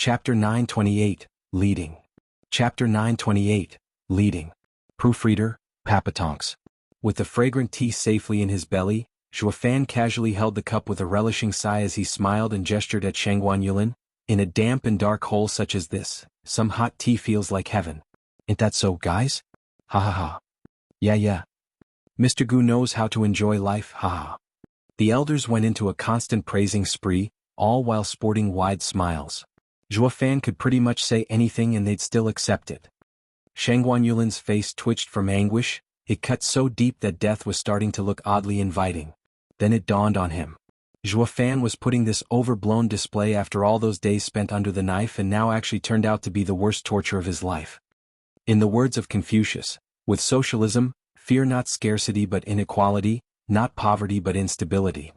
Chapter 928, Leading. Chapter 928, Leading. Proofreader, Papatonks. With the fragrant tea safely in his belly, Zhuofan casually held the cup with a relishing sigh as he smiled and gestured at Shangguan Yulin. In a damp and dark hole such as this, some hot tea feels like heaven. Ain't that so, guys? Ha ha ha. Yeah. Mr. Gu knows how to enjoy life, ha ha. The elders went into a constant praising spree, all while sporting wide smiles. Zhuofan could pretty much say anything and they'd still accept it. Shangguan Yulin's face twitched from anguish, it cut so deep that death was starting to look oddly inviting. Then it dawned on him. Zhuofan was putting this overblown display after all those days spent under the knife and now actually turned out to be the worst torture of his life. In the words of Confucius, with socialism, fear not scarcity but inequality, not poverty but instability.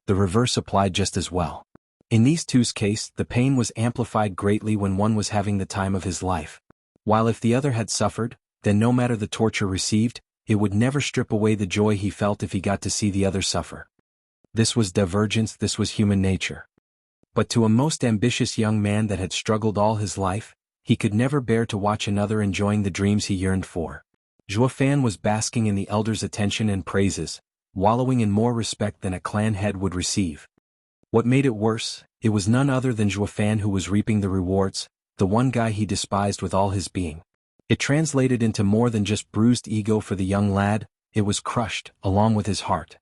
The reverse applied just as well. In these two's case, the pain was amplified greatly when one was having the time of his life. While if the other had suffered, then no matter the torture received, it would never strip away the joy he felt if he got to see the other suffer. This was divergence, this was human nature. But to a most ambitious young man that had struggled all his life, he could never bear to watch another enjoying the dreams he yearned for. Zhuofan was basking in the elders' attention and praises, wallowing in more respect than a clan head would receive. What made it worse, it was none other than Zhuofan who was reaping the rewards, the one guy he despised with all his being. It translated into more than just bruised ego for the young lad, it was crushed, along with his heart.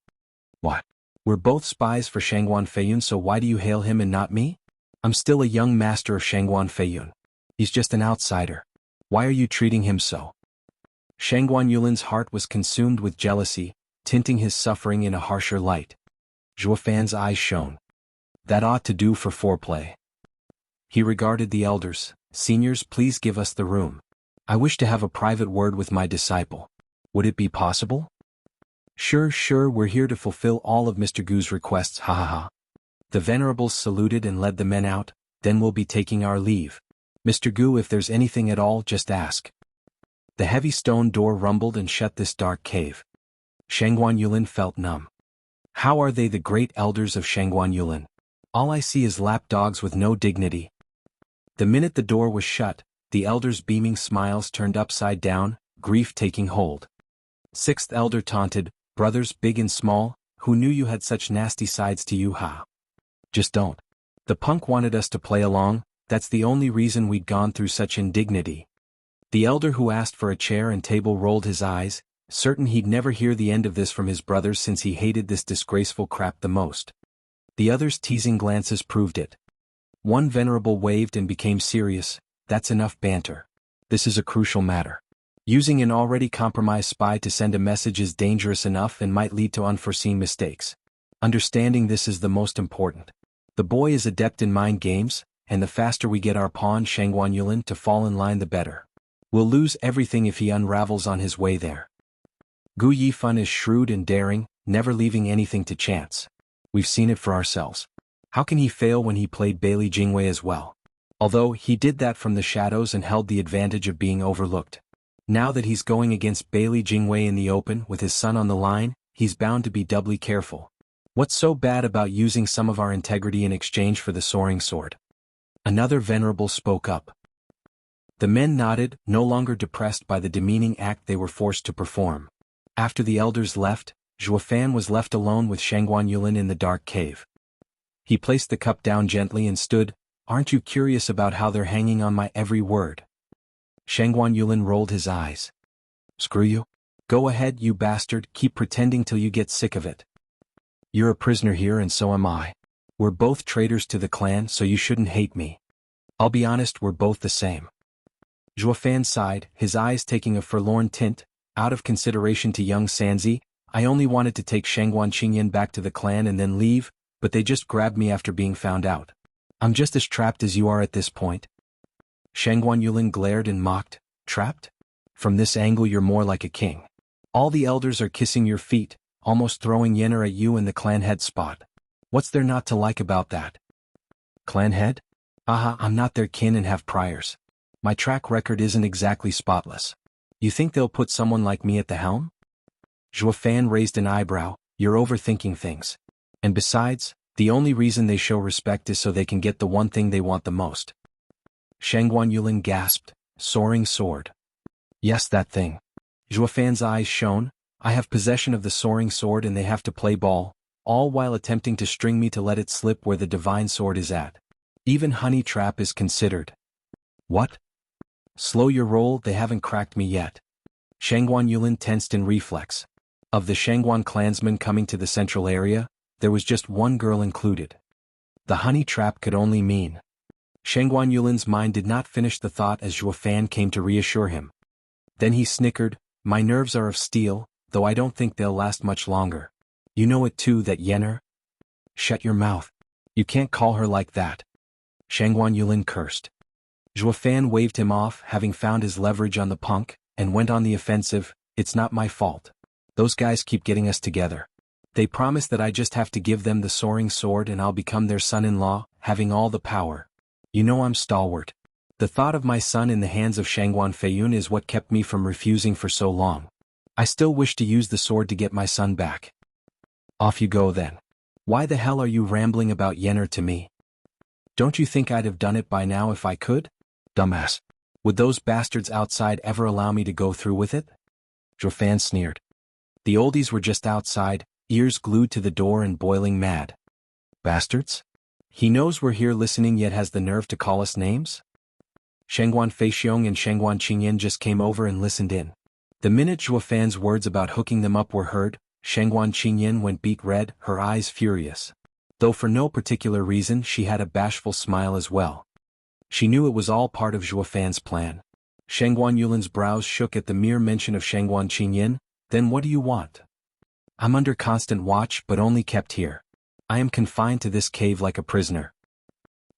What? We're both spies for Shangguan Feiyun, so why do you hail him and not me? I'm still a young master of Shangguan Feiyun. He's just an outsider. Why are you treating him so? Shangguan Yulin's heart was consumed with jealousy, tinting his suffering in a harsher light. Zhuofan's eyes shone. That ought to do for foreplay. He regarded the elders. Seniors, please give us the room. I wish to have a private word with my disciple. Would it be possible? Sure, we're here to fulfill all of Mr. Gu's requests, ha ha ha. The venerables saluted and led the men out, then we'll be taking our leave. Mr. Gu, if there's anything at all, just ask. The heavy stone door rumbled and shut this dark cave. Shangguan Yulin felt numb. How are they the great elders of Shangguan Yulin? All I see is lapdogs with no dignity. The minute the door was shut, the elders' beaming smiles turned upside down, grief taking hold. Sixth elder taunted, brothers big and small, who knew you had such nasty sides to you, ha? Just don't. The punk wanted us to play along, that's the only reason we'd gone through such indignity. The elder who asked for a chair and table rolled his eyes, certain he'd never hear the end of this from his brothers since he hated this disgraceful crap the most. The others' teasing glances proved it. One venerable waved and became serious, that's enough banter. This is a crucial matter. Using an already compromised spy to send a message is dangerous enough and might lead to unforeseen mistakes. Understanding this is the most important. The boy is adept in mind games, and the faster we get our pawn Shangguan Yulin to fall in line the better. We'll lose everything if he unravels on his way there. Gu Yifan is shrewd and daring, never leaving anything to chance. We've seen it for ourselves. How can he fail when he played Bailey Jingwei as well? Although he did that from the shadows and held the advantage of being overlooked. Now that he's going against Bailey Jingwei in the open with his son on the line, he's bound to be doubly careful. What's so bad about using some of our integrity in exchange for the soaring sword? Another venerable spoke up. The men nodded, no longer depressed by the demeaning act they were forced to perform. After the elders left, Zhuofan was left alone with Shangguan Yulin in the dark cave. He placed the cup down gently and stood, aren't you curious about how they're hanging on my every word? Shangguan Yulin rolled his eyes. Screw you. Go ahead, you bastard, keep pretending till you get sick of it. You're a prisoner here and so am I. We're both traitors to the clan, so you shouldn't hate me. I'll be honest, we're both the same. Zhuofan sighed, his eyes taking a forlorn tint. Out of consideration to young Sanzi, I only wanted to take Shangguan Qingyan back to the clan and then leave, but they just grabbed me after being found out. I'm just as trapped as you are at this point. Shangguan Yulin glared and mocked, trapped? From this angle you're more like a king. All the elders are kissing your feet, almost throwing yener at you in the clan head spot. What's there not to like about that? Clan head? Aha, I'm not their kin and have priors. My track record isn't exactly spotless. You think they'll put someone like me at the helm? Zhuofan raised an eyebrow, you're overthinking things. And besides, the only reason they show respect is so they can get the one thing they want the most. Shangguan Yulin gasped, soaring sword. Yes, that thing. Zhuofan's eyes shone. I have possession of the soaring sword and they have to play ball, all while attempting to string me to let it slip where the divine sword is at. Even honey trap is considered. What? Slow your roll, they haven't cracked me yet. Shangguan Yulin tensed in reflex. Of the Shangguan clansmen coming to the central area, there was just one girl included. The honey trap could only mean. Shangguan Yulin's mind did not finish the thought as Zhuofan came to reassure him. Then he snickered, my nerves are of steel, though I don't think they'll last much longer. You know it too, that Yenner? Shut your mouth. You can't call her like that. Shangguan Yulin cursed. Zhuofan waved him off, having found his leverage on the punk, and went on the offensive. It's not my fault. Those guys keep getting us together. They promise that I just have to give them the soaring sword and I'll become their son-in-law, having all the power. You know I'm stalwart. The thought of my son in the hands of Shangguan Feiyun is what kept me from refusing for so long. I still wish to use the sword to get my son back. Off you go then. Why the hell are you rambling about Yenner to me? Don't you think I'd have done it by now if I could? Dumbass. Would those bastards outside ever allow me to go through with it? Zhuofan sneered. The oldies were just outside, ears glued to the door and boiling mad. Bastards? He knows we're here listening yet has the nerve to call us names? Shangguan Feixiong and Shangguan Qingyan just came over and listened in. The minute Zhuofan's words about hooking them up were heard, Shangguan Qingyan went beet red, her eyes furious. Though for no particular reason she had a bashful smile as well. She knew it was all part of Zhuofan's plan. Shangguan Yulin's brows shook at the mere mention of Shangguan Qingyan. Then what do you want? I'm under constant watch but only kept here. I am confined to this cave like a prisoner.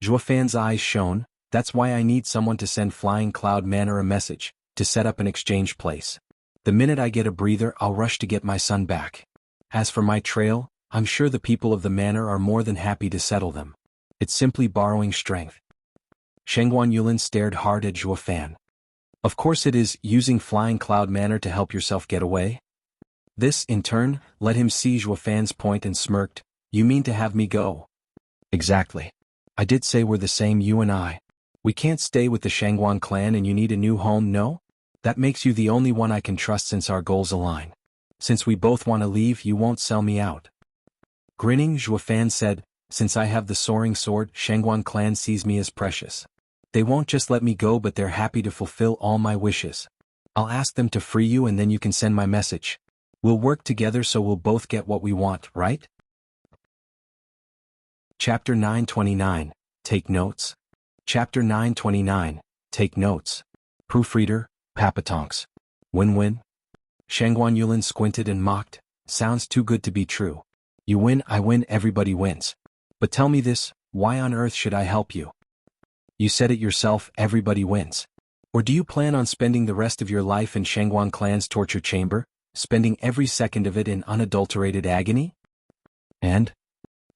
Zhuofan's eyes shone. That's why I need someone to send Flying Cloud Manor a message, to set up an exchange place. The minute I get a breather I'll rush to get my son back. As for my trail, I'm sure the people of the manor are more than happy to settle them. It's simply borrowing strength. Shangguan Yulin stared hard at Zhuofan. Of course it is using Flying Cloud Manor to help yourself get away? This, in turn, let him see Zhuofan's point and smirked. You mean to have me go? Exactly. I did say we're the same, you and I. We can't stay with the Shangguan clan and you need a new home, no? That makes you the only one I can trust since our goals align. Since we both want to leave, you won't sell me out. Grinning, Zhuofan said, since I have the soaring sword, Shangguan clan sees me as precious. They won't just let me go but they're happy to fulfill all my wishes. I'll ask them to free you and then you can send my message. We'll work together so we'll both get what we want, right? Chapter 929, Take Notes. Chapter 929, Take Notes. Proofreader, Papatonks. Win-win? Shangguan Yulin squinted and mocked. Sounds too good to be true. You win, I win, everybody wins. But tell me this, why on earth should I help you? You said it yourself, everybody wins. Or do you plan on spending the rest of your life in Shangguan clan's torture chamber, spending every second of it in unadulterated agony? And?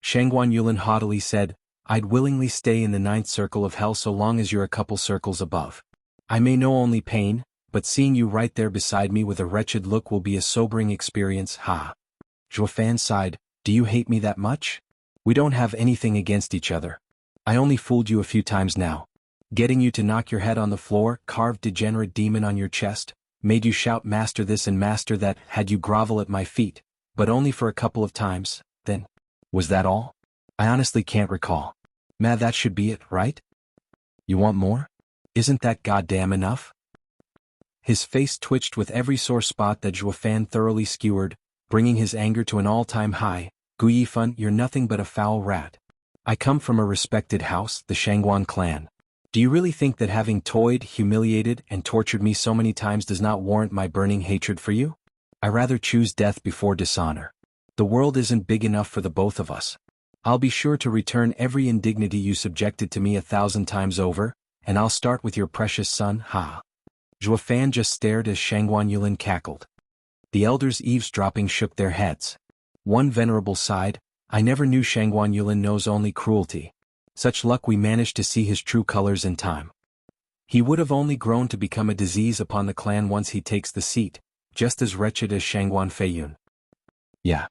Shangguan Yulin haughtily said, I'd willingly stay in the 9th circle of hell so long as you're a couple circles above. I may know only pain, but seeing you right there beside me with a wretched look will be a sobering experience, ha. Zhuofan sighed, do you hate me that much? We don't have anything against each other. I only fooled you a few times now. Getting you to knock your head on the floor, carved degenerate demon on your chest, made you shout master this and master that, had you grovel at my feet, but only for a couple of times, then. Was that all? I honestly can't recall. That should be it, right? You want more? Isn't that goddamn enough? His face twitched with every sore spot that Zhuofan thoroughly skewered, bringing his anger to an all-time high. Guyifun, you're nothing but a foul rat. I come from a respected house, the Shangguan clan. Do you really think that having toyed, humiliated, and tortured me so many times does not warrant my burning hatred for you? I rather choose death before dishonor. The world isn't big enough for the both of us. I'll be sure to return every indignity you subjected to me 1,000 times over, and I'll start with your precious son, ha. Zhuofan just stared as Shangguan Yulin cackled. The elders eavesdropping shook their heads. One venerable sighed, I never knew Shangguan Yulin knows only cruelty. Such luck we managed to see his true colors in time. He would have only grown to become a disease upon the clan once he takes the seat, just as wretched as Shangguan Feiyun. Yeah.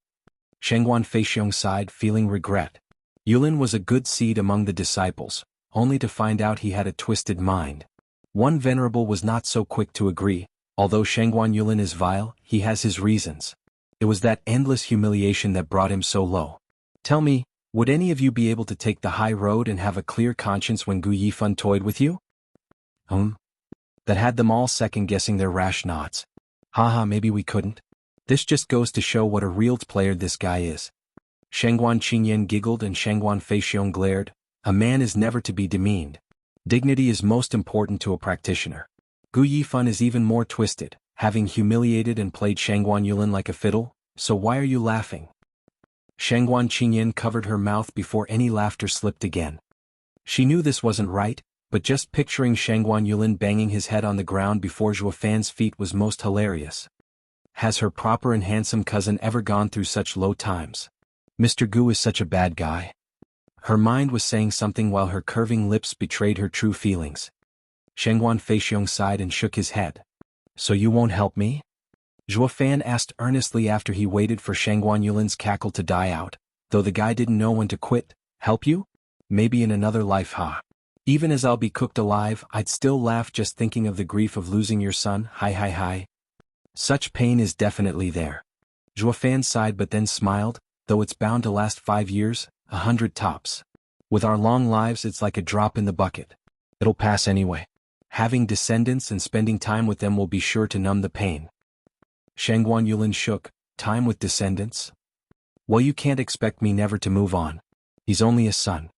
Shangguan Feixiong sighed, feeling regret. Yulin was a good seed among the disciples, only to find out he had a twisted mind. One venerable was not so quick to agree. Although Shangguan Yulin is vile, he has his reasons. It was that endless humiliation that brought him so low. Tell me, would any of you be able to take the high road and have a clear conscience when Gu Yifan toyed with you? That had them all second-guessing their rash nods. Haha, maybe we couldn't. This just goes to show what a real player this guy is. Shangguan Qingyan giggled and Shangguan Feixiong glared. A man is never to be demeaned. Dignity is most important to a practitioner. Gu Yifan is even more twisted, having humiliated and played Shangguan Yulin like a fiddle, so why are you laughing? Shangguan Qingyan covered her mouth before any laughter slipped again. She knew this wasn't right, but just picturing Shangguan Yulin banging his head on the ground before Zhuo Fan's feet was most hilarious. Has her proper and handsome cousin ever gone through such low times? Mr. Gu is such a bad guy. Her mind was saying something while her curving lips betrayed her true feelings. Shangguan Feixiong sighed and shook his head. So you won't help me? Zhuo Fan asked earnestly after he waited for Shangguan Yulin's cackle to die out, though the guy didn't know when to quit. Help you? Maybe in another life, huh? Even as I'll be cooked alive, I'd still laugh just thinking of the grief of losing your son. Hi. Such pain is definitely there. Zhuo Fan sighed but then smiled, though it's bound to last 5 years, 100 tops. With our long lives it's like a drop in the bucket. It'll pass anyway. Having descendants and spending time with them will be sure to numb the pain. Shangguan Yulin shook. Time with descendants? Well, you can't expect me never to move on. He's only a son.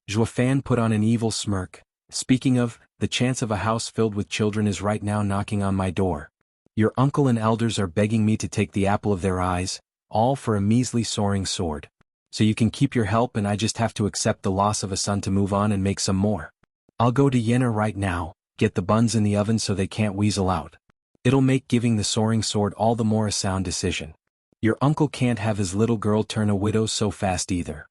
Zhuo Fan put on an evil smirk. Speaking of, the chance of a house filled with children is right now knocking on my door. Your uncle and elders are begging me to take the apple of their eyes, all for a measly soaring sword. So you can keep your help and I just have to accept the loss of a son to move on and make some more. I'll go to Yenna right now, get the buns in the oven so they can't weasel out. It'll make giving the soaring sword all the more a sound decision. Your uncle can't have his little girl turn a widow so fast either.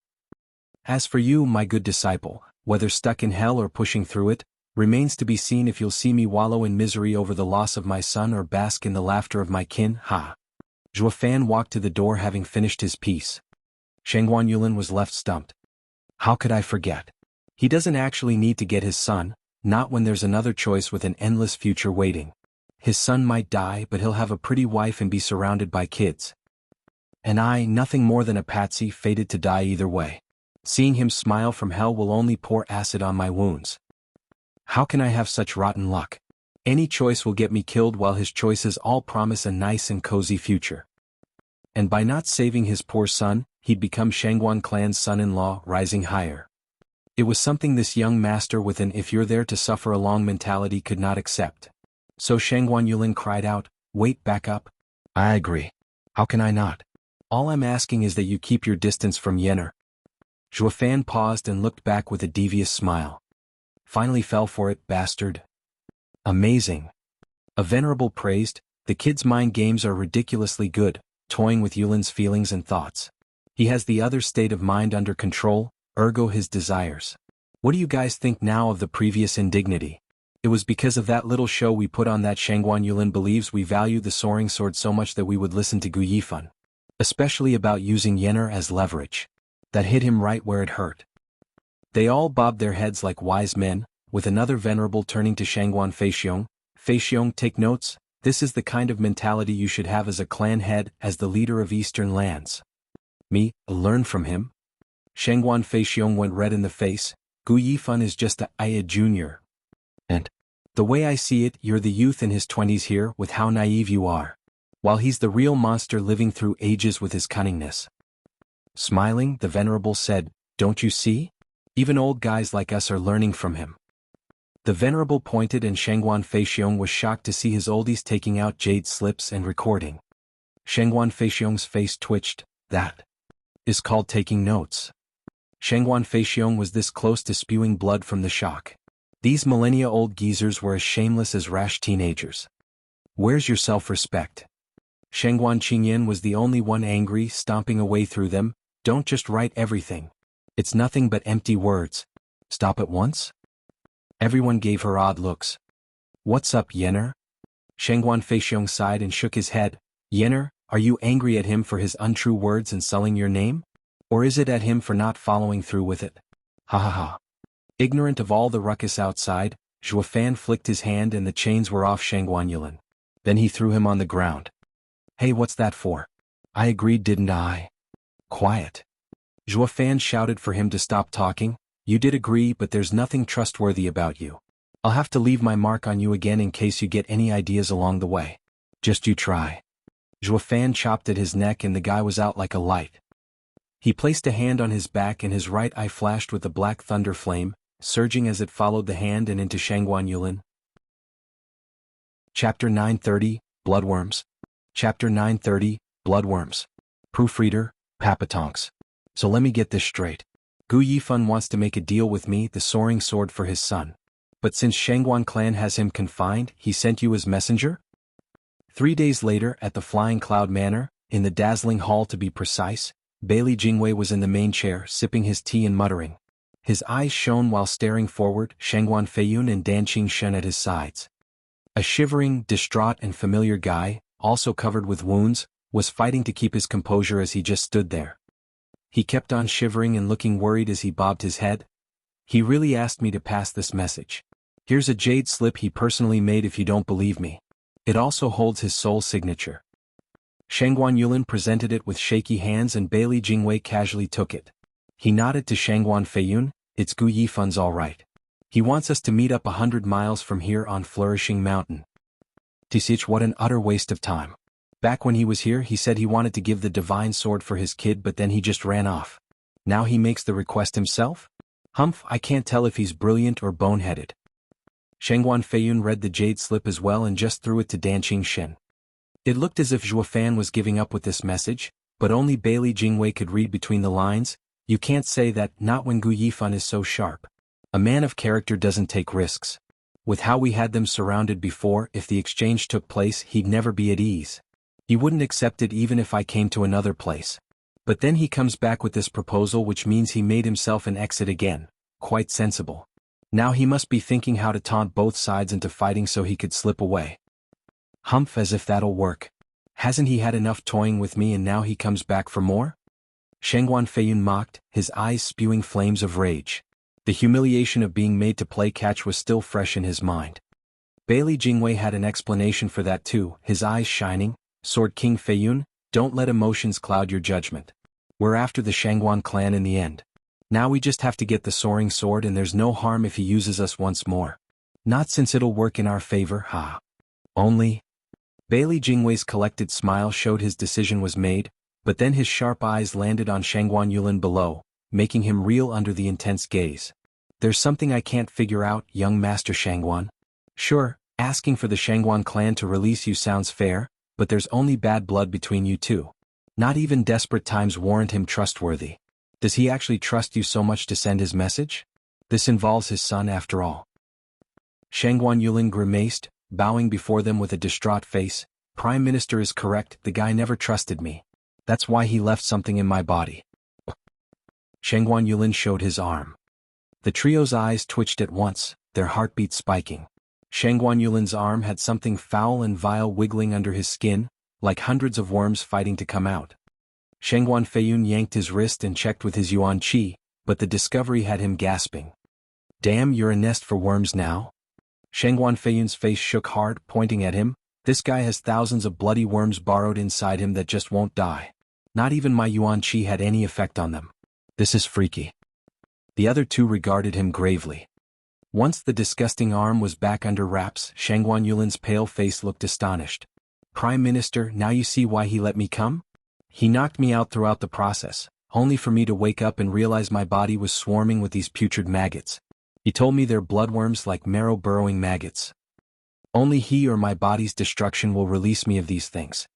As for you, my good disciple, whether stuck in hell or pushing through it, remains to be seen if you'll see me wallow in misery over the loss of my son or bask in the laughter of my kin. Ha! Zhuo Fan walked to the door having finished his piece. Shangguan Yulin was left stumped. How could I forget? He doesn't actually need to get his son, not when there's another choice with an endless future waiting. His son might die but he'll have a pretty wife and be surrounded by kids. And I, nothing more than a patsy fated to die either way. Seeing him smile from hell will only pour acid on my wounds. How can I have such rotten luck? Any choice will get me killed while his choices all promise a nice and cozy future. And by not saving his poor son, he'd become Shangguan clan's son-in-law, rising higher. It was something this young master with an if you're there to suffer along mentality could not accept. So Shangguan Yulin cried out, wait, back up. I agree. How can I not? All I'm asking is that you keep your distance from Yenner. Zhuo Fan paused and looked back with a devious smile. Finally fell for it, bastard. Amazing. A venerable praised, the kid's mind games are ridiculously good, toying with Yulin's feelings and thoughts. He has the other state of mind under control, ergo his desires. What do you guys think now of the previous indignity? It was because of that little show we put on that Shangguan Yulin believes we value the soaring sword so much that we would listen to Gu Yifan. Especially about using Yenner as leverage. That hit him right where it hurt. They all bobbed their heads like wise men, with another venerable turning to Shangguan Feixiong. Feixiong, take notes, this is the kind of mentality you should have as a clan head, as the leader of Eastern lands. Me, learn from him? Shangguan Feixiong went red in the face. Gu Yifan is just a Aya junior. And the way I see it, you're the youth in his 20s here with how naive you are. While he's the real monster living through ages with his cunningness. Smiling, the venerable said, don't you see? Even old guys like us are learning from him. The venerable pointed and Shangguan Feixiong was shocked to see his oldies taking out jade slips and recording. Shangguan Feixiong's face twitched. That is called taking notes. Shangguan Feixiong was this close to spewing blood from the shock. These millennia-old geezers were as shameless as rash teenagers. Where's your self-respect? Shangguan Qingyan was the only one angry, stomping away through them. Don't just write everything. It's nothing but empty words. Stop at once? Everyone gave her odd looks. What's up, Yenner? Shangguan Feixiong sighed and shook his head. Yenner, are you angry at him for his untrue words and sullying your name? Or is it at him for not following through with it? Ha ha ha. Ignorant of all the ruckus outside, Zhuofan flicked his hand and the chains were off Shangguan Yulin. Then he threw him on the ground. Hey, what's that for? I agreed, didn't I? Quiet. Zhuofan shouted for him to stop talking. You did agree, but there's nothing trustworthy about you. I'll have to leave my mark on you again in case you get any ideas along the way. Just you try. Zhuofan chopped at his neck and the guy was out like a light. He placed a hand on his back and his right eye flashed with a black thunder flame, surging as it followed the hand and into Shangguan Yulin. Chapter 930, Bloodworms. Chapter 930, Bloodworms. Proofreader, Papatonks. So let me get this straight. Gu Yifan wants to make a deal with me, the soaring sword for his son. But since Shangguan clan has him confined, he sent you as messenger? 3 days later, at the Flying Cloud Manor, in the dazzling hall to be precise, Bailey Jingwei was in the main chair, sipping his tea and muttering. His eyes shone while staring forward, Shangguan Feiyun and Dan Qingshen at his sides. A shivering, distraught and familiar guy, also covered with wounds, was fighting to keep his composure as he just stood there. He kept on shivering and looking worried as he bobbed his head. He really asked me to pass this message. Here's a jade slip he personally made if you don't believe me. It also holds his soul signature. Shangguan Yulin presented it with shaky hands and Bailey Jingwei casually took it. He nodded to Shangguan Feiyun. It's Gu Yifan's all right. He wants us to meet up 100 miles from here on Flourishing Mountain. Tisich, what an utter waste of time. Back when he was here he said he wanted to give the divine sword for his kid but then he just ran off. Now he makes the request himself? Humph, I can't tell if he's brilliant or boneheaded. Shangguan Feiyun read the jade slip as well and just threw it to Dan Qingshen. It looked as if Zhuofan was giving up with this message, but only Bailey Jingwei could read between the lines. You can't say that, not when Gu Yifan is so sharp. A man of character doesn't take risks. With how we had them surrounded before, if the exchange took place he'd never be at ease. He wouldn't accept it even if I came to another place. But then he comes back with this proposal which means he made himself an exit again. Quite sensible. Now he must be thinking how to taunt both sides into fighting so he could slip away. Humph, as if that'll work. Hasn't he had enough toying with me and now he comes back for more? Shangguan Feiyun mocked, his eyes spewing flames of rage. The humiliation of being made to play catch was still fresh in his mind. Bailey Jingwei had an explanation for that too, his eyes shining. Sword King Feiyun, don't let emotions cloud your judgment. We're after the Shangguan clan in the end. Now we just have to get the soaring sword and there's no harm if he uses us once more. Not since it'll work in our favor, ha. Only. Bailey Jingwei's collected smile showed his decision was made, but then his sharp eyes landed on Shangguan Yulin below, making him reel under the intense gaze. There's something I can't figure out, young Master Shangguan. Sure, asking for the Shangguan clan to release you sounds fair, but there's only bad blood between you two. Not even desperate times warrant him trustworthy. Does he actually trust you so much to send his message? This involves his son after all. Shangguan Yulin grimaced, bowing before them with a distraught face. Prime Minister is correct, the guy never trusted me. That's why he left something in my body. Shangguan Yulin showed his arm. The trio's eyes twitched at once, their heartbeats spiking. Shangguan Yulin's arm had something foul and vile wiggling under his skin, like hundreds of worms fighting to come out. Shangguan Feiyun yanked his wrist and checked with his yuan qi, but the discovery had him gasping. Damn, you're a nest for worms now? Shangguan Feiyun's face shook hard, pointing at him. This guy has thousands of bloody worms burrowed inside him that just won't die. Not even my yuan qi had any effect on them. This is freaky. The other two regarded him gravely. Once the disgusting arm was back under wraps, Shangguan Yulin's pale face looked astonished. Prime Minister, now you see why he let me come? He knocked me out throughout the process, only for me to wake up and realize my body was swarming with these putrid maggots. He told me they're bloodworms like marrow-burrowing maggots. Only he or my body's destruction will release me of these things.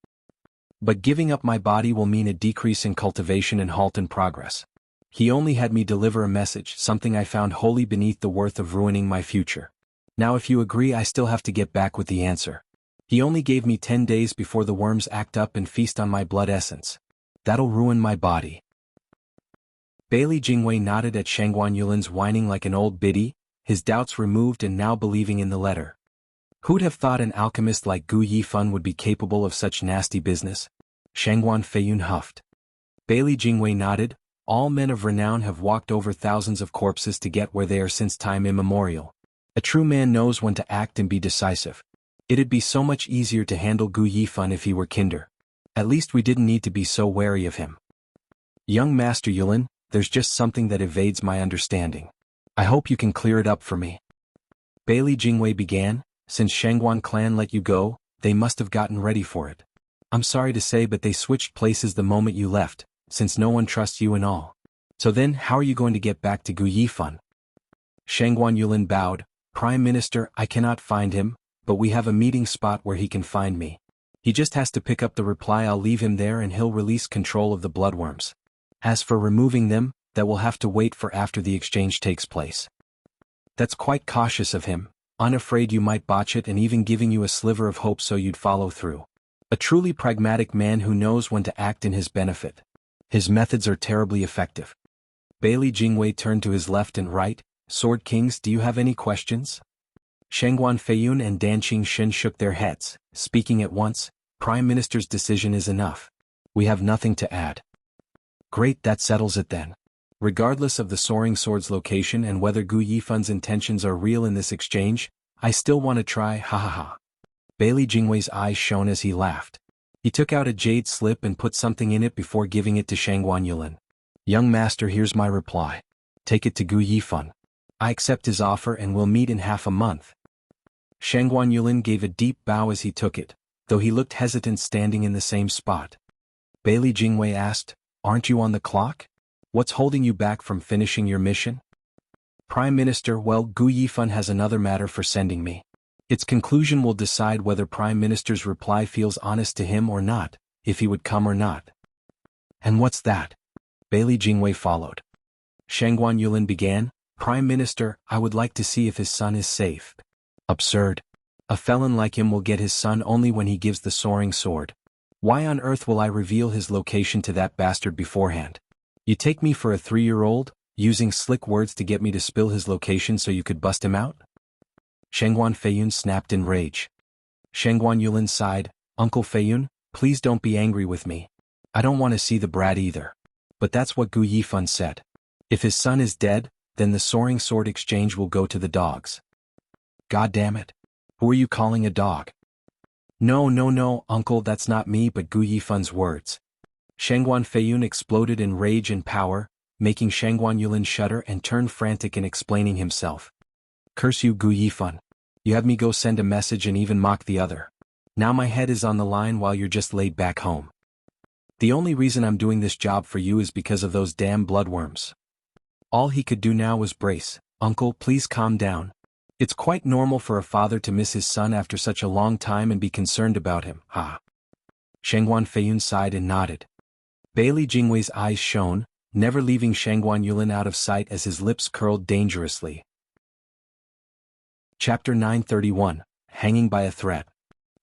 But giving up my body will mean a decrease in cultivation and halt in progress. He only had me deliver a message, something I found wholly beneath the worth of ruining my future. Now if you agree I still have to get back with the answer. He only gave me 10 days before the worms act up and feast on my blood essence. That'll ruin my body. Bailey Jingwei nodded at Shangguan Yulin's whining like an old biddy, his doubts removed and now believing in the letter. Who'd have thought an alchemist like Gu Yifan would be capable of such nasty business? Shangguan Feiyun huffed. Bailey Jingwei nodded. All men of renown have walked over thousands of corpses to get where they are since time immemorial. A true man knows when to act and be decisive. It'd be so much easier to handle Gu Yifan if he were kinder. At least we didn't need to be so wary of him. Young Master Yulin, there's just something that evades my understanding. I hope you can clear it up for me. Bailey Jingwei began. Since Shangguan clan let you go, they must have gotten ready for it. I'm sorry to say, but they switched places the moment you left, since no one trusts you and all. So then, how are you going to get back to Gu Yifan? Shangguan Yulin bowed. Prime Minister, I cannot find him, but we have a meeting spot where he can find me. He just has to pick up the reply. I'll leave him there and he'll release control of the bloodworms. As for removing them, that will have to wait for after the exchange takes place. That's quite cautious of him. I'm afraid you might botch it, and even giving you a sliver of hope so you'd follow through. A truly pragmatic man who knows when to act in his benefit. His methods are terribly effective. Bailey Jingwei turned to his left and right. Sword Kings, do you have any questions? Shangguan Feiyun and Danqing Shen shook their heads, speaking at once. Prime Minister's decision is enough. We have nothing to add. Great, that settles it then. Regardless of the Soaring Sword's location and whether Gu Yifan's intentions are real in this exchange, I still want to try, ha ha ha. Bailey Jingwei's eyes shone as he laughed. He took out a jade slip and put something in it before giving it to Shangguan Yulin. Young master, here's my reply. Take it to Gu Yifan. I accept his offer and we'll meet in half a month. Shangguan Yulin gave a deep bow as he took it, though he looked hesitant standing in the same spot. Bailey Jingwei asked, aren't you on the clock? What's holding you back from finishing your mission? Prime Minister, well, Gu Yifan has another matter for sending me. Its conclusion will decide whether Prime Minister's reply feels honest to him or not, if he would come or not. And what's that? Bailey Jingwei followed. Shangguan Yulin began, Prime Minister, I would like to see if his son is safe. Absurd. A felon like him will get his son only when he gives the soaring sword. Why on earth will I reveal his location to that bastard beforehand? You take me for a 3-year-old, using slick words to get me to spill his location so you could bust him out? Shangguan Feiyun snapped in rage. Shangguan Yulin sighed, Uncle Feiyun, please don't be angry with me. I don't want to see the brat either. But that's what Gu Yifan said. If his son is dead, then the soaring sword exchange will go to the dogs. God damn it. Who are you calling a dog? No, uncle, that's not me but Gu Yifan's words. Shangguan Feiyun exploded in rage and power, making Shangguan Yulin shudder and turn frantic in explaining himself. Curse you, Gu Yifan. You have me go send a message and even mock the other. Now my head is on the line while you're just laid back home. The only reason I'm doing this job for you is because of those damn bloodworms. All he could do now was brace. Uncle, please calm down. It's quite normal for a father to miss his son after such a long time and be concerned about him, ha. Shangguan Feiyun sighed and nodded. Bailey Jingwei's eyes shone, never leaving Shangguan Yulin out of sight as his lips curled dangerously. Chapter 931, Hanging by a Thread.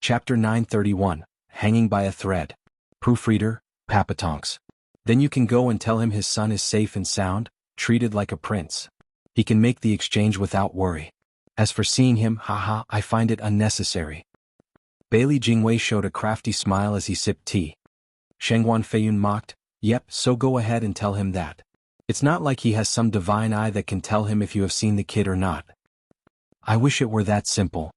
Chapter 931, Hanging by a Thread. Proofreader, Papatonks. Then you can go and tell him his son is safe and sound, treated like a prince. He can make the exchange without worry. As for seeing him, haha, I find it unnecessary. Bailey Jingwei showed a crafty smile as he sipped tea. Shangguan Feiyun mocked, yep, so go ahead and tell him that. It's not like he has some divine eye that can tell him if you have seen the kid or not. I wish it were that simple.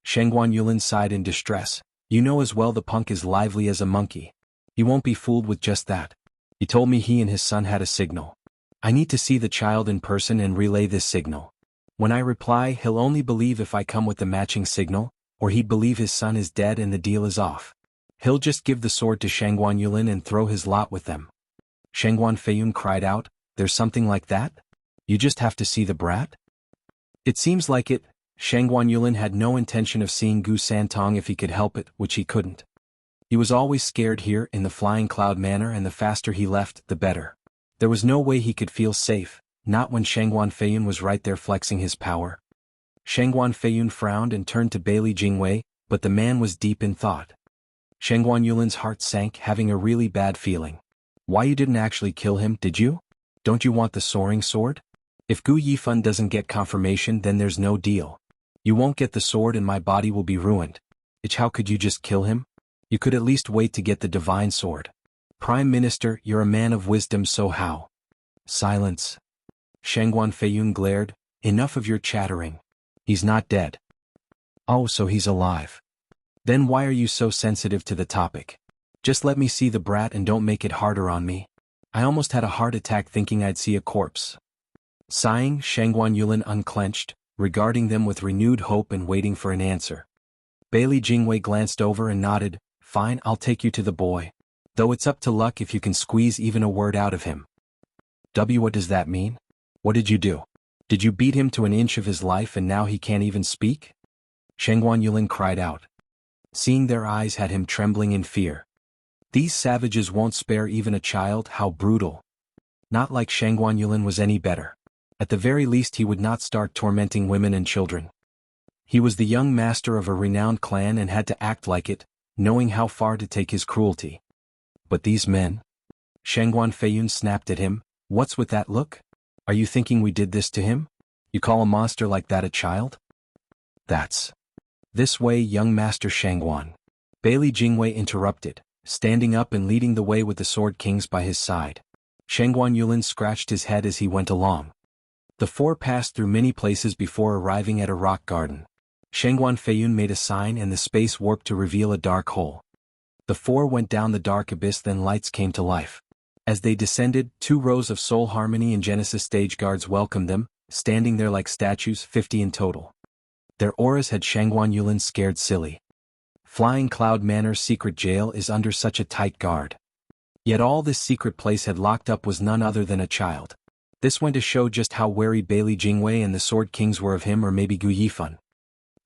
Shangguan Yulin sighed in distress. You know as well the punk is lively as a monkey. He won't be fooled with just that. He told me he and his son had a signal. I need to see the child in person and relay this signal. When I reply, he'll only believe if I come with the matching signal, or he'd believe his son is dead and the deal is off. He'll just give the sword to Shangguan Yulin and throw his lot with them. Shangguan Feiyun cried out, there's something like that? You just have to see the brat? It seems like it. Shangguan Yulin had no intention of seeing Gu Santong if he could help it, which he couldn't. He was always scared here in the Flying Cloud Manor, and the faster he left, the better. There was no way he could feel safe, not when Shangguan Feiyun was right there flexing his power. Shangguan Feiyun frowned and turned to Bailey Jingwei, but the man was deep in thought. Shangguan Yulin's heart sank, having a really bad feeling. Why, you didn't actually kill him, did you? Don't you want the soaring sword? If Gu Yifan doesn't get confirmation, then there's no deal. You won't get the sword and my body will be ruined. How could you just kill him? You could at least wait to get the divine sword. Prime Minister, you're a man of wisdom, so how? Silence. Shangguan Feiyun glared. Enough of your chattering. He's not dead. Oh, so he's alive. Then why are you so sensitive to the topic? Just let me see the brat and don't make it harder on me. I almost had a heart attack thinking I'd see a corpse. Sighing, Shangguan Yulin unclenched, regarding them with renewed hope and waiting for an answer. Bailey Jingwei glanced over and nodded. Fine, I'll take you to the boy. Though it's up to luck if you can squeeze even a word out of him. What does that mean? What did you do? Did you beat him to an inch of his life and now he can't even speak? Shangguan Yulin cried out. Seeing their eyes had him trembling in fear. These savages won't spare even a child, how brutal. Not like Shangguan Yulin was any better. At the very least he would not start tormenting women and children. He was the young master of a renowned clan and had to act like it, knowing how far to take his cruelty. But these men? Shangguan Feiyun snapped at him. What's with that look? Are you thinking we did this to him? You call a monster like that a child? That's. This way, young Master Shangguan. Bailey Jingwei interrupted, standing up and leading the way with the Sword Kings by his side. Shangguan Yulin scratched his head as he went along. The four passed through many places before arriving at a rock garden. Shangguan Feiyun made a sign and the space warped to reveal a dark hole. The four went down the dark abyss, then lights came to life. As they descended, 2 rows of Soul Harmony and Genesis stage guards welcomed them, standing there like statues, 50 in total. Their auras had Shangguan Yulin scared silly. Flying Cloud Manor's secret jail is under such a tight guard. Yet all this secret place had locked up was none other than a child. This went to show just how wary Bailey Jingwei and the Sword Kings were of him, or maybe Gu Yifan.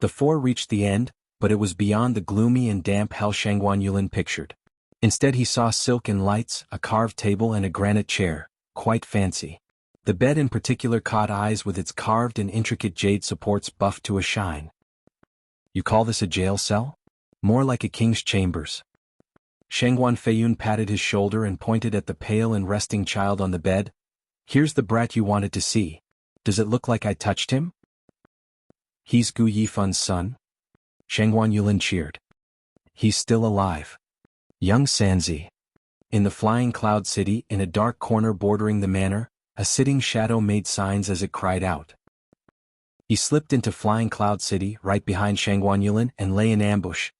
The four reached the end, but it was beyond the gloomy and damp hell Shangguan Yulin pictured. Instead he saw silk and lights, a carved table and a granite chair, quite fancy. The bed in particular caught eyes with its carved and intricate jade supports buffed to a shine. You call this a jail cell? More like a king's chambers. Shangguan Feiyun patted his shoulder and pointed at the pale and resting child on the bed. Here's the brat you wanted to see. Does it look like I touched him? He's Gu Yifan's son? Shangguan Yulin cheered. He's still alive. Young Sanzi. In the Flying Cloud City, in a dark corner bordering the manor, a sitting shadow made signs as it cried out. He slipped into Flying Cloud City right behind Shangguan Yulin and lay in ambush.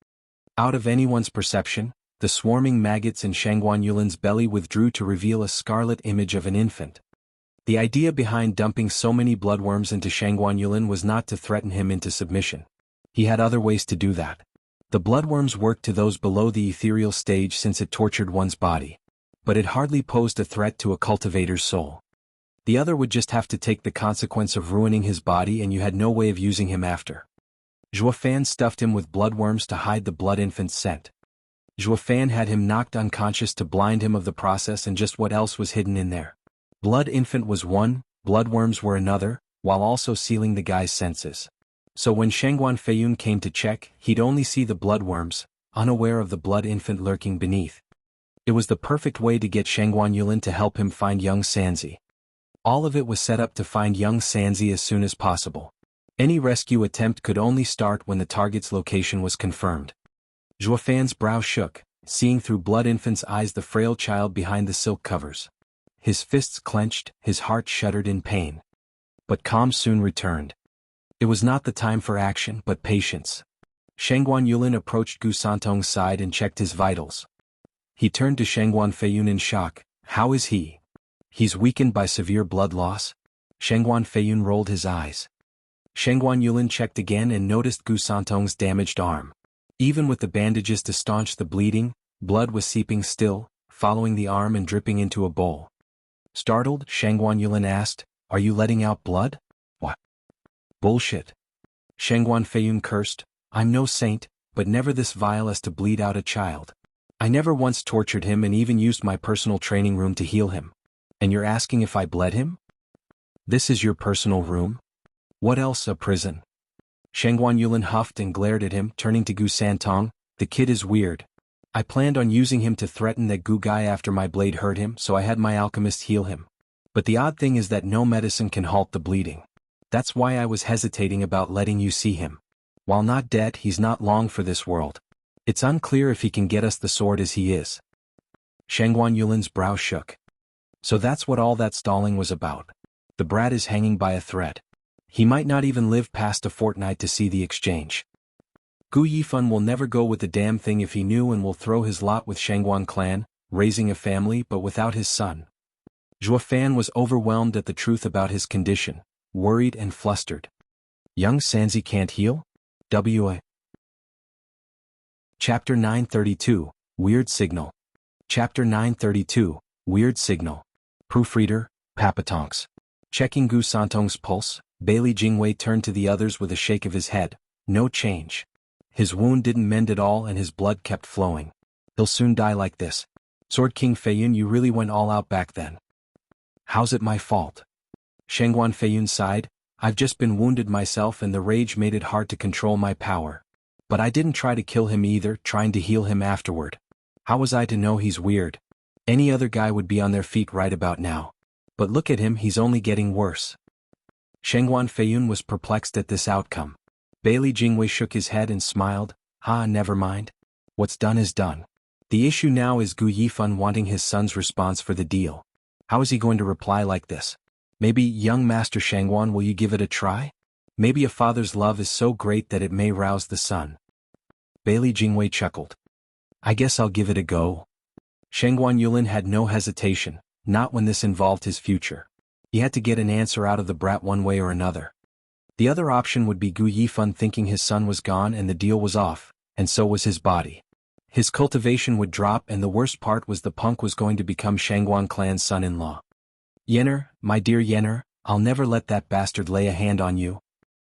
Out of anyone's perception, the swarming maggots in Shangguan Yulin's belly withdrew to reveal a scarlet image of an infant. The idea behind dumping so many bloodworms into Shangguan Yulin was not to threaten him into submission. He had other ways to do that. The bloodworms worked to those below the ethereal stage since it tortured one's body. But it hardly posed a threat to a cultivator's soul. The other would just have to take the consequence of ruining his body, and you had no way of using him after. Zhuofan stuffed him with bloodworms to hide the blood infant's scent. Zhuofan had him knocked unconscious to blind him of the process and just what else was hidden in there. Blood infant was one, bloodworms were another, while also sealing the guy's senses. So when Shangguan Feiyun came to check, he'd only see the bloodworms, unaware of the blood infant lurking beneath. It was the perfect way to get Shangguan Yulin to help him find young Sanzi. All of it was set up to find young Sanzi as soon as possible. Any rescue attempt could only start when the target's location was confirmed. Zhuofan's brow shook, seeing through blood infant's eyes the frail child behind the silk covers. His fists clenched, his heart shuddered in pain. But calm soon returned. It was not the time for action but patience. Shangguan Yulin approached Gu Santong's side and checked his vitals. He turned to Shangguan Feiyun in shock. How is he? He's weakened by severe blood loss? Shangguan Feiyun rolled his eyes. Shangguan Yulin checked again and noticed Gu Santong's damaged arm. Even with the bandages to staunch the bleeding, blood was seeping still, following the arm and dripping into a bowl. Startled, Shangguan Yulin asked, Are you letting out blood? What? Bullshit. Shangguan Feiyun cursed. I'm no saint, but never this vile as to bleed out a child. I never once tortured him and even used my personal training room to heal him. And you're asking if I bled him? This is your personal room? What else, a prison? Shangguan Yulin huffed and glared at him, turning to Gu Santong. The kid is weird. I planned on using him to threaten that Gu guy after my blade hurt him, so I had my alchemist heal him. But the odd thing is that no medicine can halt the bleeding. That's why I was hesitating about letting you see him. While not dead, he's not long for this world. It's unclear if he can get us the sword as he is. Shangguan Yulin's brow shook. So that's what all that stalling was about. The brat is hanging by a thread. He might not even live past a fortnight to see the exchange. Gu Yifan will never go with the damn thing if he knew, and will throw his lot with Shangguan clan, raising a family but without his son. Zhuo Fan was overwhelmed at the truth about his condition, worried and flustered. Young Sanzi can't heal? W.A. Chapter 932, Weird Signal. Chapter 932, Weird Signal. Proofreader, Papatonks. Checking Gu Santong's pulse, Bailey Jingwei turned to the others with a shake of his head. No change. His wound didn't mend at all and his blood kept flowing. He'll soon die like this. Sword King Feiyun, you really went all out back then. How's it my fault? Shangguan Feiyun sighed. I've just been wounded myself and the rage made it hard to control my power. But I didn't try to kill him either, trying to heal him afterward. How was I to know he's weird? Any other guy would be on their feet right about now. But look at him, he's only getting worse. Shangguan Feiyun was perplexed at this outcome. Bailey Jingwei shook his head and smiled. Never mind. What's done is done. The issue now is Gu Yifan wanting his son's response for the deal. How is he going to reply like this? Maybe, young Master Shangguan, will you give it a try? Maybe a father's love is so great that it may rouse the son. Bailey Jingwei chuckled. I guess I'll give it a go. Shangguan Yulin had no hesitation, not when this involved his future. He had to get an answer out of the brat one way or another. The other option would be Gu Yifan thinking his son was gone and the deal was off, and so was his body. His cultivation would drop, and the worst part was the punk was going to become Shangguan clan's son-in-law. Yenner, my dear Yenner, I'll never let that bastard lay a hand on you.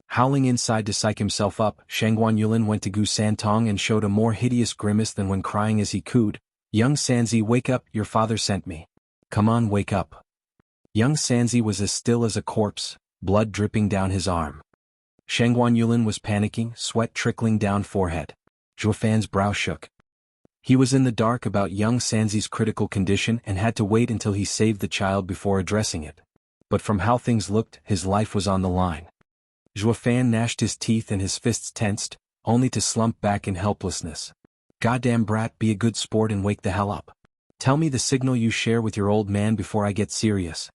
Howling inside to psych himself up, Shangguan Yulin went to Gu Santong and showed a more hideous grimace than when crying as he cooed. Young Sanzi, wake up, your father sent me. Come on, wake up. Young Sanzi was as still as a corpse, blood dripping down his arm. Shangguan Yulin was panicking, sweat trickling down forehead. Zhuo Fan's brow shook. He was in the dark about young Sanzi's critical condition and had to wait until he saved the child before addressing it. But from how things looked, his life was on the line. Zhuo Fan gnashed his teeth and his fists tensed, only to slump back in helplessness. Goddamn brat, be a good sport and wake the hell up. Tell me the signal you share with your old man before I get serious.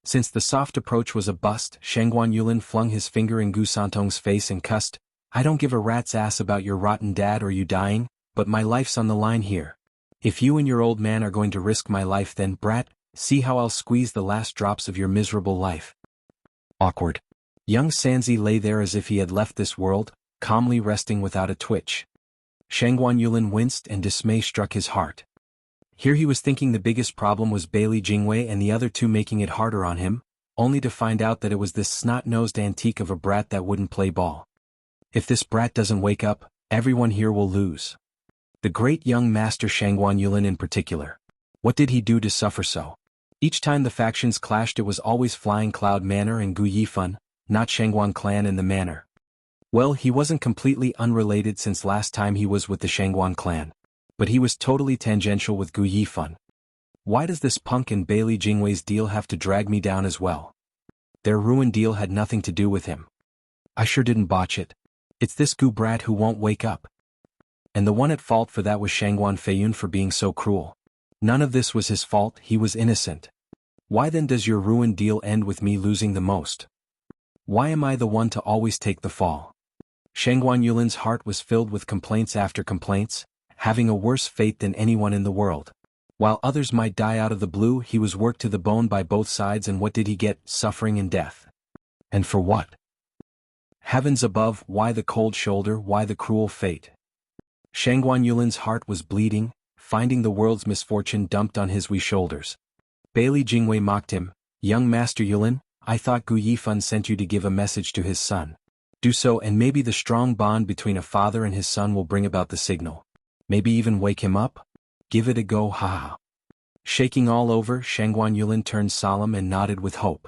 Since the soft approach was a bust, Shangguan Yulin flung his finger in Gu Santong's face and cussed. I don't give a rat's ass about your rotten dad or you dying, but my life's on the line here. If you and your old man are going to risk my life, then brat, see how I'll squeeze the last drops of your miserable life. Awkward. Young Sanzi lay there as if he had left this world, calmly resting without a twitch. Shangguan Yulin winced and dismay struck his heart. Here he was thinking the biggest problem was Bailey Jingwei and the other two making it harder on him, only to find out that it was this snot-nosed antique of a brat that wouldn't play ball. If this brat doesn't wake up, everyone here will lose. The great young master Shangguan Yulin in particular. What did he do to suffer so? Each time the factions clashed, it was always Flying Cloud Manor and Gu Yifan, not Shangguan clan and the manor. Well, he wasn't completely unrelated since last time he was with the Shangguan clan. But he was totally tangential with Gu Yifan. Why does this punk and Bailey Jingwei's deal have to drag me down as well? Their ruined deal had nothing to do with him. I sure didn't botch it. It's this Gu brat who won't wake up. And the one at fault for that was Shangguan Feiyun for being so cruel. None of this was his fault, he was innocent. Why then does your ruined deal end with me losing the most? Why am I the one to always take the fall? Shangguan Yulin's heart was filled with complaints after complaints, having a worse fate than anyone in the world. While others might die out of the blue, he was worked to the bone by both sides, and what did he get? Suffering and death. And for what? Heavens above, why the cold shoulder, why the cruel fate? Shangguan Yulin's heart was bleeding, finding the world's misfortune dumped on his wee shoulders. Bailey Jingwei mocked him. Young Master Yulin, I thought Gu Yifan sent you to give a message to his son. Do so, and maybe the strong bond between a father and his son will bring about the signal. Maybe even wake him up? Give it a go, haha. Shaking all over, Shangguan Yulin turned solemn and nodded with hope.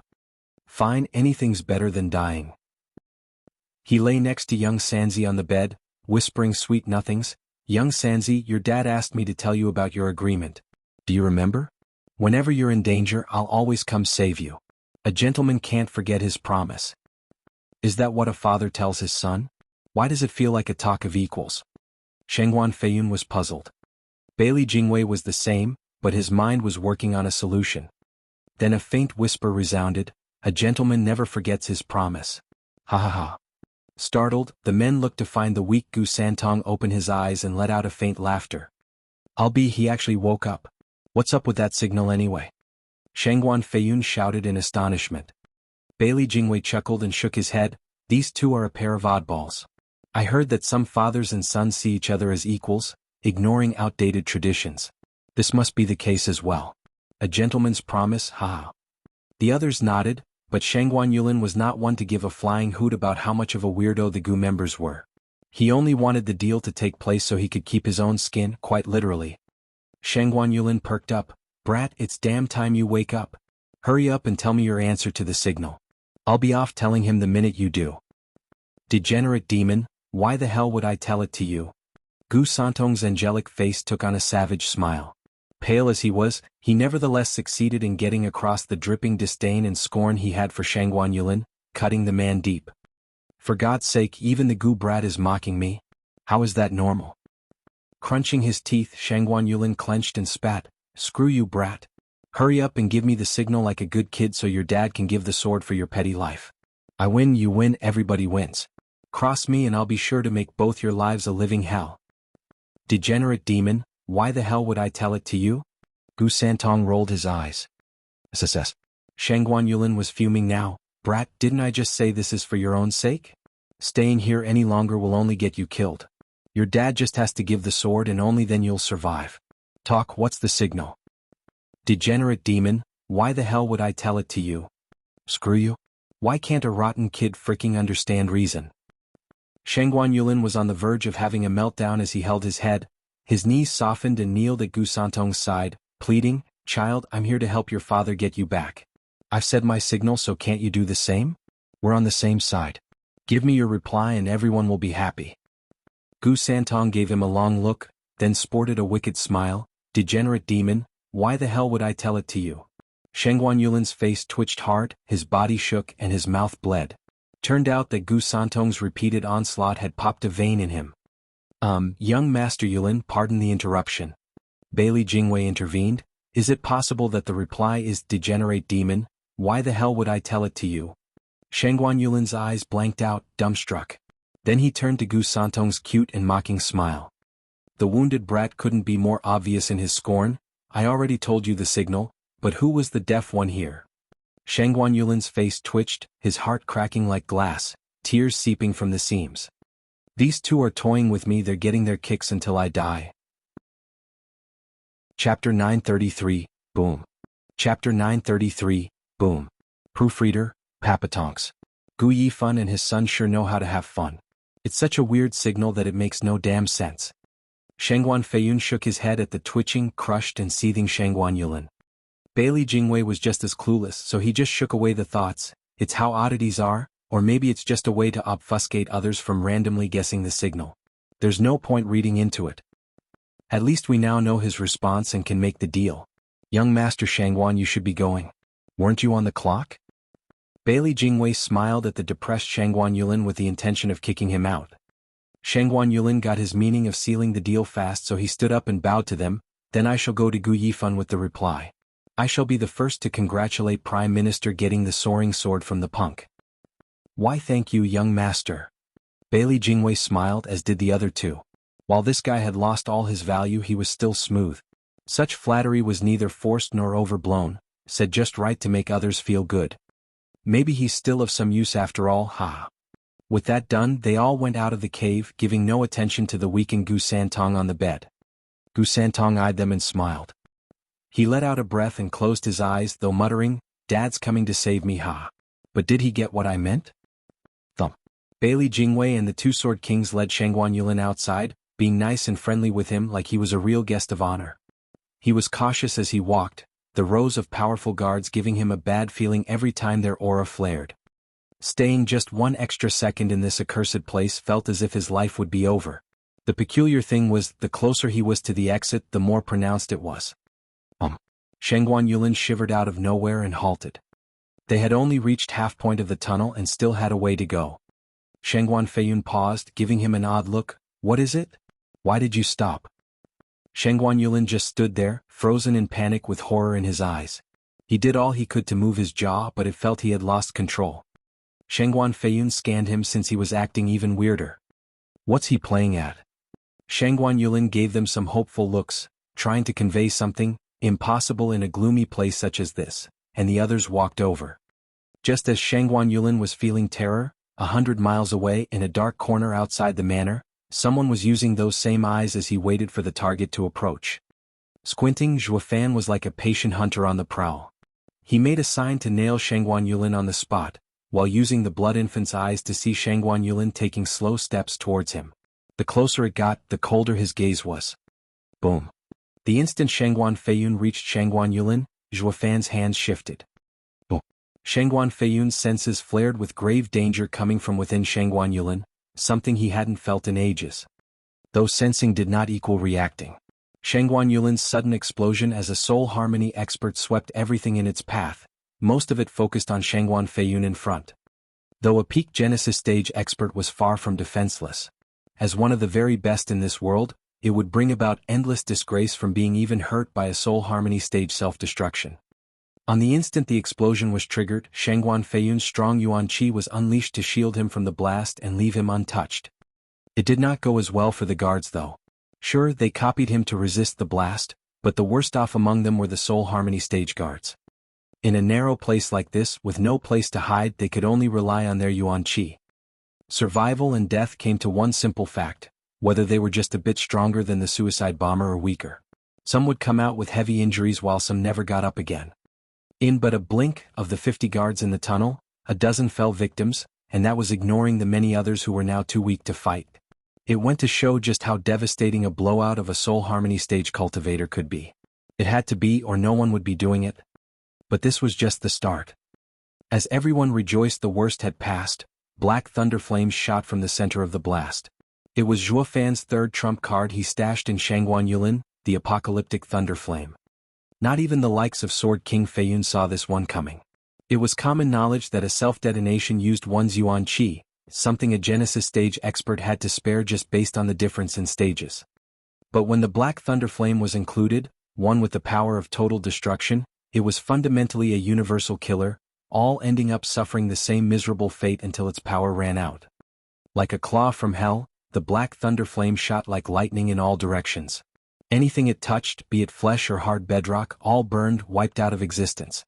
Fine, anything's better than dying. He lay next to young Sanzi on the bed, whispering sweet nothings. Young Sanzi, your dad asked me to tell you about your agreement. Do you remember? Whenever you're in danger, I'll always come save you. A gentleman can't forget his promise. Is that what a father tells his son? Why does it feel like a talk of equals? Shangguan Feiyun was puzzled. Bailey Jingwei was the same, but his mind was working on a solution. Then a faint whisper resounded, "A gentleman never forgets his promise." Ha ha ha. Startled, the men looked to find the weak Gu Santong open his eyes and let out a faint laughter. He actually woke up. What's up with that signal anyway? Shangguan Feiyun shouted in astonishment. Bailey Jingwei chuckled and shook his head. These two are a pair of oddballs. I heard that some fathers and sons see each other as equals, ignoring outdated traditions. This must be the case as well. A gentleman's promise, ha. The others nodded, but Shangguan Yulin was not one to give a flying hoot about how much of a weirdo the Gu members were. He only wanted the deal to take place so he could keep his own skin, quite literally. Shangguan Yulin perked up. Brat, it's damn time you wake up. Hurry up and tell me your answer to the signal. I'll be off telling him the minute you do. Degenerate demon, why the hell would I tell it to you? Gu Santong's angelic face took on a savage smile. Pale as he was, he nevertheless succeeded in getting across the dripping disdain and scorn he had for Shangguan Yulin, cutting the man deep. For God's sake, even the Gu brat is mocking me? How is that normal? Crunching his teeth, Shangguan Yulin clenched and spat. Screw you, brat. Hurry up and give me the signal like a good kid so your dad can give the sword for your petty life. I win, you win, everybody wins. Cross me and I'll be sure to make both your lives a living hell. Degenerate demon, why the hell would I tell it to you? Gu Santong rolled his eyes. SSS. Shangguan Yulin was fuming now. Brat, didn't I just say this is for your own sake? Staying here any longer will only get you killed. Your dad just has to give the sword and only then you'll survive. Talk, what's the signal? Degenerate demon, why the hell would I tell it to you? Screw you. Why can't a rotten kid fricking understand reason? Shangguan Yulin was on the verge of having a meltdown as he held his head. His knees softened and kneeled at Gu Santong's side, pleading, Child, I'm here to help your father get you back. I've said my signal, so can't you do the same? We're on the same side. Give me your reply and everyone will be happy. Gu Santong gave him a long look, then sported a wicked smile. Degenerate demon, why the hell would I tell it to you? Shangguan Yulin's face twitched hard, his body shook and his mouth bled. Turned out that Gu Santong's repeated onslaught had popped a vein in him. Young Master Yulin, pardon the interruption. Bailey Jingwei intervened. Is it possible that the reply is degenerate demon? Why the hell would I tell it to you? Shangguan Yulin's eyes blanked out, dumbstruck. Then he turned to Gu Santong's cute and mocking smile. The wounded brat couldn't be more obvious in his scorn. I already told you the signal, but who was the deaf one here? Shangguan Yulin's face twitched, his heart cracking like glass, tears seeping from the seams. These two are toying with me, they're getting their kicks until I die. Chapter 933, Boom. Chapter 933, Boom. Proofreader, Papatonks. Gu Yifan and his son sure know how to have fun. It's such a weird signal that it makes no damn sense. Shangguan Feiyun shook his head at the twitching, crushed and seething Shangguan Yulin. Bailey Jingwei was just as clueless, so he just shook away the thoughts. It's how oddities are, or maybe it's just a way to obfuscate others from randomly guessing the signal. There's no point reading into it. At least we now know his response and can make the deal. Young Master Shangguan, you should be going. Weren't you on the clock? Bailey Jingwei smiled at the depressed Shangguan Yulin with the intention of kicking him out. Shangguan Yulin got his meaning of sealing the deal fast, so he stood up and bowed to them. Then I shall go to Gu Yifan with the reply. I shall be the first to congratulate Prime Minister getting the soaring sword from the punk. Why thank you, young master. Bailey Jingwei smiled, as did the other two. While this guy had lost all his value, he was still smooth. Such flattery was neither forced nor overblown, said just right to make others feel good. Maybe he's still of some use after all, ha. With that done, they all went out of the cave, giving no attention to the weakened Gu Santong on the bed. Gu Santong eyed them and smiled. He let out a breath and closed his eyes, though muttering, Dad's coming to save me, ha. But did he get what I meant? Thump. Bailey Jingwei and the two Sword Kings led Shangguan Yulin outside, being nice and friendly with him like he was a real guest of honor. He was cautious as he walked, the rows of powerful guards giving him a bad feeling every time their aura flared. Staying just one extra second in this accursed place felt as if his life would be over. The peculiar thing was, the closer he was to the exit, the more pronounced it was. Shangguan Yulin shivered out of nowhere and halted. They had only reached half point of the tunnel and still had a way to go. Shangguan Feiyun paused, giving him an odd look. What is it? Why did you stop? Shangguan Yulin just stood there, frozen in panic with horror in his eyes. He did all he could to move his jaw, but it felt he had lost control. Shangguan Feiyun scanned him since he was acting even weirder. What's he playing at? Shangguan Yulin gave them some hopeful looks, trying to convey something impossible in a gloomy place such as this, and the others walked over. Just as Shangguan Yulin was feeling terror, 100 miles away in a dark corner outside the manor, someone was using those same eyes as he waited for the target to approach. Squinting, Zhuofan was like a patient hunter on the prowl. He made a sign to nail Shangguan Yulin on the spot, while using the blood infant's eyes to see Shangguan Yulin taking slow steps towards him. The closer it got, the colder his gaze was. Boom. The instant Shangguan Feiyun reached Shangguan Yulin, Zhuofan's hands shifted. Boom. Shangguan Feiyun's senses flared with grave danger coming from within Shangguan Yulin, something he hadn't felt in ages. Though sensing did not equal reacting. Shangguan Yulin's sudden explosion as a soul harmony expert swept everything in its path, most of it focused on Shangguan Feiyun in front. Though a peak Genesis stage expert was far from defenseless. As one of the very best in this world, it would bring about endless disgrace from being even hurt by a soul harmony stage self-destruction. On the instant the explosion was triggered, Shangguan Feiyun's strong Yuan Qi was unleashed to shield him from the blast and leave him untouched. It did not go as well for the guards though. Sure, they copied him to resist the blast, but the worst off among them were the soul harmony stage guards. In a narrow place like this, with no place to hide, they could only rely on their Yuan Qi. Survival and death came to one simple fact, whether they were just a bit stronger than the suicide bomber or weaker. Some would come out with heavy injuries while some never got up again. In but a blink of the 50 guards in the tunnel, a dozen fell victims, and that was ignoring the many others who were now too weak to fight. It went to show just how devastating a blowout of a soul harmony stage cultivator could be. It had to be, or no one would be doing it. But this was just the start. As everyone rejoiced the worst had passed, black thunder flames shot from the center of the blast. It was Zhuofan's third trump card he stashed in Shangguan Yulin, the apocalyptic thunder flame. Not even the likes of Sword King Feiyun saw this one coming. It was common knowledge that a self-detonation used one's Yuan Qi, something a Genesis stage expert had to spare just based on the difference in stages. But when the black thunder flame was included, one with the power of total destruction, it was fundamentally a universal killer, all ending up suffering the same miserable fate until its power ran out. Like a claw from hell, the black thunder flame shot like lightning in all directions. Anything it touched, be it flesh or hard bedrock, all burned, wiped out of existence.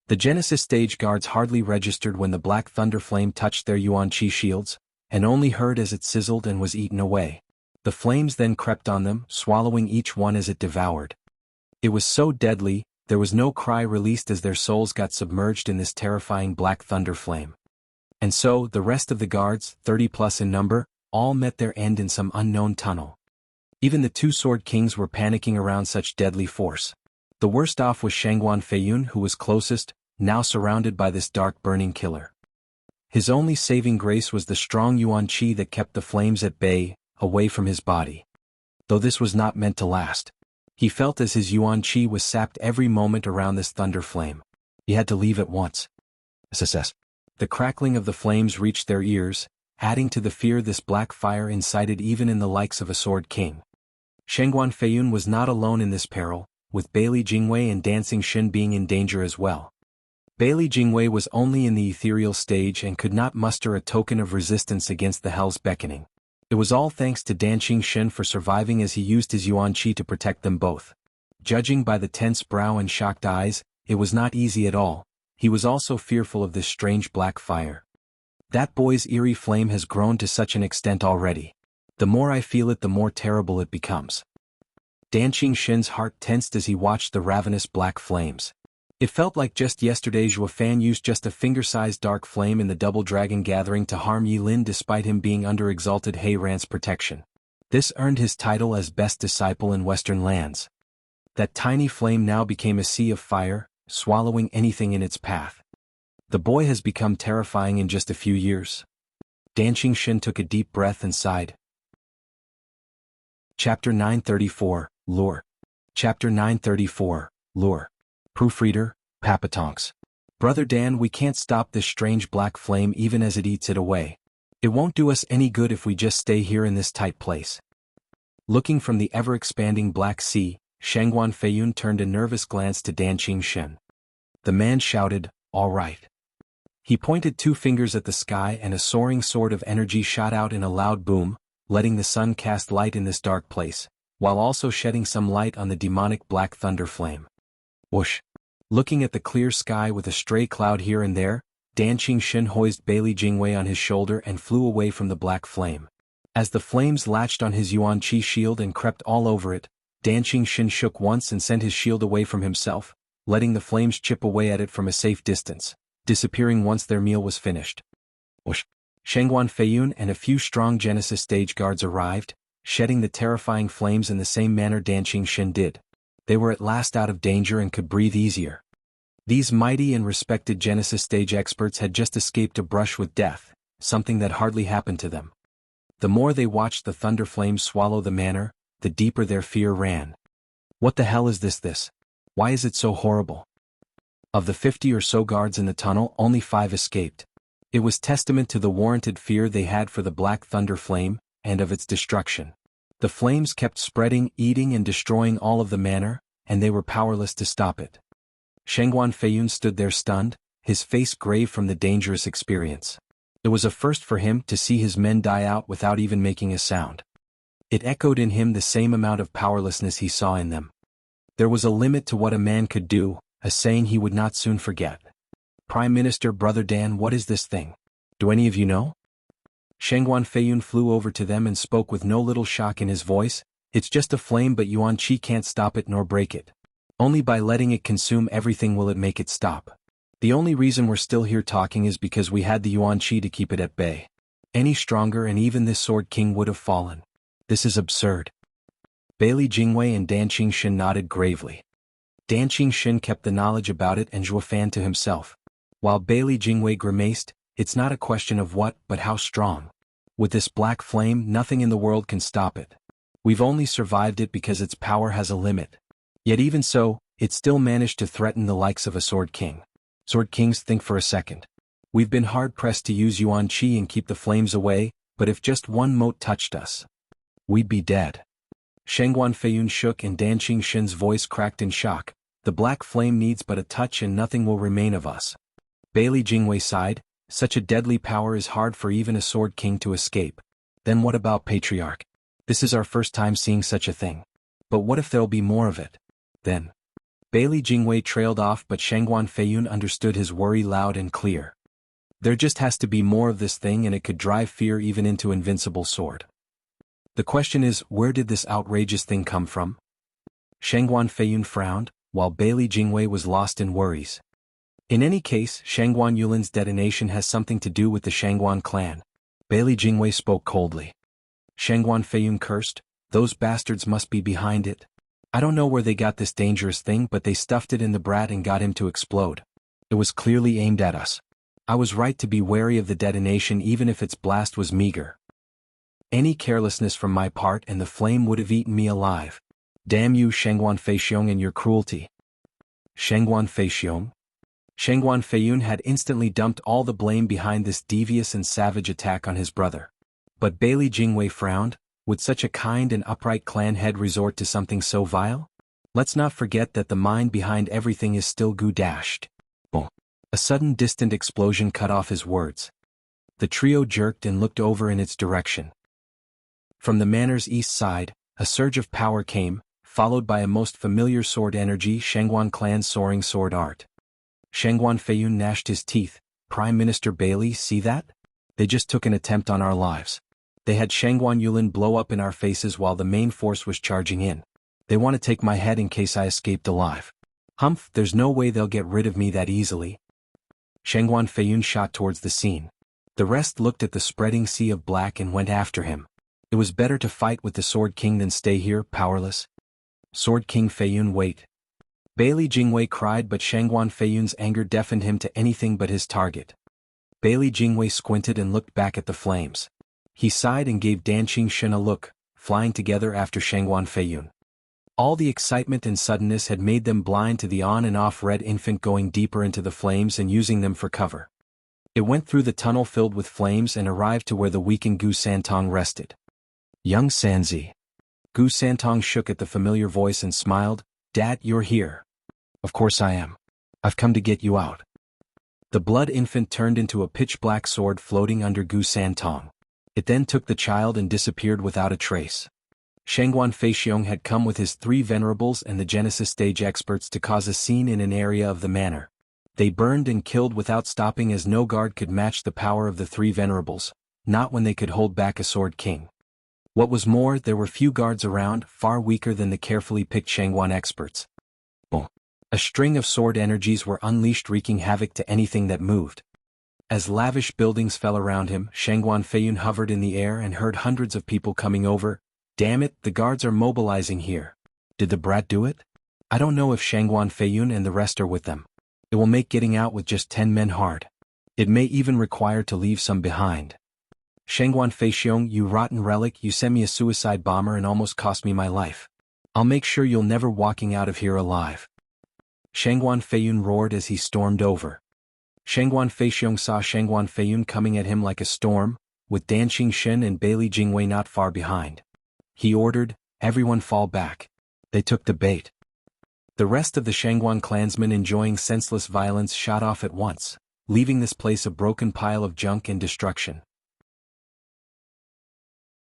The Genesis stage guards hardly registered when the black thunder flame touched their Yuan Qi shields, and only heard as it sizzled and was eaten away. The flames then crept on them, swallowing each one as it devoured. It was so deadly, there was no cry released as their souls got submerged in this terrifying black thunder flame. And so, the rest of the guards, 30 plus in number, all met their end in some unknown tunnel. Even the two Sword Kings were panicking around such deadly force. The worst off was Shangguan Feiyun, who was closest, now surrounded by this dark burning killer. His only saving grace was the strong Yuan Qi that kept the flames at bay, away from his body. Though this was not meant to last. He felt as his Yuan Qi was sapped every moment around this thunder flame. He had to leave at once. SSS. The crackling of the flames reached their ears, adding to the fear this black fire incited even in the likes of a Sword King. Shangguan Feiyun was not alone in this peril, with Bailey Jingwei and Dancing Shin being in danger as well. Bailey Jingwei was only in the ethereal stage and could not muster a token of resistance against the Hell's beckoning. It was all thanks to Dancing Shin for surviving as he used his Yuan Qi to protect them both. Judging by the tense brow and shocked eyes, it was not easy at all. He was also fearful of this strange black fire. That boy's eerie flame has grown to such an extent already. The more I feel it, the more terrible it becomes. Dancing Shin's heart tensed as he watched the ravenous black flames. It felt like just yesterday Zhuofan used just a finger-sized dark flame in the Double Dragon Gathering to harm Yi Lin despite him being under exalted He Ran's protection. This earned his title as best disciple in Western lands. That tiny flame now became a sea of fire, swallowing anything in its path. The boy has become terrifying in just a few years. Dancing Shin took a deep breath and sighed. Chapter 934, Lure. Chapter 934, Lure. Proofreader, Papatonks. Brother Dan, we can't stop this strange black flame even as it eats it away. It won't do us any good if we just stay here in this tight place. Looking from the ever-expanding Black Sea, Shangguan Feiyun turned a nervous glance to Dancing Shin. The man shouted, "All right." He pointed 2 fingers at the sky and a soaring sword of energy shot out in a loud boom, letting the sun cast light in this dark place, while also shedding some light on the demonic black thunder flame. Whoosh! Looking at the clear sky with a stray cloud here and there, Dan Qingxin hoisted Bailey Jingwei on his shoulder and flew away from the black flame. As the flames latched on his Yuan Qi shield and crept all over it, Dan Qingxin shook once and sent his shield away from himself, letting the flames chip away at it from a safe distance, disappearing once their meal was finished. Whoosh! Shengguan Feiyun and a few strong Genesis stage guards arrived, shedding the terrifying flames in the same manner Dan Qingxin did. They were at last out of danger and could breathe easier. These mighty and respected Genesis stage experts had just escaped a brush with death, something that hardly happened to them. The more they watched the thunder flames swallow the manor, the deeper their fear ran. What the hell is this? Why is it so horrible? Of the 50 or so guards in the tunnel, only 5 escaped. It was testament to the warranted fear they had for the black thunder flame, and of its destruction. The flames kept spreading, eating and destroying all of the manor, and they were powerless to stop it. Shengguan Feiyun stood there stunned, his face grave from the dangerous experience. It was a first for him to see his men die out without even making a sound. It echoed in him the same amount of powerlessness he saw in them. There was a limit to what a man could do, a saying he would not soon forget. "Prime Minister Brother Dan, what is this thing? Do any of you know?" Shengguan Feiyun flew over to them and spoke with no little shock in his voice. "It's just a flame, but Yuan Qi can't stop it nor break it. Only by letting it consume everything will it make it stop. The only reason we're still here talking is because we had the Yuan Qi to keep it at bay. Any stronger and even this Sword King would have fallen. This is absurd." Bailey Jingwei and Dan Qingxin nodded gravely. Dan Qingxin kept the knowledge about it and Zhuofan to himself. While Bailey Jingwei grimaced, "It's not a question of what, but how strong. With this black flame, nothing in the world can stop it. We've only survived it because its power has a limit. Yet even so, it still managed to threaten the likes of a Sword King. Sword Kings, think for a second. We've been hard-pressed to use Yuan Qi and keep the flames away, but if just one mote touched us, we'd be dead." Shengguan Feiyun shook and Dan Qingxin's voice cracked in shock. "The black flame needs but a touch and nothing will remain of us." Bailey Jingwei sighed. "Such a deadly power is hard for even a Sword King to escape. Then what about Patriarch? This is our first time seeing such a thing. But what if there'll be more of it? Then." Bailey Jingwei trailed off, but Shengguan Feiyun understood his worry loud and clear. "There just has to be more of this thing and it could drive fear even into Invincible Sword. The question is, where did this outrageous thing come from?" Shengguan Feiyun frowned, while Bailey Jingwei was lost in worries. "In any case, Shangguan Yulin's detonation has something to do with the Shangguan clan." Bailey Jingwei spoke coldly. Shengguan Feiyun cursed. "Those bastards must be behind it. I don't know where they got this dangerous thing, but they stuffed it in the brat and got him to explode. It was clearly aimed at us. I was right to be wary of the detonation even if its blast was meager. Any carelessness from my part and the flame would have eaten me alive. Damn you, Shengguan Feixiong, and your cruelty." Shengguan Feixiong? Shengguan Feiyun had instantly dumped all the blame behind this devious and savage attack on his brother. But Bailey Jingwei frowned. Would such a kind and upright clan head resort to something so vile? Let's not forget that the mind behind everything is still Gu-dashed. Boom. A sudden distant explosion cut off his words. The trio jerked and looked over in its direction. From the manor's east side, a surge of power came, followed by a most familiar sword energy, Shengguan clan's soaring sword art. Shengguan Feiyun gnashed his teeth. "Prime Minister Bailey, see that? They just took an attempt on our lives. They had Shangguan Yulin blow up in our faces while the main force was charging in. They want to take my head in case I escaped alive. Humph, there's no way they'll get rid of me that easily." Shengguan Feiyun shot towards the scene. The rest looked at the spreading sea of black and went after him. It was better to fight with the Sword King than stay here, powerless. "Sword King Feiyun, wait." Bailey Jingwei cried, but Shangguan Feiyun's anger deafened him to anything but his target. Bailey Jingwei squinted and looked back at the flames. He sighed and gave Dan Qingxin a look, flying together after Shengguan Feiyun. All the excitement and suddenness had made them blind to the on and off red infant going deeper into the flames and using them for cover. It went through the tunnel filled with flames and arrived to where the weakened Gu Santong rested. "Young Sanzi." Gu Santong shook at the familiar voice and smiled. "Dad, you're here." "Of course I am. I've come to get you out. The blood infant turned into a pitch-black sword floating under Gu Santong. It then took the child and disappeared without a trace. Shangguan Feixiong had come with his 3 venerables and the Genesis stage experts to cause a scene in an area of the manor. They burned and killed without stopping, as no guard could match the power of the 3 venerables, not when they could hold back a Sword King. What was more, there were few guards around, far weaker than the carefully picked Shangguan experts. Boom! A string of sword energies were unleashed, wreaking havoc to anything that moved. As lavish buildings fell around him, Shangguan Feiyun hovered in the air and heard hundreds of people coming over. Damn it, the guards are mobilizing here. Did the brat do it? I don't know if Shangguan Feiyun and the rest are with them. It will make getting out with just 10 men hard. It may even require to leave some behind. Shangguan Feixiong, you rotten relic, you sent me a suicide bomber and almost cost me my life. I'll make sure you'll never walking out of here alive. Shangguan Feiyun roared as he stormed over. Shangguan Feixiong saw Shangguan Feiyun coming at him like a storm, with Dan Qingshen and Bailey Jingwei not far behind. He ordered, everyone fall back. They took the bait. The rest of the Shangguan clansmen, enjoying senseless violence, shot off at once, leaving this place a broken pile of junk and destruction.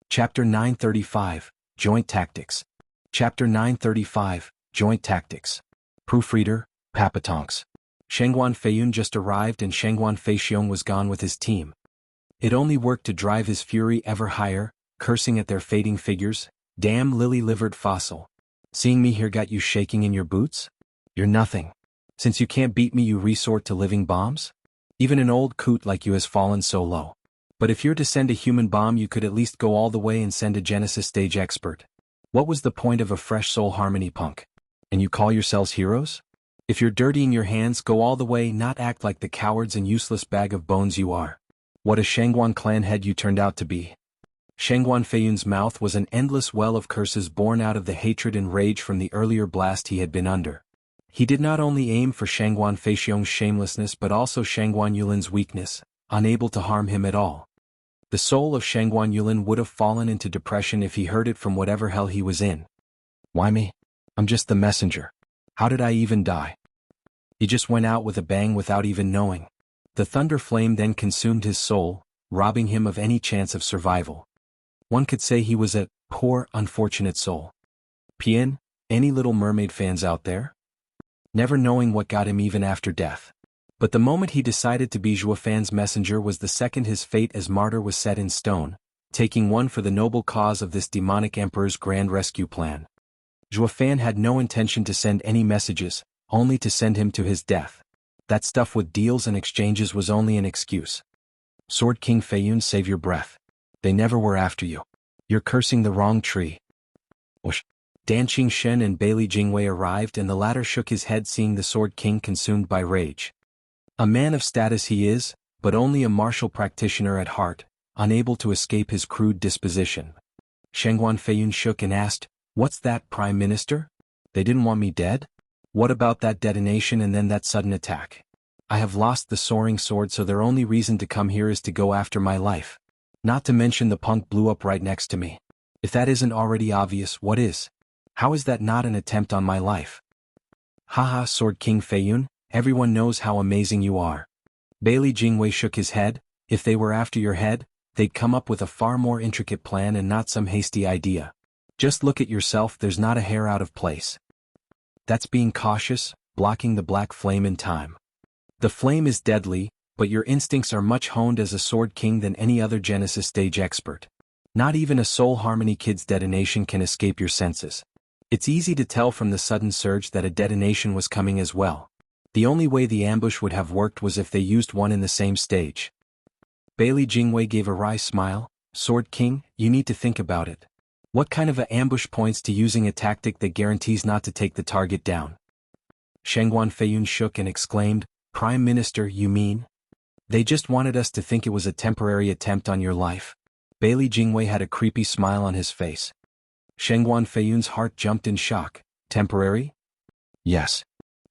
Chapter 935, Joint Tactics. Chapter 935, Joint Tactics. Proofreader, Papatonks. Shangguan Feiyun just arrived and Shangguan Feixiong was gone with his team. It only worked to drive his fury ever higher, cursing at their fading figures. Damn lily-livered fossil. Seeing me here got you shaking in your boots? You're nothing. Since you can't beat me, you resort to living bombs? Even an old coot like you has fallen so low. But if you're to send a human bomb, you could at least go all the way and send a Genesis stage expert. What was the point of a fresh soul harmony punk? And you call yourselves heroes? If you're dirtying your hands, go all the way, not act like the cowards and useless bag of bones you are. What a Shangguan clan head you turned out to be. Shangguan Feiyun's mouth was an endless well of curses born out of the hatred and rage from the earlier blast he had been under. He did not only aim for Shangguan Feixiong's shamelessness but also Shangguan Yulin's weakness, unable to harm him at all. The soul of Shangguan Yulin would have fallen into depression if he heard it from whatever hell he was in. Why me? I'm just the messenger. How did I even die? He just went out with a bang without even knowing. The thunder flame then consumed his soul, robbing him of any chance of survival. One could say he was a poor, unfortunate soul. Pien, any Little Mermaid fans out there? Never knowing what got him even after death. But the moment he decided to be Zhuofan's messenger was the second his fate as martyr was set in stone, taking one for the noble cause of this demonic emperor's grand rescue plan. Zhuofan had no intention to send any messages, only to send him to his death. That stuff with deals and exchanges was only an excuse. Sword King Feiyun, save your breath. They never were after you. You're cursing the wrong tree. Whoosh. Dan Qingshen and Bailey Jingwei arrived and the latter shook his head seeing the Sword King consumed by rage. A man of status he is, but only a martial practitioner at heart, unable to escape his crude disposition. Shangguan Feiyun shook and asked, "What's that, Prime Minister? They didn't want me dead? What about that detonation and then that sudden attack? I have lost the soaring sword, so their only reason to come here is to go after my life. Not to mention the punk blew up right next to me. If that isn't already obvious, what is? How is that not an attempt on my life?" Haha, Sword King Feiyun, everyone knows how amazing you are. Bailey Jingwei shook his head. If they were after your head, they'd come up with a far more intricate plan and not some hasty idea. Just look at yourself, there's not a hair out of place. That's being cautious, blocking the black flame in time. The flame is deadly, but your instincts are much honed as a Sword King than any other Genesis stage expert. Not even a Soul Harmony Kid's detonation can escape your senses. It's easy to tell from the sudden surge that a detonation was coming as well. The only way the ambush would have worked was if they used one in the same stage. Bailey Jingwei gave a wry smile. Sword King, you need to think about it. What kind of a ambush points to using a tactic that guarantees not to take the target down? Shangguan Feiyun shook and exclaimed, "Prime Minister, you mean? They just wanted us to think it was a temporary attempt on your life?" Bailey Jingwei had a creepy smile on his face. Shangguan Feiyun's heart jumped in shock. Temporary? Yes.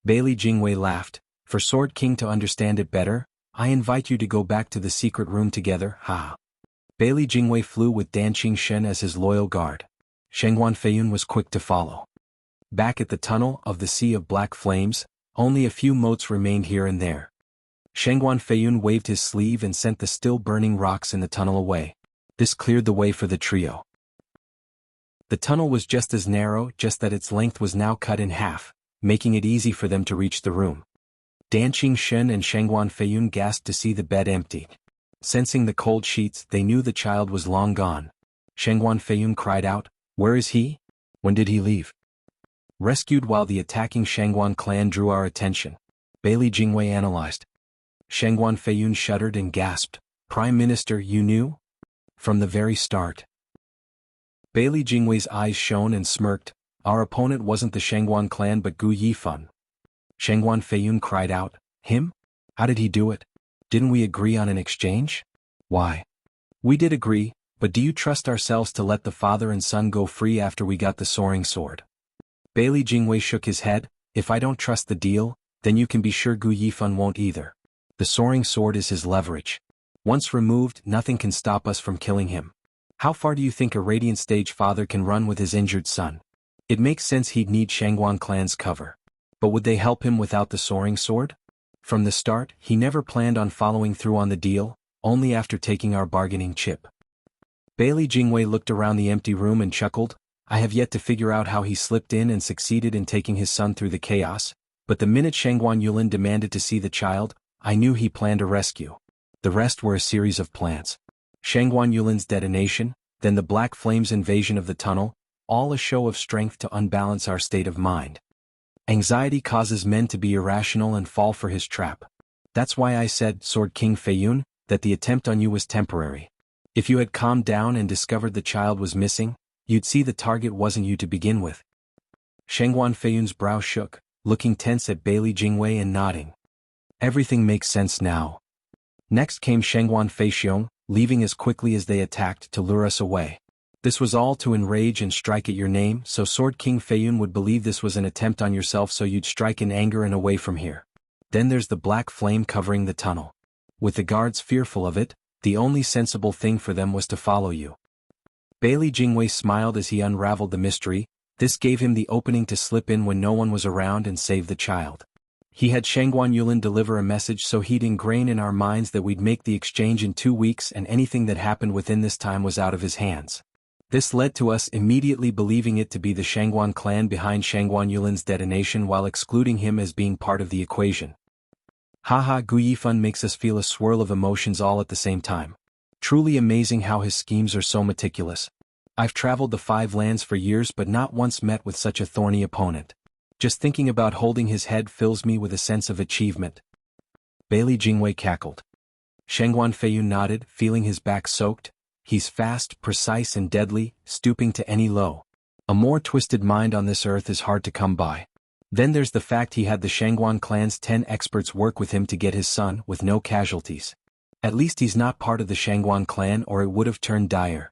Bailey Jingwei laughed. For Sword King to understand it better, I invite you to go back to the secret room together, ha. Bailey Jingwei flew with Dan Qingshen as his loyal guard. Shangguan Feiyun was quick to follow. Back at the tunnel of the Sea of Black Flames, Only a few motes remained here and there. Shangguan Feiyun waved his sleeve and sent the still-burning rocks in the tunnel away. This cleared the way for the trio. The tunnel was just as narrow, just that its length was now cut in half, making it easy for them to reach the room. Danqing Shen and Shangguan Feiyun gasped to see the bed empty. Sensing the cold sheets, they knew the child was long gone. Shangguan Feiyun cried out, "Where is he? When did he leave?" Rescued while the attacking Shangguan clan drew our attention. Bailey Jingwei analyzed. Shangguan Feiyun shuddered and gasped, "Prime Minister, you knew? From the very start." Bailey Jingwei's eyes shone and smirked. "Our opponent wasn't the Shangguan clan but Gu Yifan." Shangguan Feiyun cried out, "Him? How did he do it? Didn't we agree on an exchange?" "Why? We did agree, but do you trust ourselves to let the father and son go free after we got the soaring sword?" Bailey Jingwei shook his head. "If I don't trust the deal, then you can be sure Gu Yifan won't either. The soaring sword is his leverage. Once removed, nothing can stop us from killing him. How far do you think a Radiant Stage father can run with his injured son? It makes sense he'd need Shangguan clan's cover. But would they help him without the soaring sword? From the start, he never planned on following through on the deal, only after taking our bargaining chip." Bailey Jingwei looked around the empty room and chuckled. "I have yet to figure out how he slipped in and succeeded in taking his son through the chaos, but the minute Shangguan Yulin demanded to see the child, I knew he planned a rescue. The rest were a series of plans. Shangguan Yulin's detonation, then the Black Flame's invasion of the tunnel, all a show of strength to unbalance our state of mind. Anxiety causes men to be irrational and fall for his trap. That's why I said, Sword King Feiyun, that the attempt on you was temporary. If you had calmed down and discovered the child was missing, you'd see the target wasn't you to begin with." Shangguan Feiyun's brow shook, looking tense at Bailey Jingwei and nodding. "Everything makes sense now." Next came Shangguan Feixiong, leaving as quickly as they attacked to lure us away. "This was all to enrage and strike at your name, so Sword King Feiyun would believe this was an attempt on yourself, so you'd strike in anger and away from here. Then there's the black flame covering the tunnel. With the guards fearful of it, the only sensible thing for them was to follow you." Bailey Jingwei smiled as he unraveled the mystery. This gave him the opening to slip in when no one was around and save the child. He had Shangguan Yulin deliver a message, so he'd ingrain in our minds that we'd make the exchange in 2 weeks, and anything that happened within this time was out of his hands. This led to us immediately believing it to be the Shangguan clan behind Shangguan Yulin's detonation while excluding him as being part of the equation. Haha, Gu Yifan makes us feel a swirl of emotions all at the same time. Truly amazing how his schemes are so meticulous. I've traveled the 5 lands for years but not once met with such a thorny opponent. Just thinking about holding his head fills me with a sense of achievement." Bailey Jingwei cackled. Shangguan Feiyun nodded, feeling his back soaked. "He's fast, precise and deadly, stooping to any low. A more twisted mind on this earth is hard to come by. Then there's the fact he had the Shangguan clan's 10 experts work with him to get his son with no casualties. At least he's not part of the Shangguan clan, or it would have turned dire.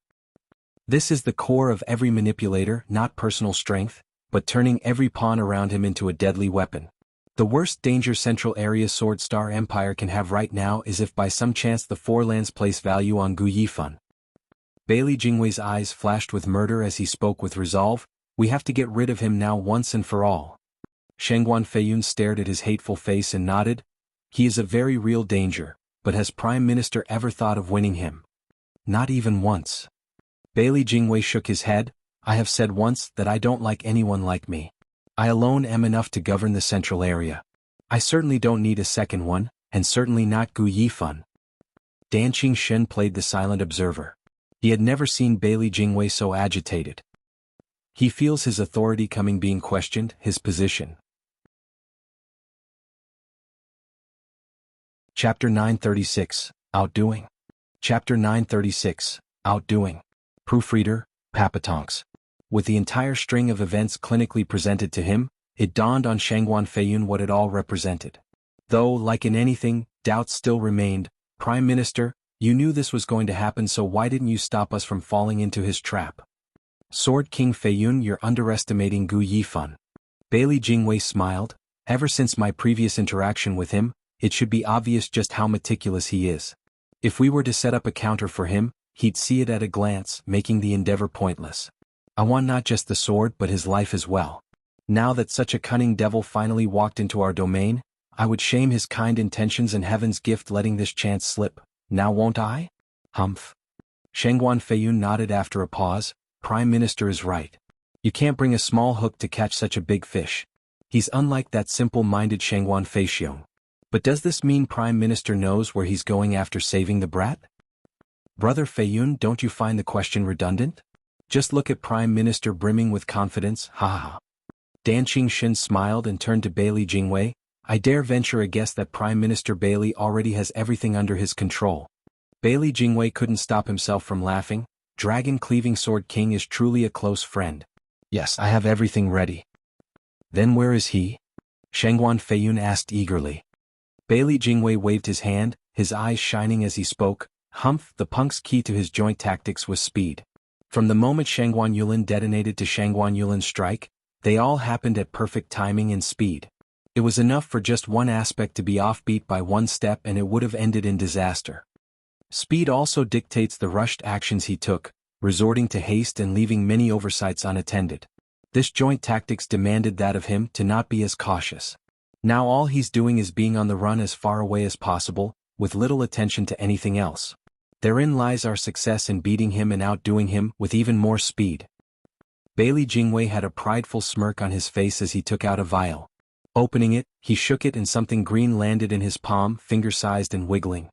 This is the core of every manipulator, not personal strength, but turning every pawn around him into a deadly weapon. The worst danger Central Area Sword Star Empire can have right now is if by some chance the 4 lands place value on Gu Yifan." Bailey Jingwei's eyes flashed with murder as he spoke with resolve. "We have to get rid of him now once and for all." Shangguan Feiyun stared at his hateful face and nodded. "He is a very real danger, but has Prime Minister ever thought of winning him?" "Not even once." Bailey Jingwei shook his head. "I have said once that I don't like anyone like me. I alone am enough to govern the central area. I certainly don't need a second one, and certainly not Gu Yifan." Danqing Shen played the silent observer. He had never seen Bailey Jingwei so agitated. He feels his authority coming being questioned, his position. Chapter 936, Outdoing. Chapter 936, Outdoing. Proofreader, Papatonks. With the entire string of events clinically presented to him, it dawned on Shangguan Feiyun what it all represented. Though, like in anything, doubts still remained. "Prime Minister, you knew this was going to happen, so why didn't you stop us from falling into his trap?" "Sword King Feiyun, you're underestimating Gu Yifan." Bailey Jingwei smiled. "Ever since my previous interaction with him, it should be obvious just how meticulous he is. If we were to set up a counter for him, he'd see it at a glance, making the endeavor pointless. I want not just the sword but his life as well. Now that such a cunning devil finally walked into our domain, I would shame his kind intentions and heaven's gift letting this chance slip, now won't I? Humph. Shangguan Feiyun nodded after a pause. Prime Minister is right. You can't bring a small hook to catch such a big fish. He's unlike that simple-minded Shangguan Feixiong. But does this mean Prime Minister knows where he's going after saving the brat? Brother Feiyun, don't you find the question redundant? Just look at Prime Minister brimming with confidence, ha ha ha. Dan Qingxin smiled and turned to Bailey Jingwei. I dare venture a guess that Prime Minister Bailey already has everything under his control. Bailey Jingwei couldn't stop himself from laughing. Dragon-cleaving Sword King is truly a close friend. Yes, I have everything ready. Then where is he? Shangguan Feiyun asked eagerly. Bailey Jingwei waved his hand, his eyes shining as he spoke. Humph, the punk's key to his joint tactics was speed. From the moment Shangguan Yulin detonated to Shangguan Yulin's strike, they all happened at perfect timing and speed. It was enough for just one aspect to be offbeat by one step and it would have ended in disaster. Speed also dictates the rushed actions he took, resorting to haste and leaving many oversights unattended. This joint tactics demanded that of him to not be as cautious. Now all he's doing is being on the run as far away as possible, with little attention to anything else. Therein lies our success in beating him and outdoing him with even more speed. Bailey Jingwei had a prideful smirk on his face as he took out a vial. Opening it, he shook it and something green landed in his palm, finger-sized and wiggling.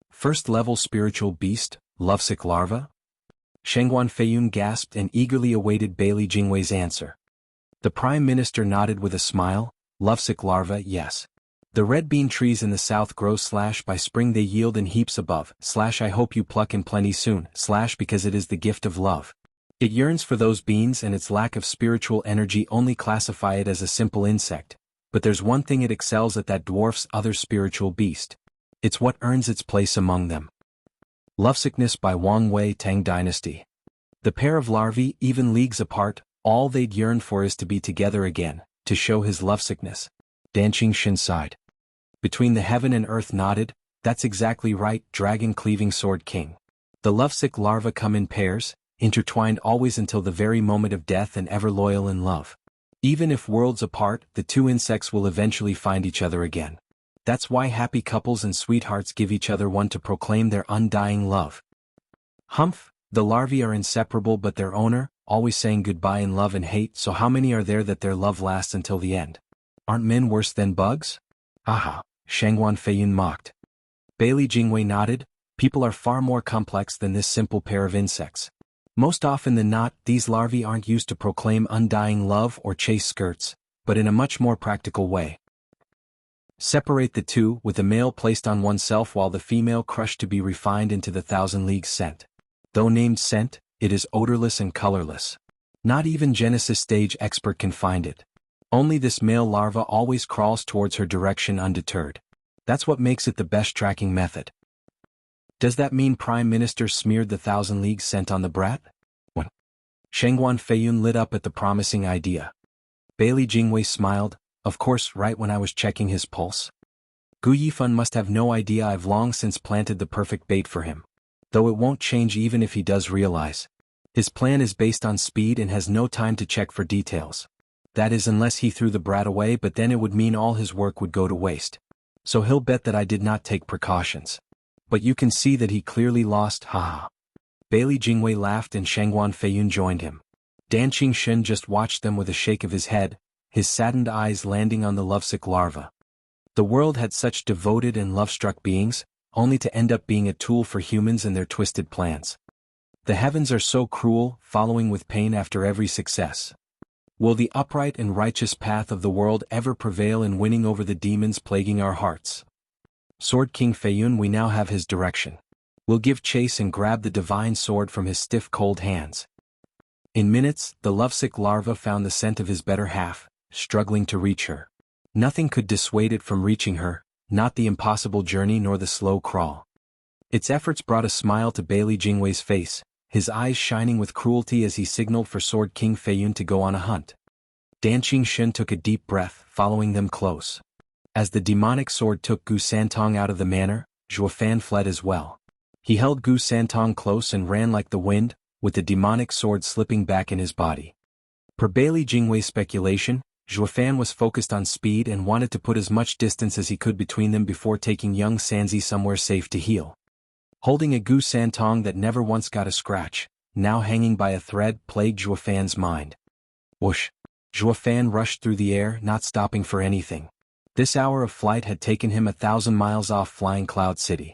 First level spiritual beast, lovesick larva? Shangguan Feiyun gasped and eagerly awaited Bailey Jingwei's answer. The Prime Minister nodded with a smile. Lovesick larva, yes. The red bean trees in the south grow / by spring they yield in heaps above / I hope you pluck in plenty soon / because it is the gift of love. It yearns for those beans and its lack of spiritual energy only classify it as a simple insect. But there's one thing it excels at that dwarfs other spiritual beast. It's what earns its place among them. Lovesickness by Wang Wei Tang Dynasty. The pair of larvae, even leagues apart, all they'd yearned for is to be together again, to show his lovesickness. Dan Qingxin sighed. Between the heaven and earth nodded, that's exactly right, dragon-cleaving Sword King. The lovesick larvae come in pairs, intertwined always until the very moment of death and ever loyal in love. Even if worlds apart, the two insects will eventually find each other again. That's why happy couples and sweethearts give each other one to proclaim their undying love. Humph, the larvae are inseparable but their owner, always saying goodbye in love and hate, so how many are there that their love lasts until the end? Aren't men worse than bugs? Aha, Shangguan Feiyun mocked. Bailey Jingwei nodded. People are far more complex than this simple pair of insects. Most often than not, these larvae aren't used to proclaim undying love or chase skirts, but in a much more practical way. Separate the two, with the male placed on oneself while the female crushed to be refined into the thousand leagues scent. Though named scent, it is odorless and colorless. Not even Genesis stage expert can find it. Only this male larva always crawls towards her direction undeterred. That's what makes it the best tracking method. Does that mean Prime Minister smeared the thousand leagues scent on the brat? What? Shangguan Feiyun lit up at the promising idea. Bailey Jingwei smiled. Of course, right when I was checking his pulse. Gu Yifan must have no idea I've long since planted the perfect bait for him. Though it won't change even if he does realize. His plan is based on speed and has no time to check for details. That is unless he threw the brat away, but then it would mean all his work would go to waste. So he'll bet that I did not take precautions. But you can see that he clearly lost, haha. Bailey Jingwei laughed and Shangguan Feiyun joined him. Dan Qingxin just watched them with a shake of his head, his saddened eyes landing on the lovesick larva. The world had such devoted and love-struck beings, only to end up being a tool for humans and their twisted plans. The heavens are so cruel, following with pain after every success. Will the upright and righteous path of the world ever prevail in winning over the demons plaguing our hearts? Sword King Feiyun, we now have his direction. We'll give chase and grab the divine sword from his stiff cold hands. In minutes, the lovesick larva found the scent of his better half, struggling to reach her. Nothing could dissuade it from reaching her, not the impossible journey nor the slow crawl. Its efforts brought a smile to Bailey Jingwei's face, his eyes shining with cruelty as he signaled for Sword King Feiyun to go on a hunt. Dan Qingxin took a deep breath, following them close. As the demonic sword took Gu Santong out of the manor, Zhuo Fan fled as well. He held Gu Santong close and ran like the wind, with the demonic sword slipping back in his body. Per Bailey Jingwei's speculation, Zhuofan was focused on speed and wanted to put as much distance as he could between them before taking young Sanzi somewhere safe to heal. Holding a Gu Santong that never once got a scratch, now hanging by a thread, plagued Zhuofan's mind. Whoosh! Zhuofan rushed through the air, not stopping for anything. This hour of flight had taken him 1,000 miles off Flying Cloud City.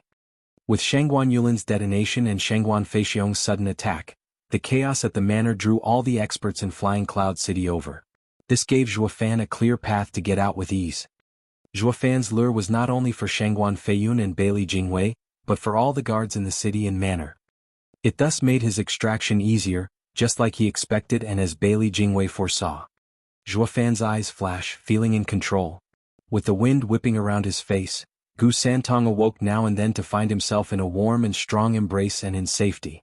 With Shangguan Yulin's detonation and Shangguan Feixiong's sudden attack, the chaos at the manor drew all the experts in Flying Cloud City over. This gave Zhuofan a clear path to get out with ease. Zhuofan's lure was not only for Shangguan Feiyun and Bailey Jingwei, but for all the guards in the city and manor. It thus made his extraction easier, just like he expected and as Bailey Jingwei foresaw. Zhuofan's eyes flash, feeling in control. With the wind whipping around his face, Gu Santong awoke now and then to find himself in a warm and strong embrace and in safety.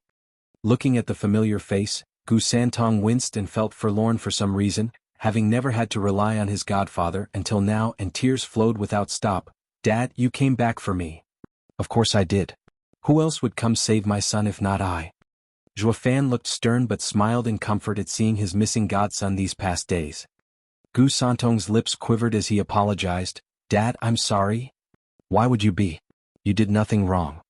Looking at the familiar face, Gu Santong winced and felt forlorn for some reason, having never had to rely on his godfather until now, and tears flowed without stop. "Dad, you came back for me." "Of course I did. Who else would come save my son if not I?" Zhuofan looked stern but smiled in comfort at seeing his missing godson these past days. Gu Santong's lips quivered as he apologized. "Dad, I'm sorry." "Why would you be? You did nothing wrong."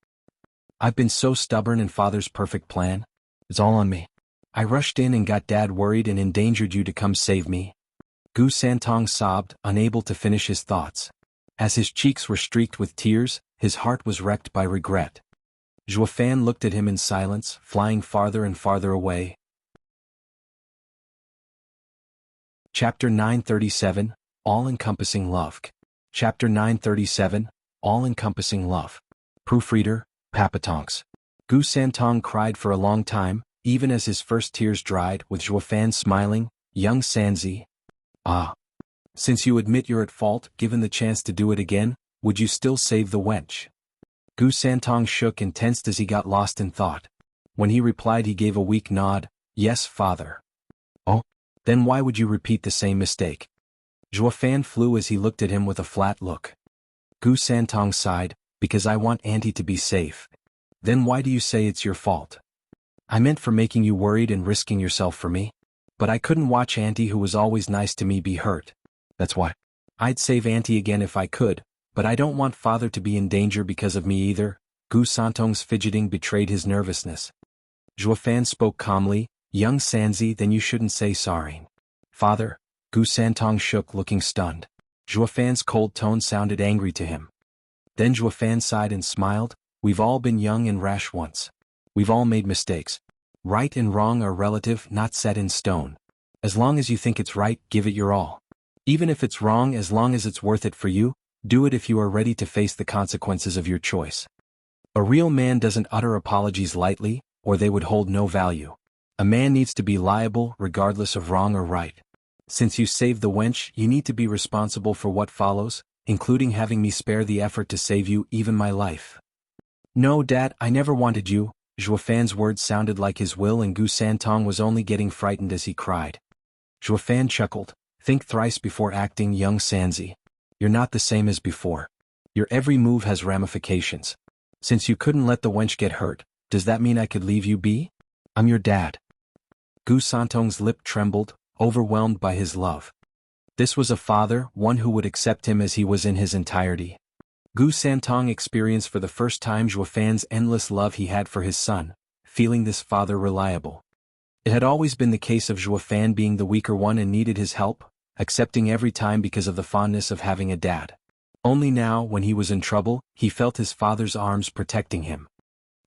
"I've been so stubborn in Father's perfect plan. It's all on me. I rushed in and got Dad worried and endangered you to come save me." Gu Santong sobbed, unable to finish his thoughts. As his cheeks were streaked with tears, his heart was wrecked by regret. Zhuofan looked at him in silence, flying farther and farther away. Chapter 937, All-Encompassing Love. Chapter 937, All-Encompassing Love. Proofreader, Papatonks. Gu Santong cried for a long time, even as his first tears dried, with Zhuofan smiling. "Young Sanzi. Ah. Since you admit you're at fault, given the chance to do it again, would you still save the wench?" Gu Santong shook and tensed as he got lost in thought. When he replied he gave a weak nod. "Yes, father." "Oh? Then why would you repeat the same mistake?" Zhuofan flew as he looked at him with a flat look. Gu Santong sighed. "Because I want Auntie to be safe." "Then why do you say it's your fault?" "I meant for making you worried and risking yourself for me. But I couldn't watch Auntie, who was always nice to me, be hurt. That's why. I'd save Auntie again if I could, but I don't want Father to be in danger because of me either." Gu Santong's fidgeting betrayed his nervousness. Zhuofan spoke calmly. "Young Sanzi, then you shouldn't say sorry." "Father?" Gu Santong shook, looking stunned. Zhuofan's cold tone sounded angry to him. Then Zhuofan sighed and smiled. "We've all been young and rash once. We've all made mistakes. Right and wrong are relative, not set in stone. As long as you think it's right, give it your all. Even if it's wrong, as long as it's worth it for you, do it if you are ready to face the consequences of your choice. A real man doesn't utter apologies lightly, or they would hold no value. A man needs to be liable regardless of wrong or right. Since you saved the wench, you need to be responsible for what follows, including having me spare the effort to save you, even my life." "No, Dad, I never wanted you." Zhuofan's words sounded like his will, and Gu Santong was only getting frightened as he cried. Zhuofan chuckled. "Think thrice before acting, young Sanzi. You're not the same as before. Your every move has ramifications. Since you couldn't let the wench get hurt, does that mean I could leave you be? I'm your dad." Gu Santong's lip trembled, overwhelmed by his love. This was a father, one who would accept him as he was in his entirety. Gu Santong experienced for the first time Zhuofan's endless love he had for his son, feeling this father reliable. It had always been the case of Zhuofan being the weaker one and needed his help, accepting every time because of the fondness of having a dad. Only now, when he was in trouble, he felt his father's arms protecting him.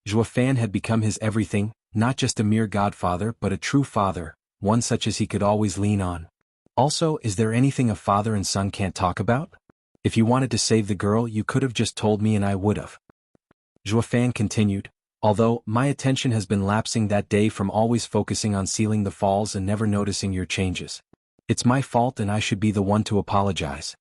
Zhuofan had become his everything, not just a mere godfather but a true father, one such as he could always lean on. Also, is there anything a father and son can't talk about? If you wanted to save the girl, you could have just told me and I would have. Zhuofan continued, "Although my attention has been lapsing that day from always focusing on sealing the falls and never noticing your changes. It's my fault and I should be the one to apologize."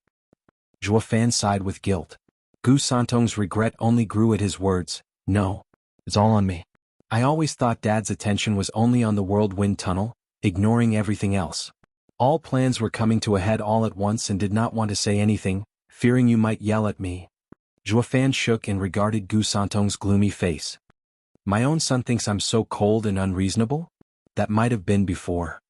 Zhuofan sighed with guilt. Gu Santong's regret only grew at his words. "No. It's all on me. I always thought Dad's attention was only on the whirlwind tunnel, ignoring everything else. All plans were coming to a head all at once and did not want to say anything, fearing you might yell at me." Zhuofan shook and regarded Gu Santong's gloomy face. "My own son thinks I'm so cold and unreasonable? That might have been before.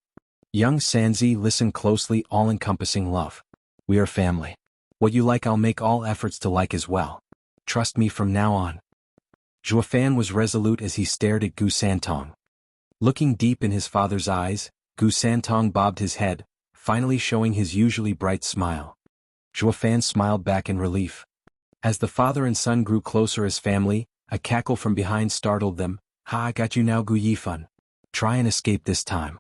Young Sanzi, listen closely, all-encompassing love. We are family. What you like I'll make all efforts to like as well. Trust me from now on. Zhuofan was resolute as he stared at Gu Santong. Looking deep in his father's eyes, Gu Santong bobbed his head, finally showing his usually bright smile. Zhuofan smiled back in relief. As the father and son grew closer as family, a cackle from behind startled them. Ha, I got you now, Gu Yifan. Try and escape this time.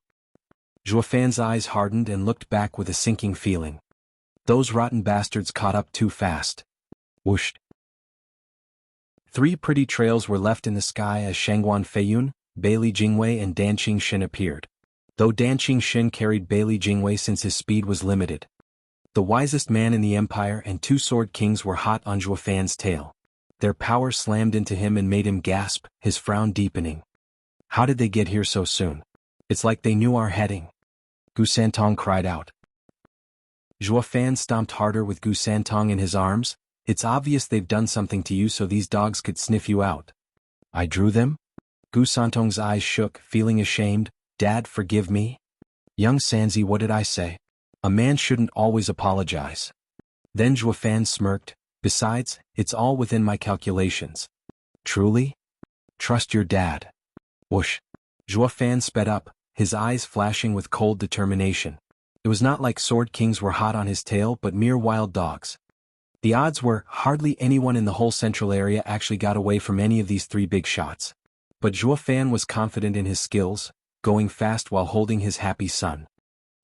Zhuofan's eyes hardened and looked back with a sinking feeling. Those rotten bastards caught up too fast. Whoosh. 3 pretty trails were left in the sky as Shangguan Feiyun, Bailey Jingwei and Dan Qingxin appeared. Though Dan Qingxin carried Bailey Jingwei since his speed was limited. The wisest man in the empire and 2 sword kings were hot on Zhuofan's tail. Their power slammed into him and made him gasp, his frown deepening. How did they get here so soon? It's like they knew our heading. Gu Santong cried out. Zhuofan stomped harder with Gu Santong in his arms. It's obvious they've done something to you so these dogs could sniff you out. I drew them? Gu Santong's eyes shook, feeling ashamed. Dad, forgive me? Young Sanzi, what did I say? A man shouldn't always apologize. Then Zhuofan smirked. Besides, it's all within my calculations. Truly? Trust your dad. Whoosh. Zhuofan sped up, his eyes flashing with cold determination. It was not like sword kings were hot on his tail but mere wild dogs. The odds were, hardly anyone in the whole central area actually got away from any of these 3 big shots. But Zhuofan was confident in his skills, going fast while holding his happy son.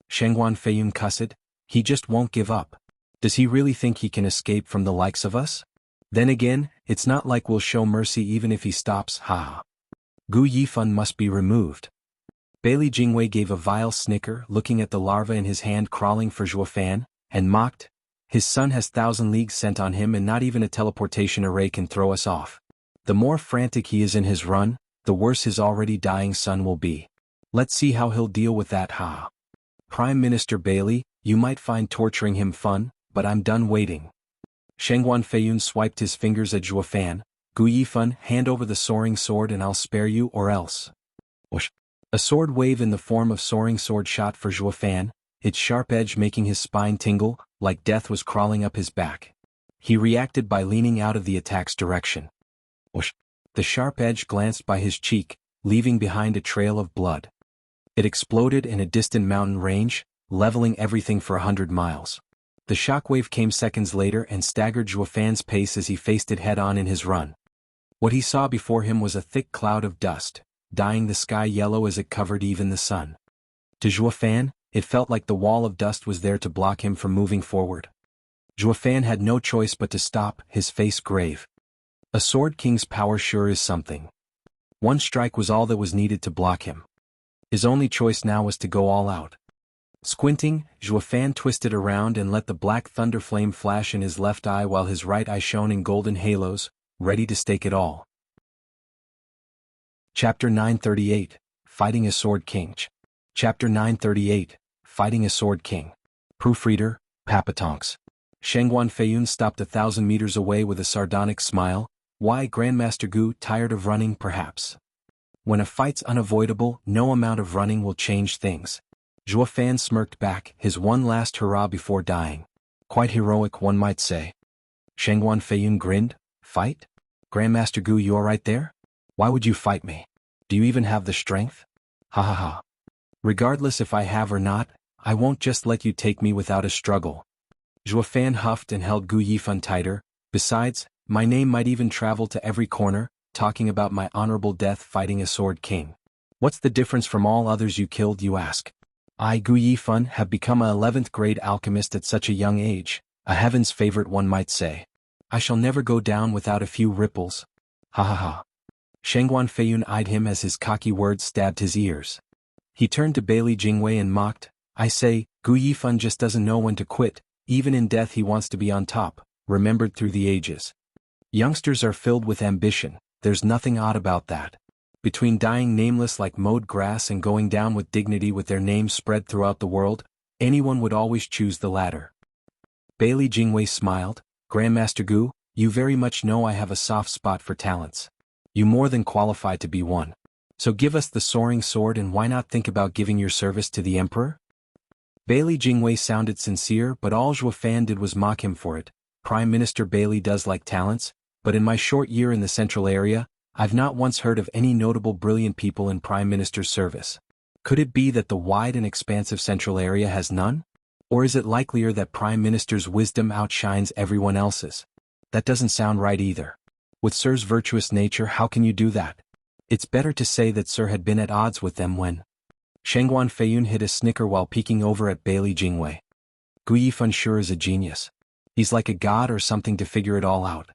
Shangguan Feiyun cussed. He just won't give up. Does he really think he can escape from the likes of us? Then again, it's not like we'll show mercy even if he stops, ha. Gu Yifan must be removed. Bailey Jingwei gave a vile snicker, looking at the larva in his hand crawling for Zhuofan, and mocked. His son has 1,000 leagues sent on him and not even a teleportation array can throw us off. The more frantic he is in his run, the worse his already dying son will be. Let's see how he'll deal with that, ha. Prime Minister Bailey, you might find torturing him fun, but I'm done waiting. Shangguan Feiyun swiped his fingers at Zhuofan. Gu Yifan, hand over the soaring sword and I'll spare you or else. Whoosh. A sword wave in the form of soaring sword shot for Zhuofan, its sharp edge making his spine tingle, like death was crawling up his back. He reacted by leaning out of the attack's direction. Whoosh. The sharp edge glanced by his cheek, leaving behind a trail of blood. It exploded in a distant mountain range, leveling everything for 100 miles. The shockwave came seconds later and staggered Zhuofan's pace as he faced it head-on in his run. What he saw before him was a thick cloud of dust, dyeing the sky yellow as it covered even the sun. To Zhuofan, it felt like the wall of dust was there to block him from moving forward. Zhuofan had no choice but to stop, his face grave. A sword king's power sure is something. One strike was all that was needed to block him. His only choice now was to go all out. Squinting, Zhuofan twisted around and let the black thunder flame flash in his left eye while his right eye shone in golden halos, ready to stake it all. Chapter 938, Fighting a Sword King. Chapter 938, Fighting a Sword King. Proofreader, Papatonks. Shangguan Feiyun stopped 1,000 meters away with a sardonic smile. Why, Grandmaster Gu, tired of running perhaps? When a fight's unavoidable, no amount of running will change things. Zhuofan smirked back, his one last hurrah before dying. Quite heroic, one might say. Shangguan Feiyun grinned. Fight? Grandmaster Gu, you alright there? Why would you fight me? Do you even have the strength? Ha ha ha. Regardless if I have or not, I won't just let you take me without a struggle. Zhuofan huffed and held Gu Yifan tighter. Besides, my name might even travel to every corner, talking about my honorable death fighting a sword king. What's the difference from all others you killed, you ask? I, Gu Yifan, have become a 11th grade alchemist at such a young age, a heaven's favorite one might say. I shall never go down without a few ripples. Ha ha ha. Shangguan Feiyun eyed him as his cocky words stabbed his ears. He turned to Bailey Jingwei and mocked. I say, Gu Yifan just doesn't know when to quit, even in death he wants to be on top, remembered through the ages. Youngsters are filled with ambition, there's nothing odd about that. Between dying nameless like mowed grass and going down with dignity with their names spread throughout the world, anyone would always choose the latter. Bailey Jingwei smiled. Grandmaster Gu, you very much know I have a soft spot for talents. You more than qualify to be one. So give us the soaring sword and why not think about giving your service to the Emperor? Bailey Jingwei sounded sincere, but all Zhuo Fan did was mock him for it. Prime Minister Bailey does like talents, but in my short year in the central area, I've not once heard of any notable brilliant people in Prime Minister's service. Could it be that the wide and expansive central area has none? Or is it likelier that Prime Minister's wisdom outshines everyone else's? That doesn't sound right either. With Sir's virtuous nature, how can you do that? It's better to say that Sir had been at odds with them when... Shengguan Feiyun hid a snicker while peeking over at Bailey Jingwei. Gu Yifan sure is a genius. He's like a god or something to figure it all out.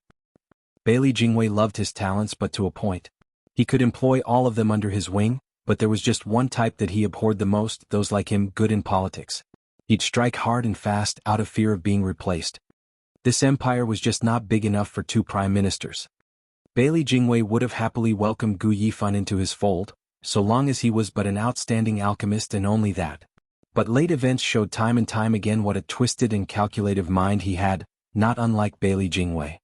Bailey Jingwei loved his talents, but to a point. He could employ all of them under his wing, but there was just one type that he abhorred the most, those like him, good in politics. He'd strike hard and fast out of fear of being replaced. This empire was just not big enough for two prime ministers. Bailey Jingwei would have happily welcomed Gu Yifan into his fold, so long as he was but an outstanding alchemist and only that. But late events showed time and time again what a twisted and calculative mind he had, not unlike Bailey Jingwei.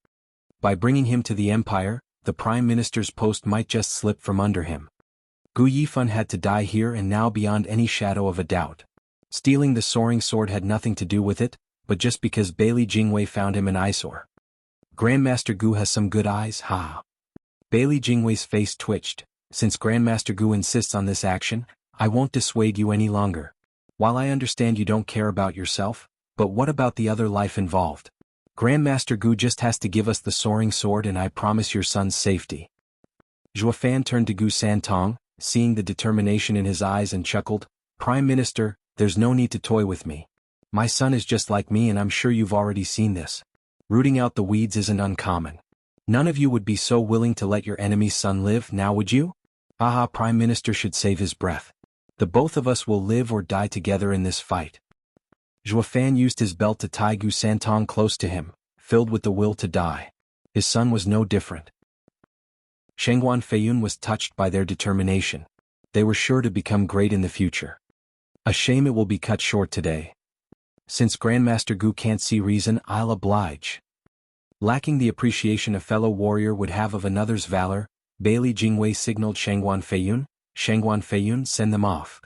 By bringing him to the empire, the prime minister's post might just slip from under him. Gu Yifan had to die here and now beyond any shadow of a doubt. Stealing the soaring sword had nothing to do with it, but just because Bailey Jingwei found him an eyesore. Grandmaster Gu has some good eyes, ha. Bailey Jingwei's face twitched. Since Grandmaster Gu insists on this action, I won't dissuade you any longer. While I understand you don't care about yourself, but what about the other life involved? Grandmaster Gu just has to give us the soaring sword and I promise your son's safety. Zhuo Fan turned to Gu Santong, seeing the determination in his eyes and chuckled, Prime Minister, there's no need to toy with me. My son is just like me and I'm sure you've already seen this. Rooting out the weeds isn't uncommon. None of you would be so willing to let your enemy's son live, now would you? Aha, Prime Minister should save his breath. The both of us will live or die together in this fight. Zhuo Fan used his belt to tie Gu Santong close to him, filled with the will to die. His son was no different. Shengguan Feiyun was touched by their determination. They were sure to become great in the future. A shame it will be cut short today. Since Grandmaster Gu can't see reason, I'll oblige. Lacking the appreciation a fellow warrior would have of another's valor, Bailey Jingwei signaled Shengguan Feiyun, send them off.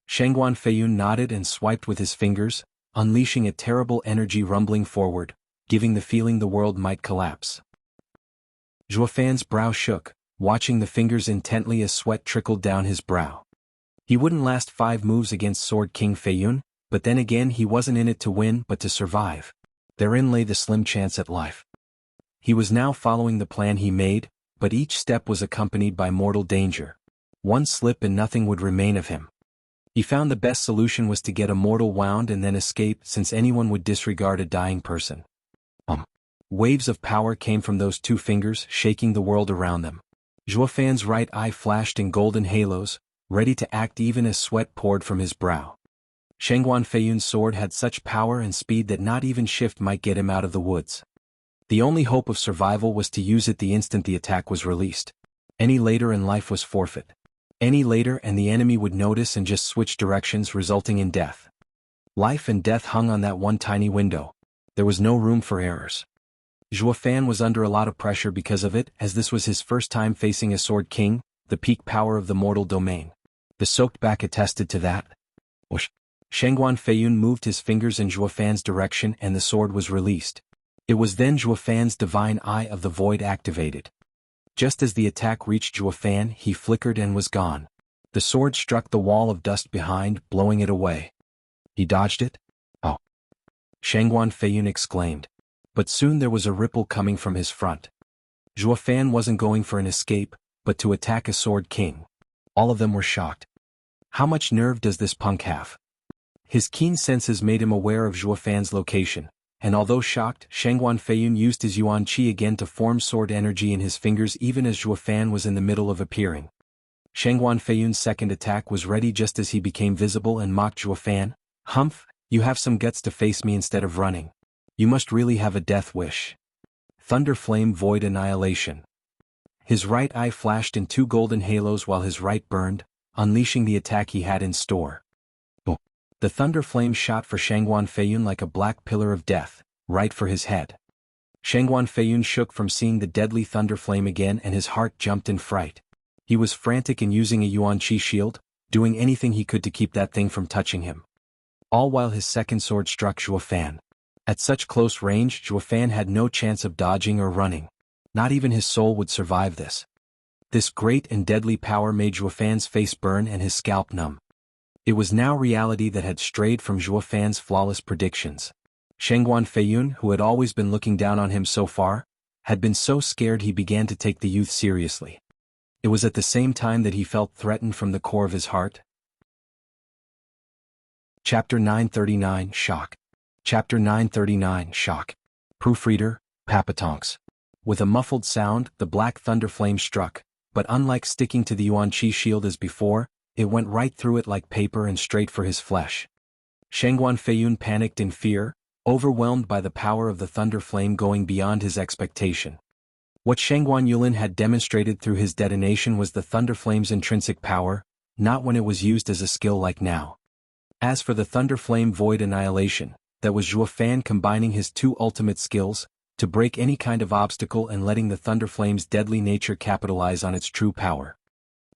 Shengguan Feiyun nodded and swiped with his fingers, unleashing a terrible energy rumbling forward, giving the feeling the world might collapse. Zhuo Fan's brow shook, watching the fingers intently as sweat trickled down his brow. He wouldn't last 5 moves against Sword King Feiyun, but then again he wasn't in it to win but to survive. Therein lay the slim chance at life. He was now following the plan he made, but each step was accompanied by mortal danger. One slip and nothing would remain of him. He found the best solution was to get a mortal wound and then escape, since anyone would disregard a dying person. Waves of power came from those 2 fingers, shaking the world around them. Zhuo Fan's right eye flashed in golden halos, ready to act even as sweat poured from his brow. Shengguan Feiyun's sword had such power and speed that not even shift might get him out of the woods. The only hope of survival was to use it the instant the attack was released. Any later and life was forfeit. Any later and the enemy would notice and just switch directions, resulting in death. Life and death hung on that one tiny window. There was no room for errors. Zhuo Fan was under a lot of pressure because of it, as this was his first time facing a Sword King, the peak power of the mortal domain. The soaked back attested to that. Whoosh. Shengguan Feiyun moved his fingers in Zhuo Fan's direction and the sword was released. It was then Zhuo Fan's divine eye of the void activated. Just as the attack reached Zhuo Fan, he flickered and was gone. The sword struck the wall of dust behind, blowing it away. He dodged it? Oh! Shengguan Feiyun exclaimed. But soon there was a ripple coming from his front. Zhuo Fan wasn't going for an escape, but to attack a Sword King. All of them were shocked. How much nerve does this punk have? His keen senses made him aware of Zhuo Fan's location, and although shocked, Shengguan Feiyun used his Yuan Qi again to form sword energy in his fingers even as Zhuo Fan was in the middle of appearing. Shengguan Feiyun's second attack was ready just as he became visible and mocked Zhuo Fan. Humph, you have some guts to face me instead of running. You must really have a death wish. Thunder Flame Void Annihilation. His right eye flashed in 2 golden halos while his right burned, unleashing the attack he had in store. The thunder flame shot for Shengguan Feiyun like a black pillar of death, right for his head. Shengguan Feiyun shook from seeing the deadly thunder flame again and his heart jumped in fright. He was frantic in using a Yuan Qi shield, doing anything he could to keep that thing from touching him. all while his second sword struck Zhuo Fan. At such close range, Zhuo Fan had no chance of dodging or running. Not even his soul would survive this. This great and deadly power made Zhuo Fan's face burn and his scalp numb. It was now reality that had strayed from Zhuo Fan's flawless predictions. Shengguan Feiyun, who had always been looking down on him so far, had been so scared he began to take the youth seriously. It was at the same time that he felt threatened from the core of his heart. Chapter 939 Shock. Chapter 939 Shock. Proofreader, Papatonks. With a muffled sound, the black thunder flame struck, but unlike sticking to the Yuan Qi shield as before, it went right through it like paper and straight for his flesh. Shengguan Feiyun panicked in fear, overwhelmed by the power of the thunder flame going beyond his expectation. What Shengguan Yulin had demonstrated through his detonation was the thunder flame's intrinsic power, not when it was used as a skill like now. As for the thunder flame void annihilation, that was Zhuo Fan combining his two ultimate skills, to break any kind of obstacle and letting the thunder flame's deadly nature capitalize on its true power.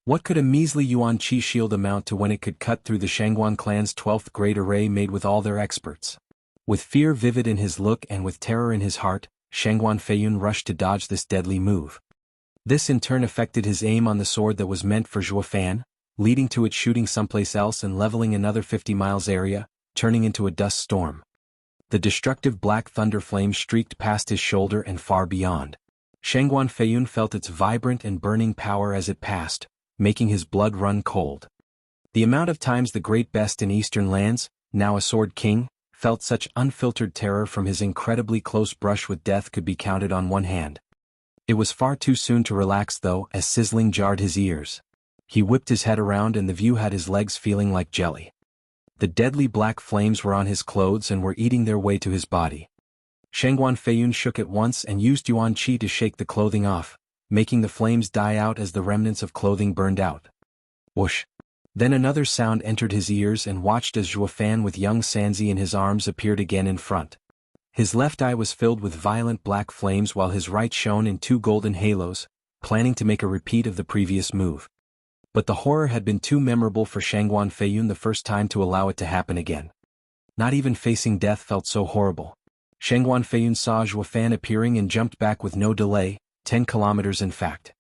What could a measly Yuan Qi shield amount to when it could cut through the Shengguan clan's 12th grade array made with all their experts? With fear vivid in his look and with terror in his heart, Shengguan Feiyun rushed to dodge this deadly move. This in turn affected his aim on the sword that was meant for Zhuo Fan, leading to it shooting someplace else and leveling another 50 miles area, turning into a dust storm. The destructive black thunder flame streaked past his shoulder and far beyond. Shengguan Feiyun felt its vibrant and burning power as it passed, making his blood run cold. The amount of times the great best in Eastern lands, now a sword king, felt such unfiltered terror from his incredibly close brush with death could be counted on one hand. It was far too soon to relax though, as sizzling jarred his ears. He whipped his head around and the view had his legs feeling like jelly. The deadly black flames were on his clothes and were eating their way to his body. Shengguan Feiyun shook at once and used Yuan Qi to shake the clothing off, making the flames die out as the remnants of clothing burned out. Whoosh! Then another sound entered his ears and watched as Zhuo Fan with young Sanzi in his arms appeared again in front. His left eye was filled with violent black flames while his right shone in two golden halos, planning to make a repeat of the previous move. But the horror had been too memorable for Shengguan Feiyun the first time to allow it to happen again. Not even facing death felt so horrible. Shengguan Feiyun saw Zhuo Fan appearing and jumped back with no delay, 10 kilometers in fact.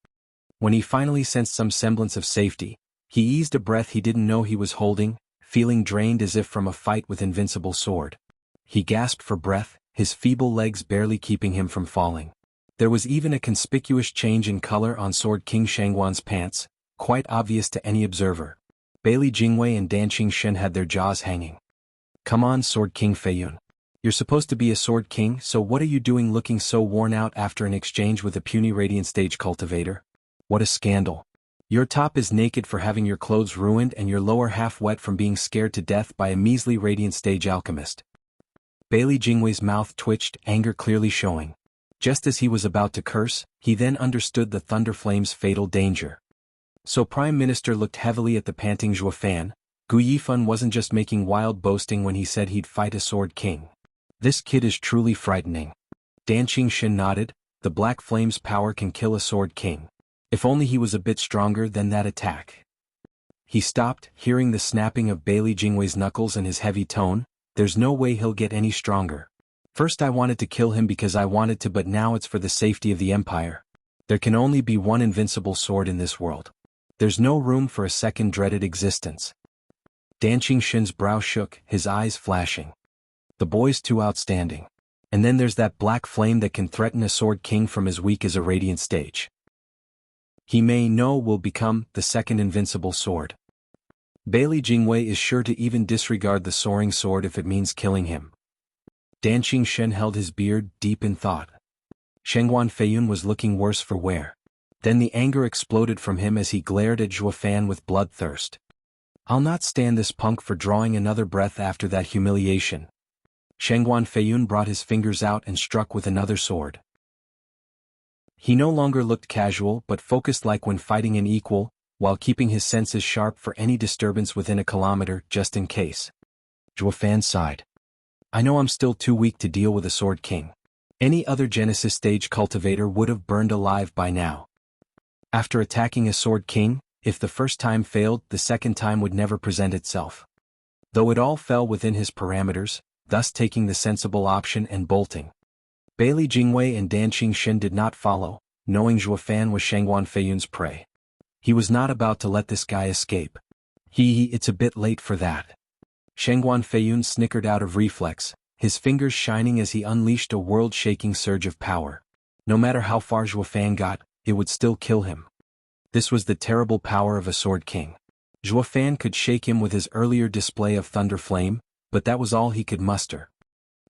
When he finally sensed some semblance of safety, he eased a breath he didn't know he was holding, feeling drained as if from a fight with invincible sword. He gasped for breath, his feeble legs barely keeping him from falling. There was even a conspicuous change in color on Sword King Shengguan's pants, quite obvious to any observer. Bailey Jingwei and Danqing Shen had their jaws hanging. Come on, Sword King Feiyun. You're supposed to be a Sword King, so what are you doing looking so worn out after an exchange with a puny Radiant Stage cultivator? What a scandal. Your top is naked for having your clothes ruined and your lower half wet from being scared to death by a measly Radiant Stage alchemist. Bailey Jingwei's mouth twitched, anger clearly showing. Just as he was about to curse, he then understood the thunder flame's fatal danger. So Prime Minister looked heavily at the panting Zhuo Fan. Gu Yifan wasn't just making wild boasting when he said he'd fight a Sword King. This kid is truly frightening. Danqing Shen nodded, the black flame's power can kill a Sword King. If only he was a bit stronger than that attack. He stopped, hearing the snapping of Bailey Jingwei's knuckles and his heavy tone. There's no way he'll get any stronger. First I wanted to kill him because I wanted to, but now it's for the safety of the Empire. There can only be one invincible sword in this world. There's no room for a second dreaded existence. Danqing Shen's brow shook, his eyes flashing. The boy's too outstanding. And then there's that black flame that can threaten a Sword King from as weak as a Radiant Stage. He will become the second invincible sword. Bailey Jingwei is sure to even disregard the soaring sword if it means killing him. Danqing Shen held his beard, deep in thought. Shengguan Feiyun was looking worse for wear. Then the anger exploded from him as he glared at Zhuo Fan with bloodthirst. I'll not stand this punk for drawing another breath after that humiliation. Shengguan Feiyun brought his fingers out and struck with another sword. He no longer looked casual but focused like when fighting an equal, while keeping his senses sharp for any disturbance within a kilometer just in case. Zhuo Fan sighed. I know I'm still too weak to deal with a Sword King. Any other Genesis stage cultivator would have burned alive by now. After attacking a Sword King, if the first time failed, the second time would never present itself. though it all fell within his parameters, thus taking the sensible option and bolting. Bailey Jingwei and Dan Qingxin did not follow, knowing Zhuo Fan was Shangguan Feiyun's prey. He was not about to let this guy escape. It's a bit late for that. Shangguan Feiyun snickered out of reflex, his fingers shining as he unleashed a world-shaking surge of power. No matter how far Zhuo Fan got, it would still kill him. This was the terrible power of a Sword King. Zhuo Fan could shake him with his earlier display of Thunder Flame, but that was all he could muster.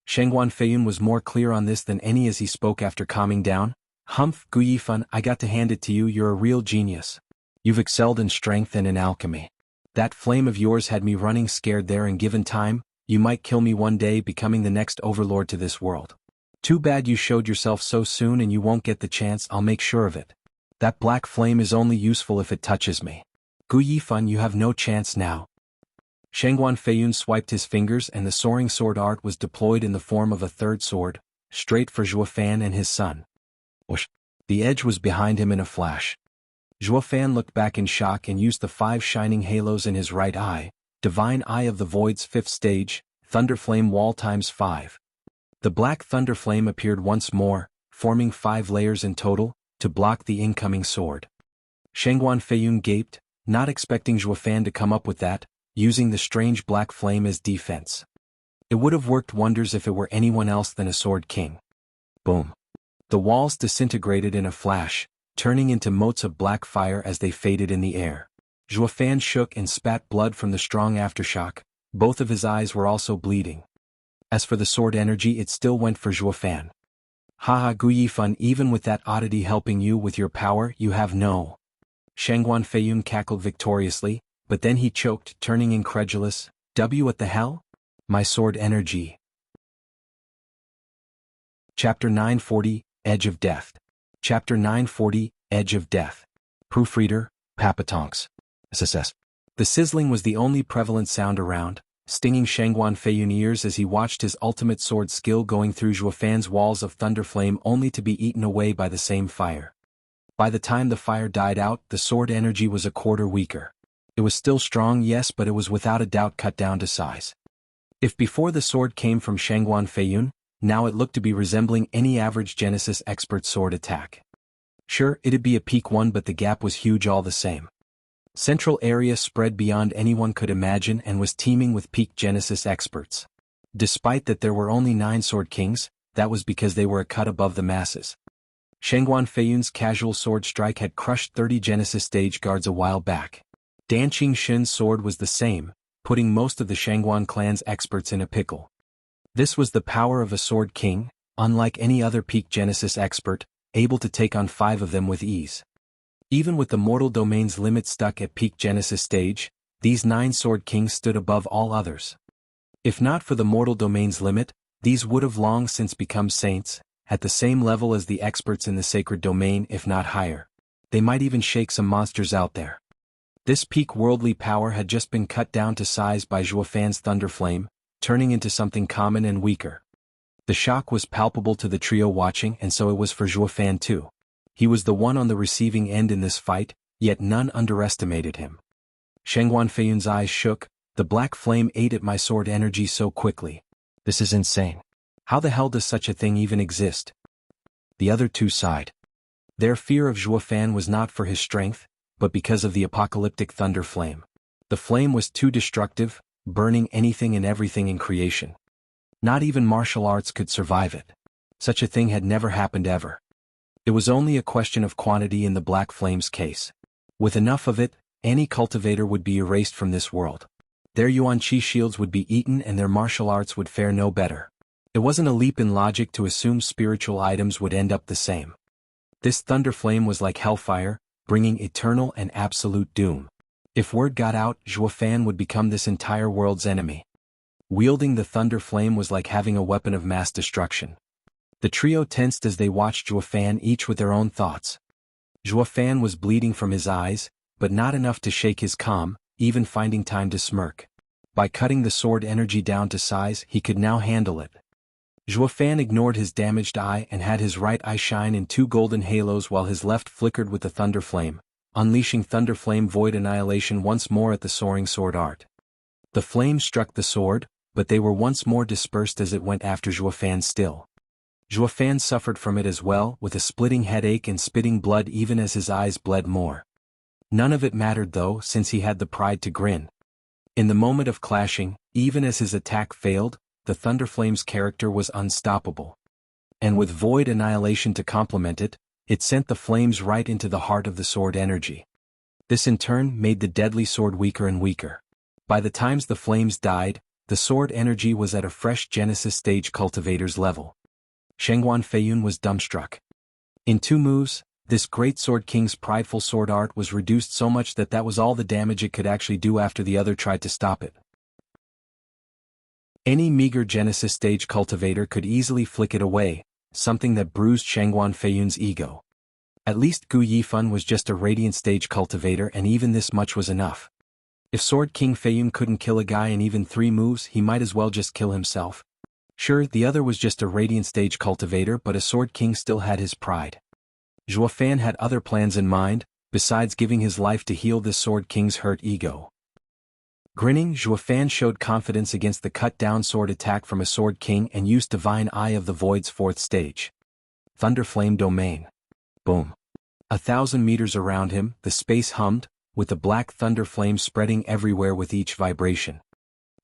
Shangguan Feiyun was more clear on this than any as he spoke after calming down. Humph, Gu Yifan, I got to hand it to you, you're a real genius. You've excelled in strength and in alchemy. That flame of yours had me running scared there, and given time, you might kill me one day, becoming the next overlord to this world. Too bad you showed yourself so soon and you won't get the chance, I'll make sure of it. That black flame is only useful if it touches me. Gu Yifan, you have no chance now. Shangguan Feiyun swiped his fingers and the soaring sword art was deployed in the form of a third sword, straight for Zhuo Fan and his son. Whoosh! The edge was behind him in a flash. Zhuo Fan looked back in shock and used the 5 shining halos in his right eye, Divine Eye of the Void's 5th stage, Thunder Flame Wall times 5. The black thunder flame appeared once more, forming 5 layers in total, to block the incoming sword. Shangguan Feiyun gaped, not expecting Zhuo Fan to come up with that, using the strange black flame as defense. It would have worked wonders if it were anyone else than a Sword King. Boom. The walls disintegrated in a flash, turning into motes of black fire as they faded in the air. Zhuo Fan shook and spat blood from the strong aftershock, both of his eyes were also bleeding. As for the sword energy, it still went for Zhuo Fan. Haha, Gu Yifan, even with that oddity helping you with your power, you have no. Shangguan Feiyun cackled victoriously, but then he choked, turning incredulous. What the hell? My sword energy. Chapter 940, Edge of Death. Chapter 940, Edge of Death. Proofreader, Papatonks. SSS. The sizzling was the only prevalent sound around, stinging Shangguan Feiyun ears as he watched his ultimate sword skill going through Zhuo Fan's walls of thunder flame only to be eaten away by the same fire. By the time the fire died out, the sword energy was a quarter weaker. It was still strong, yes, but it was without a doubt cut down to size. If before the sword came from Shangguan Feiyun, now it looked to be resembling any average Genesis expert sword attack. Sure, it'd be a peak one, but the gap was huge all the same. Central area spread beyond anyone could imagine and was teeming with peak Genesis experts. Despite that there were only 9 Sword Kings, that was because they were a cut above the masses. Shangguan Feiyun's casual sword strike had crushed 30 Genesis stage guards a while back. Dan Qingxin's sword was the same, putting most of the Shangguan clan's experts in a pickle. This was the power of a Sword King, unlike any other peak Genesis expert, able to take on 5 of them with ease. Even with the mortal domain's limit stuck at peak Genesis stage, these 9 Sword Kings stood above all others. If not for the mortal domain's limit, these would have long since become saints, at the same level as the experts in the sacred domain if not higher. They might even shake some monsters out there. This peak worldly power had just been cut down to size by Zhuo Fan's thunder flame, turning into something common and weaker. The shock was palpable to the trio watching, and so it was for Zhuo Fan too. He was the one on the receiving end in this fight, yet none underestimated him. Shangguan Feiyun's eyes shook. The black flame ate at my sword energy so quickly. This is insane. How the hell does such a thing even exist? The other 2 sighed. Their fear of Zhuo Fan was not for his strength, but because of the apocalyptic thunder flame. The flame was too destructive, burning anything and everything in creation. Not even martial arts could survive it. Such a thing had never happened ever. It was only a question of quantity in the black flame's case. With enough of it, any cultivator would be erased from this world. Their Yuan Qi shields would be eaten and their martial arts would fare no better. It wasn't a leap in logic to assume spiritual items would end up the same. This thunder flame was like hellfire, bringing eternal and absolute doom. If word got out, Zhuo Fan would become this entire world's enemy. Wielding the thunder flame was like having a weapon of mass destruction. The trio tensed as they watched Zhuo Fan, each with their own thoughts. Zhuo Fan was bleeding from his eyes, but not enough to shake his calm, even finding time to smirk. By cutting the sword energy down to size, he could now handle it. Zhuo Fan ignored his damaged eye and had his right eye shine in 2 golden halos while his left flickered with the thunder flame, unleashing thunder flame void annihilation once more at the soaring sword art. The flames struck the sword, but they were once more dispersed as it went after Zhuofan's still. Zhuofan suffered from it as well, with a splitting headache and spitting blood even as his eyes bled more. None of it mattered though, since he had the pride to grin. In the moment of clashing, even as his attack failed, the Thunderflame's character was unstoppable. And with void annihilation to complement it, it sent the flames right into the heart of the sword energy. This in turn made the deadly sword weaker and weaker. By the times the flames died, the sword energy was at a fresh Genesis stage cultivator's level. Shengguan Feiyun was dumbstruck. In 2 moves, this great Sword King's prideful sword art was reduced so much that was all the damage it could actually do after the other tried to stop it. Any meager Genesis stage cultivator could easily flick it away, something that bruised Shengguan Feiyun's ego. At least Gu Yifan was just a Radiant stage cultivator, and even this much was enough. If Sword King Feiyun couldn't kill a guy in even 3 moves, he might as well just kill himself. Sure, the other was just a Radiant stage cultivator, but a Sword King still had his pride. Zhuofan had other plans in mind, besides giving his life to heal this Sword King's hurt ego. Grinning, Zhuofan showed confidence against the cut-down sword attack from a Sword King and used Divine Eye of the Void's 4th stage. Thunderflame Domain. Boom. 1,000 meters around him, the space hummed, with the black thunder flame spreading everywhere with each vibration.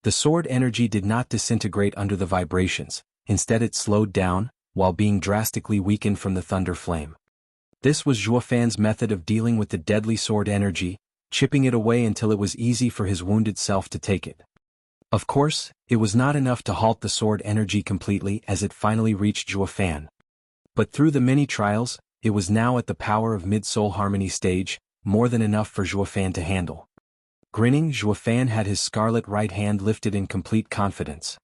The sword energy did not disintegrate under the vibrations, instead it slowed down, while being drastically weakened from the thunder flame. This was Zhuofan's method of dealing with the deadly sword energy, chipping it away until it was easy for his wounded self to take it. Of course, it was not enough to halt the sword energy completely as it finally reached Zhuofan. But through the many trials, it was now at the power of mid-soul harmony stage, more than enough for Zhuofan to handle. Grinning, Zhuofan had his scarlet right hand lifted in complete confidence.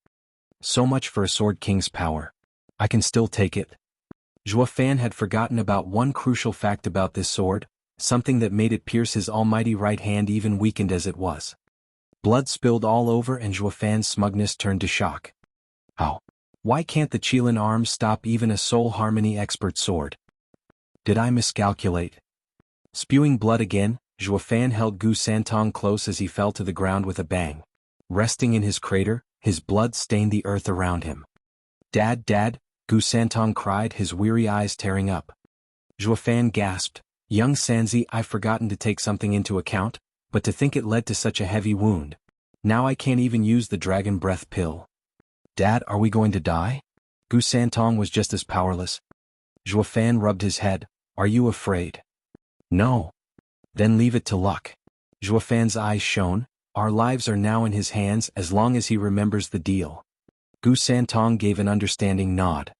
So much for a Sword King's power. I can still take it. Zhuofan had forgotten about one crucial fact about this sword, something that made it pierce his almighty right hand even weakened as it was. Blood spilled all over and Zhuofan's smugness turned to shock. How? Why can't the Qilin arms stop even a soul harmony expert sword? Did I miscalculate? Spewing blood again, Zhuofan held Gu Santong close as he fell to the ground with a bang. Resting in his crater, his blood stained the earth around him. Dad, Dad, Gu Santong cried, his weary eyes tearing up. Zhuofan gasped, Young Sanzi, I've forgotten to take something into account, but to think it led to such a heavy wound. Now I can't even use the dragon breath pill. Dad, are we going to die? Gu Santong was just as powerless. Zhuofan rubbed his head, Are you afraid? No. Then leave it to luck. Zhuofan's eyes shone, Our lives are now in his hands as long as he remembers the deal. Gu Santong gave an understanding nod.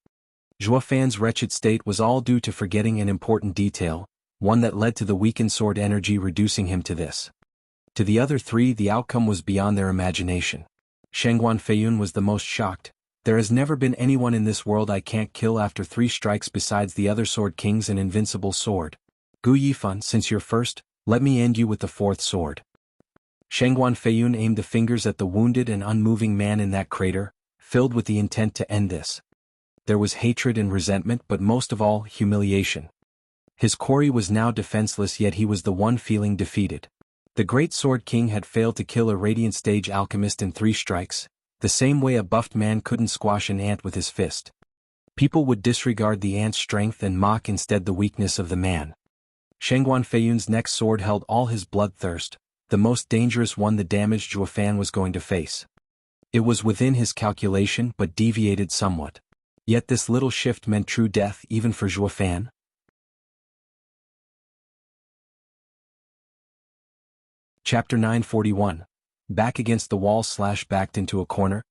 Zhuofan's wretched state was all due to forgetting an important detail, one that led to the weakened sword energy reducing him to this. To the other 3 the outcome was beyond their imagination. Shengguan Feiyun was the most shocked. There has never been anyone in this world I can't kill after 3 strikes besides the other Sword King's an invincible sword. Gu Yifan, since you're first, let me end you with the 4th sword. Shengguan Feiyun aimed the fingers at the wounded and unmoving man in that crater, filled with the intent to end this. There was hatred and resentment, but most of all, humiliation. His quarry was now defenseless, yet he was the one feeling defeated. The great Sword King had failed to kill a Radiant stage alchemist in 3 strikes, the same way a buffed man couldn't squash an ant with his fist. People would disregard the ant's strength and mock instead the weakness of the man. Shengguan Feiyun's next sword held all his bloodthirst, the most dangerous one the damaged Zhuofan was going to face. It was within his calculation but deviated somewhat. Yet this little shift meant true death even for Zhuofan. Chapter 941. Back against the wall / backed into a corner.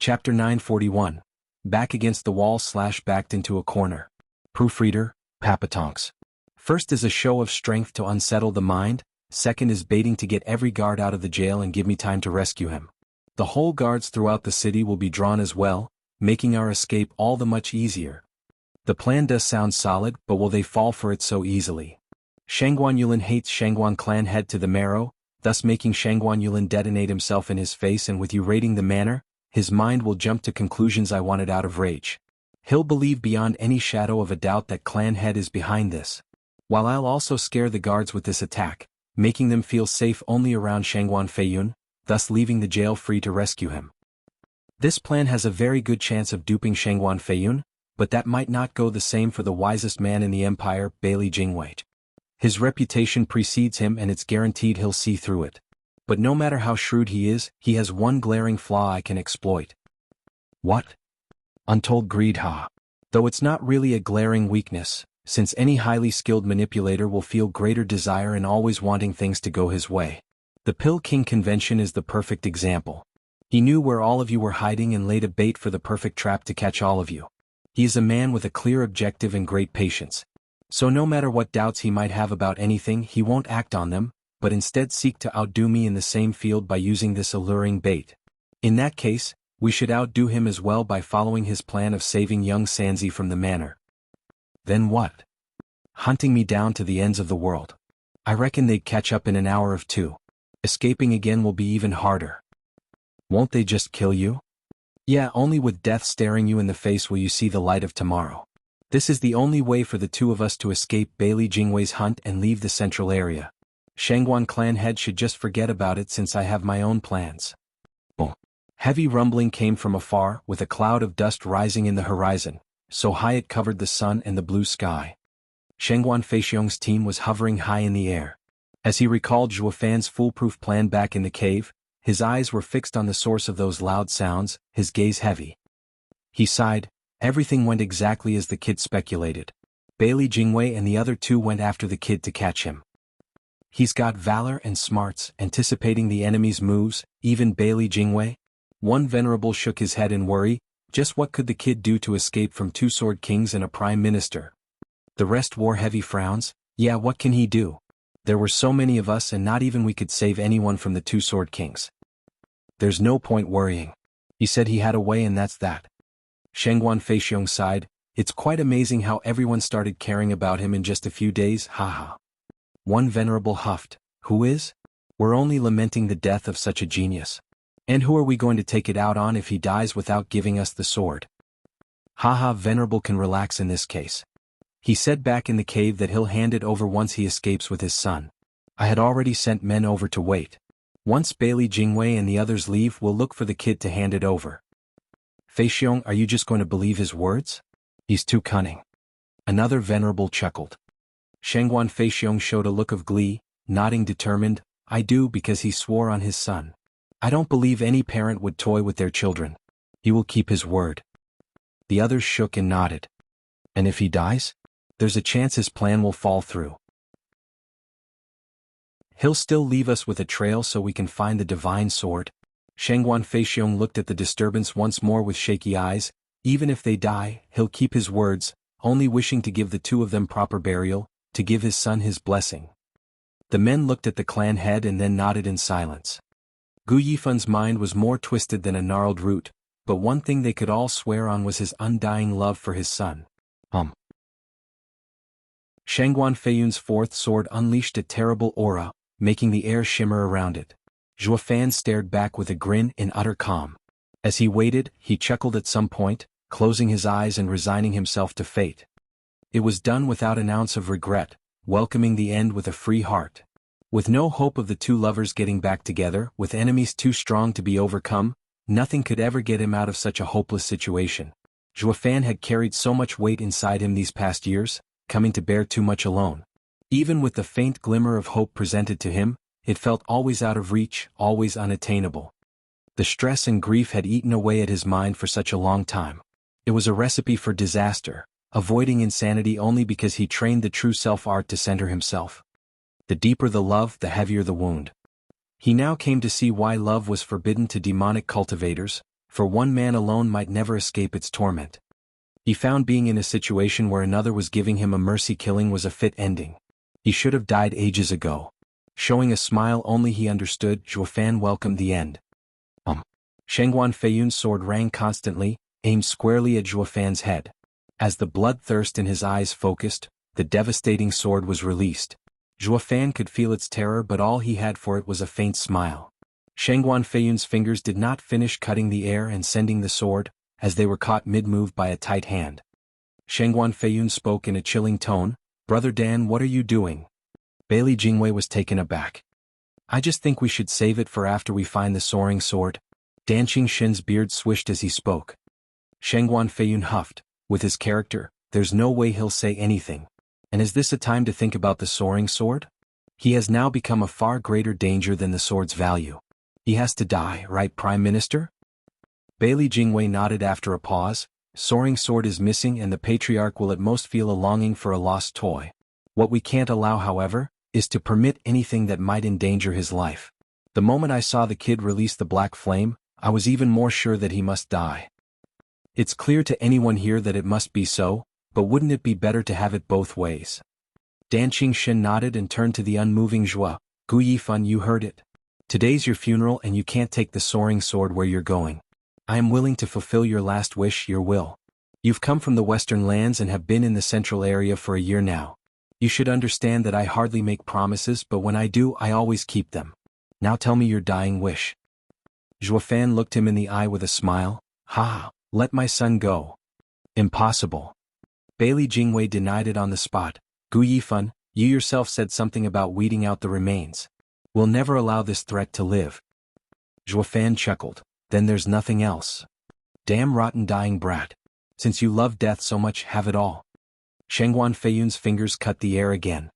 Chapter 941. Back against the wall / backed into a corner. Proofreader, Papatonks. First is a show of strength to unsettle the mind, second is baiting to get every guard out of the jail and give me time to rescue him. The whole guards throughout the city will be drawn as well, making our escape all the much easier. The plan does sound solid, but will they fall for it so easily? Shangguan Yulin hates Shangguan clan head to the marrow, thus making Shangguan Yulin detonate himself in his face, and with you raiding the manor, his mind will jump to conclusions I wanted out of rage. He'll believe beyond any shadow of a doubt that clan head is behind this. While I'll also scare the guards with this attack, making them feel safe only around Shangguan Feiyun, thus leaving the jail free to rescue him. This plan has a very good chance of duping Shengguan Feiyun, but that might not go the same for the wisest man in the empire, Bailey Jingwei. His reputation precedes him and it's guaranteed he'll see through it. But no matter how shrewd he is, he has one glaring flaw I can exploit. What? Untold greed, ha. Though it's not really a glaring weakness, since any highly skilled manipulator will feel greater desire in always wanting things to go his way. The Pill King convention is the perfect example. He knew where all of you were hiding and laid a bait for the perfect trap to catch all of you. He is a man with a clear objective and great patience. So no matter what doubts he might have about anything, he won't act on them, but instead seek to outdo me in the same field by using this alluring bait. In that case, we should outdo him as well by following his plan of saving young Sanzi from the manor. Then what? Hunting me down to the ends of the world. I reckon they'd catch up in an hour or two. Escaping again will be even harder. Won't they just kill you? Yeah, only with death staring you in the face will you see the light of tomorrow. This is the only way for the two of us to escape Bailey Jingwei's hunt and leave the central area. Shangguan clan head should just forget about it since I have my own plans. Boom. Heavy rumbling came from afar, with a cloud of dust rising in the horizon, so high it covered the sun and the blue sky. Shangguan Feixiong's team was hovering high in the air. As he recalled Zhuo Fan's foolproof plan back in the cave, his eyes were fixed on the source of those loud sounds, his gaze heavy. He sighed. Everything went exactly as the kid speculated. Bailey Jingwei and the other two went after the kid to catch him. He's got valor and smarts, anticipating the enemy's moves, even Bailey Jingwei. One venerable shook his head in worry. Just what could the kid do to escape from two sword kings and a prime minister? The rest wore heavy frowns. Yeah, what can he do? There were so many of us and not even we could save anyone from the two sword kings. There's no point worrying. He said he had a way and that's that. Shangguan Feixiong sighed. It's quite amazing how everyone started caring about him in just a few days, haha. One venerable huffed. Who is? We're only lamenting the death of such a genius. And who are we going to take it out on if he dies without giving us the sword? Haha, venerable can relax in this case. He said back in the cave that he'll hand it over once he escapes with his son. I had already sent men over to wait. Once Bailey Jingwei and the others leave, we'll look for the kid to hand it over. Feixiong, are you just going to believe his words? He's too cunning. Another venerable chuckled. Shangguan Feixiong showed a look of glee, nodding determined. I do, because he swore on his son. I don't believe any parent would toy with their children. He will keep his word. The others shook and nodded. And if he dies? There's a chance his plan will fall through. He'll still leave us with a trail so we can find the divine sword. Shangguan Feixiong looked at the disturbance once more with shaky eyes. Even if they die, he'll keep his words, only wishing to give the two of them proper burial, to give his son his blessing. The men looked at the clan head and then nodded in silence. Gu Yifun's mind was more twisted than a gnarled root, but one thing they could all swear on was his undying love for his son. Shangguan Feiyun's fourth sword unleashed a terrible aura, making the air shimmer around it. Zhuo Fan stared back with a grin in utter calm. As he waited, he chuckled at some point, closing his eyes and resigning himself to fate. It was done without an ounce of regret, welcoming the end with a free heart. With no hope of the two lovers getting back together, with enemies too strong to be overcome, nothing could ever get him out of such a hopeless situation. Zhuo Fan had carried so much weight inside him these past years, coming to bear too much alone. Even with the faint glimmer of hope presented to him, it felt always out of reach, always unattainable. The stress and grief had eaten away at his mind for such a long time. It was a recipe for disaster, avoiding insanity only because he trained the true self-art to center himself. The deeper the love, the heavier the wound. He now came to see why love was forbidden to demonic cultivators, for one man alone might never escape its torment. He found being in a situation where another was giving him a mercy killing was a fit ending. He should have died ages ago. Showing a smile only he understood, Zhuo Fan welcomed the end. Shangguan Feiyun's sword rang constantly, aimed squarely at Zhuo Fan's head. As the bloodthirst in his eyes focused, the devastating sword was released. Zhuo Fan could feel its terror, but all he had for it was a faint smile. Shangguan Feiyun's fingers did not finish cutting the air and sending the sword, as they were caught mid-move by a tight hand. Shangguan Feiyun spoke in a chilling tone, Brother Dan, what are you doing? Bailey Jingwei was taken aback. I just think we should save it for after we find the soaring sword. Dan Shin's beard swished as he spoke. Shangguan Feiyun huffed. With his character, there's no way he'll say anything. And is this a time to think about the soaring sword? He has now become a far greater danger than the sword's value. He has to die, right, Prime Minister? Bailey Jingwei nodded after a pause. Soaring sword is missing and the patriarch will at most feel a longing for a lost toy. What we can't allow, however, is to permit anything that might endanger his life. The moment I saw the kid release the black flame, I was even more sure that he must die. It's clear to anyone here that it must be so, but wouldn't it be better to have it both ways? Dan Shin nodded and turned to the unmoving Zhua. Gu Yifan, you heard it. Today's your funeral and you can't take the soaring sword where you're going. I am willing to fulfill your last wish, your will. You've come from the western lands and have been in the central area for a year now. You should understand that I hardly make promises, but when I do, I always keep them. Now tell me your dying wish. Zhua Fan looked him in the eye with a smile. Ha! Let my son go. Impossible. Bailey Jingwei denied it on the spot. Gu Yifan, you yourself said something about weeding out the remains. We'll never allow this threat to live. Zhua Fan chuckled. Then there's nothing else. Damn rotten dying brat. Since you love death so much, have it all. Shangguan Feiyun's fingers cut the air again.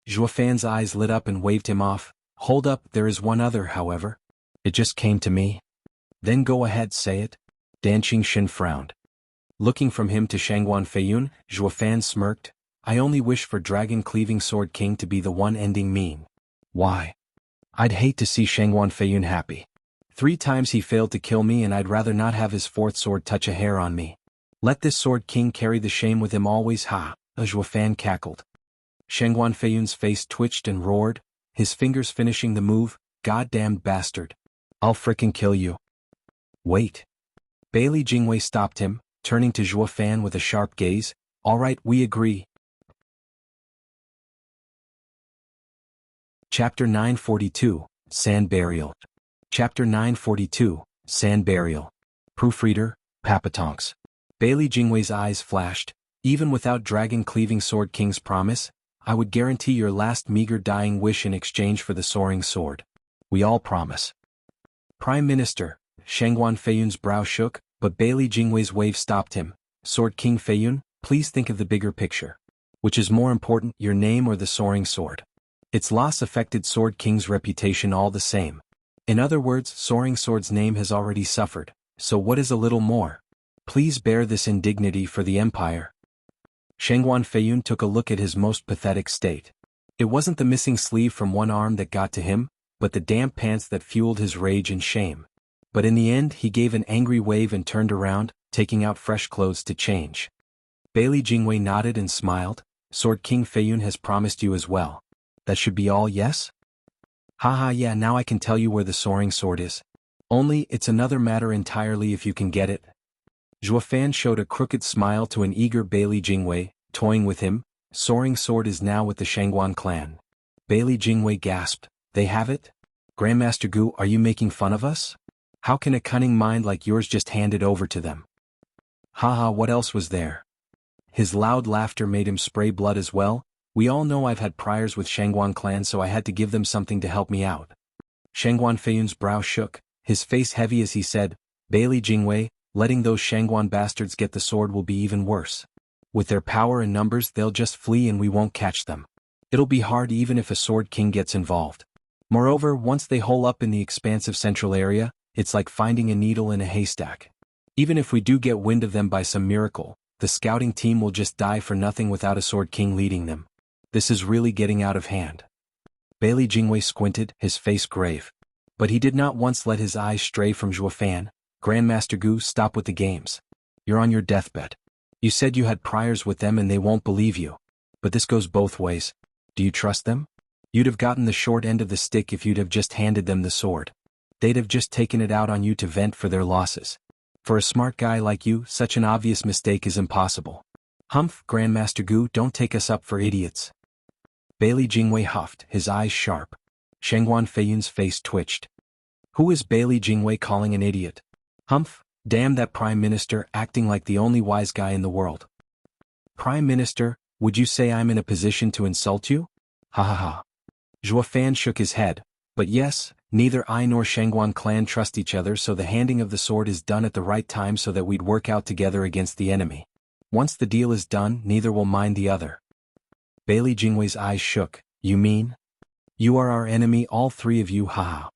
Zhua Fan's eyes lit up and waved him off. Hold up, there is one other, however. It just came to me. Then go ahead, say it. Dan Shin frowned. Looking from him to Shangguan Feiyun, Zhua Fan smirked. I only wish for Dragon Cleaving Sword King to be the one ending mean. Why? I'd hate to see Shangguan Feiyun happy. 3 times he failed to kill me and I'd rather not have his 4th sword touch a hair on me. Let this Sword King carry the shame with him always, ha! Zhua Fan cackled. Shangguan Feiyun's face twitched and roared, his fingers finishing the move. Goddamned bastard. I'll frickin' kill you. Wait. Bailey Jingwei stopped him, turning to Zhua Fan with a sharp gaze. All right, we agree. Chapter 942, Sand Burial. Chapter 942, Sand Burial. Proofreader, Papatonks. Bailey Jingwei's eyes flashed. Even without Dragon Cleaving Sword King's promise, I would guarantee your last meager dying wish in exchange for the soaring sword. We all promise. Prime Minister, Shangguan Feiyun's brow shook, but Bailey Jingwei's wave stopped him. Sword King Feiyun, please think of the bigger picture. Which is more important, your name or the soaring sword? Its loss affected Sword King's reputation all the same. In other words, Soaring Sword's name has already suffered, so what is a little more? Please bear this indignity for the Empire. Shangguan Feiyun took a look at his most pathetic state. It wasn't the missing sleeve from one arm that got to him, but the damp pants that fueled his rage and shame. But in the end he gave an angry wave and turned around, taking out fresh clothes to change. Bailey Jingwei nodded and smiled. Sword King Feiyun has promised you as well. That should be all, yes? Haha, yeah, now I can tell you where the soaring sword is. Only, it's another matter entirely if you can get it. Zhua Fan showed a crooked smile to an eager Bailey Jingwei, toying with him. Soaring sword is now with the Shangguan clan. Bailey Jingwei gasped. They have it? Grandmaster Gu, are you making fun of us? How can a cunning mind like yours just hand it over to them? Haha, what else was there? His loud laughter made him spray blood as well. We all know I've had priors with Shangguan clan, so I had to give them something to help me out. Shangguan Feiyun's brow shook, his face heavy as he said, Bailey Jingwei, letting those Shangguan bastards get the sword will be even worse. With their power and numbers they'll just flee and we won't catch them. It'll be hard even if a Sword King gets involved. Moreover, once they hole up in the expansive central area, it's like finding a needle in a haystack. Even if we do get wind of them by some miracle, the scouting team will just die for nothing without a Sword King leading them. This is really getting out of hand. Bailey Jingwei squinted, his face grave. But he did not once let his eyes stray from Zhua Fan. Grandmaster Gu, stop with the games. You're on your deathbed. You said you had priors with them and they won't believe you. But this goes both ways. Do you trust them? You'd have gotten the short end of the stick if you'd have just handed them the sword. They'd have just taken it out on you to vent for their losses. For a smart guy like you, such an obvious mistake is impossible. Humph, Grandmaster Gu, don't take us up for idiots. Bailey Jingwei huffed, his eyes sharp. Shangguan Feiyun's face twitched. Who is Bailey Jingwei calling an idiot? Humph, damn that Prime Minister, acting like the only wise guy in the world. Prime Minister, would you say I'm in a position to insult you? Ha ha ha. Zhua Fan shook his head. But yes, neither I nor Shangguan clan trust each other, so the handing of the sword is done at the right time so that we'd work out together against the enemy. Once the deal is done, neither will mind the other. Bailey Jingwei's eyes shook. You mean? You are our enemy, all three of you, haha.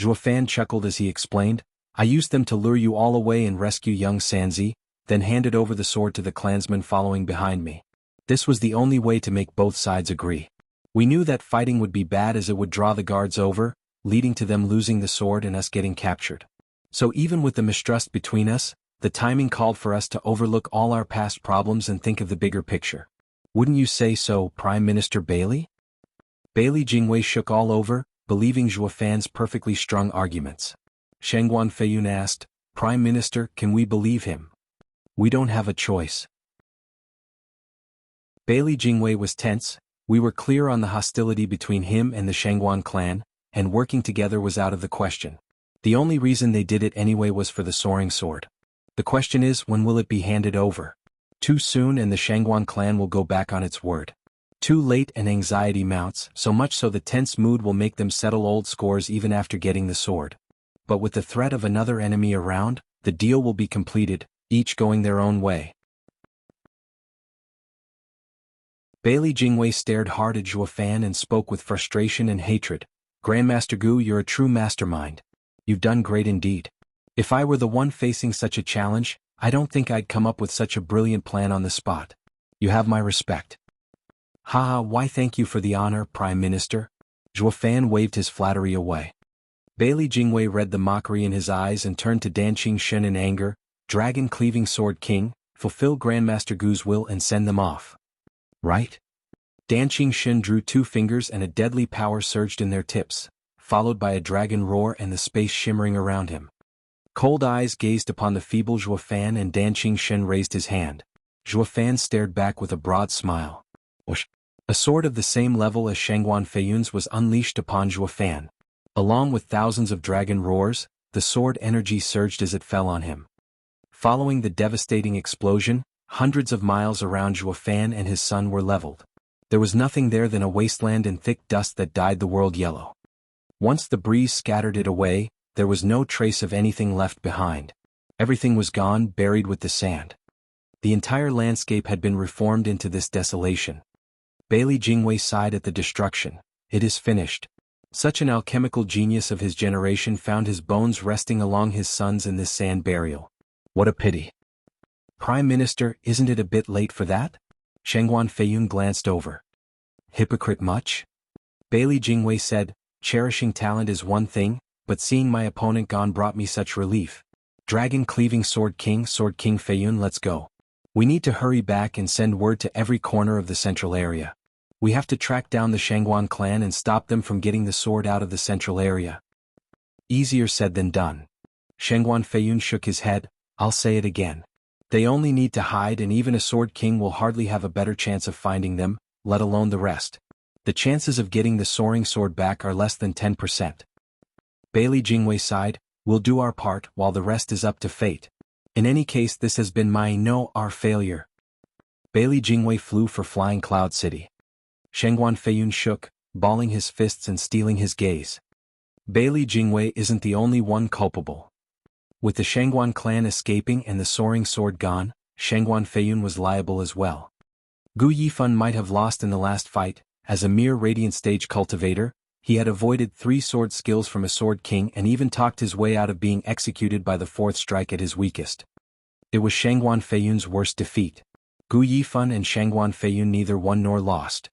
Zhuo Fan chuckled as he explained, I used them to lure you all away and rescue young Sanzi, then handed over the sword to the clansmen following behind me. This was the only way to make both sides agree. We knew that fighting would be bad as it would draw the guards over, leading to them losing the sword and us getting captured. So even with the mistrust between us, the timing called for us to overlook all our past problems and think of the bigger picture. Wouldn't you say so, Prime Minister Bailey? Bailey Jingwei shook all over, believing Zhuo Fan's perfectly strung arguments. Shangguan Feiyun asked, Prime Minister, can we believe him? We don't have a choice. Bailey Jingwei was tense. We were clear on the hostility between him and the Shangguan clan, and working together was out of the question. The only reason they did it anyway was for the soaring sword. The question is, when will it be handed over? Too soon and the Shangguan clan will go back on its word. Too late and anxiety mounts, so much so the tense mood will make them settle old scores even after getting the sword. But with the threat of another enemy around, the deal will be completed, each going their own way. Bailey Jingwei stared hard at Zhuo Fan and spoke with frustration and hatred. Grandmaster Gu, you're a true mastermind. You've done great indeed. If I were the one facing such a challenge, I don't think I'd come up with such a brilliant plan on the spot. You have my respect. Haha, why thank you for the honor, Prime Minister? Zhuo Fan waved his flattery away. Bailey Jingwei read the mockery in his eyes and turned to Dan Shen in anger. Dragon-cleaving Sword King, fulfill Grandmaster Gu's will and send them off. Right? Dan Shen drew two fingers and a deadly power surged in their tips, followed by a dragon roar and the space shimmering around him. Cold eyes gazed upon the feeble Zhuo Fan and Dan Shen raised his hand. Zhuo Fan stared back with a broad smile. Whoosh! A sword of the same level as Shangguan Feiyun's was unleashed upon Zhuo Fan. Along with thousands of dragon roars, the sword energy surged as it fell on him. Following the devastating explosion, hundreds of miles around Zhuo Fan and his son were leveled. There was nothing there than a wasteland and thick dust that dyed the world yellow. Once the breeze scattered it away, there was no trace of anything left behind. Everything was gone, buried with the sand. The entire landscape had been reformed into this desolation. Bailey Jingwei sighed at the destruction. It is finished. Such an alchemical genius of his generation found his bones resting along his sons in this sand burial. What a pity. Prime Minister, isn't it a bit late for that? Shangguan Feiyun glanced over. Hypocrite much? Bailey Jingwei said, cherishing talent is one thing, but seeing my opponent gone brought me such relief. Dragon-cleaving Sword King Feiyun, let's go. We need to hurry back and send word to every corner of the central area. We have to track down the Shangguan clan and stop them from getting the sword out of the central area. Easier said than done. Shangguan Feiyun shook his head. I'll say it again. They only need to hide, and even a Sword King will hardly have a better chance of finding them, let alone the rest. The chances of getting the soaring sword back are less than 10%. Bailey Jingwei sighed, we'll do our part while the rest is up to fate. In any case, this has been our failure. Bailey Jingwei flew for Flying Cloud City. Shangguan Feiyun shook, balling his fists and stealing his gaze. Bailey Jingwei isn't the only one culpable. With the Shangguan clan escaping and the soaring sword gone, Shangguan Feiyun was liable as well. Gu Yifan might have lost in the last fight. As a mere Radiant Stage cultivator, he had avoided 3 sword skills from a Sword King and even talked his way out of being executed by the 4th strike at his weakest. It was Shangguan Feiyun's worst defeat. Gu Yifan and Shangguan Feiyun neither won nor lost.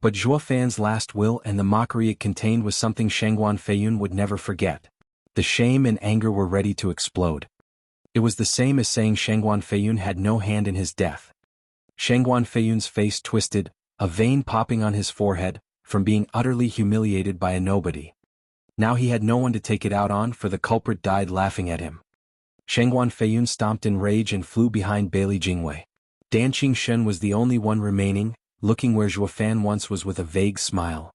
But Zhuo Fan's last will and the mockery it contained was something Shangguan Feiyun would never forget. The shame and anger were ready to explode. It was the same as saying Shangguan Feiyun had no hand in his death. Shangguan Feiyun's face twisted, a vein popping on his forehead, from being utterly humiliated by a nobody. Now he had no one to take it out on, for the culprit died laughing at him. Shangguan Feiyun stomped in rage and flew behind Bailey Jingwei. Dan Shen was the only one remaining, looking where Zhuo Fan once was with a vague smile.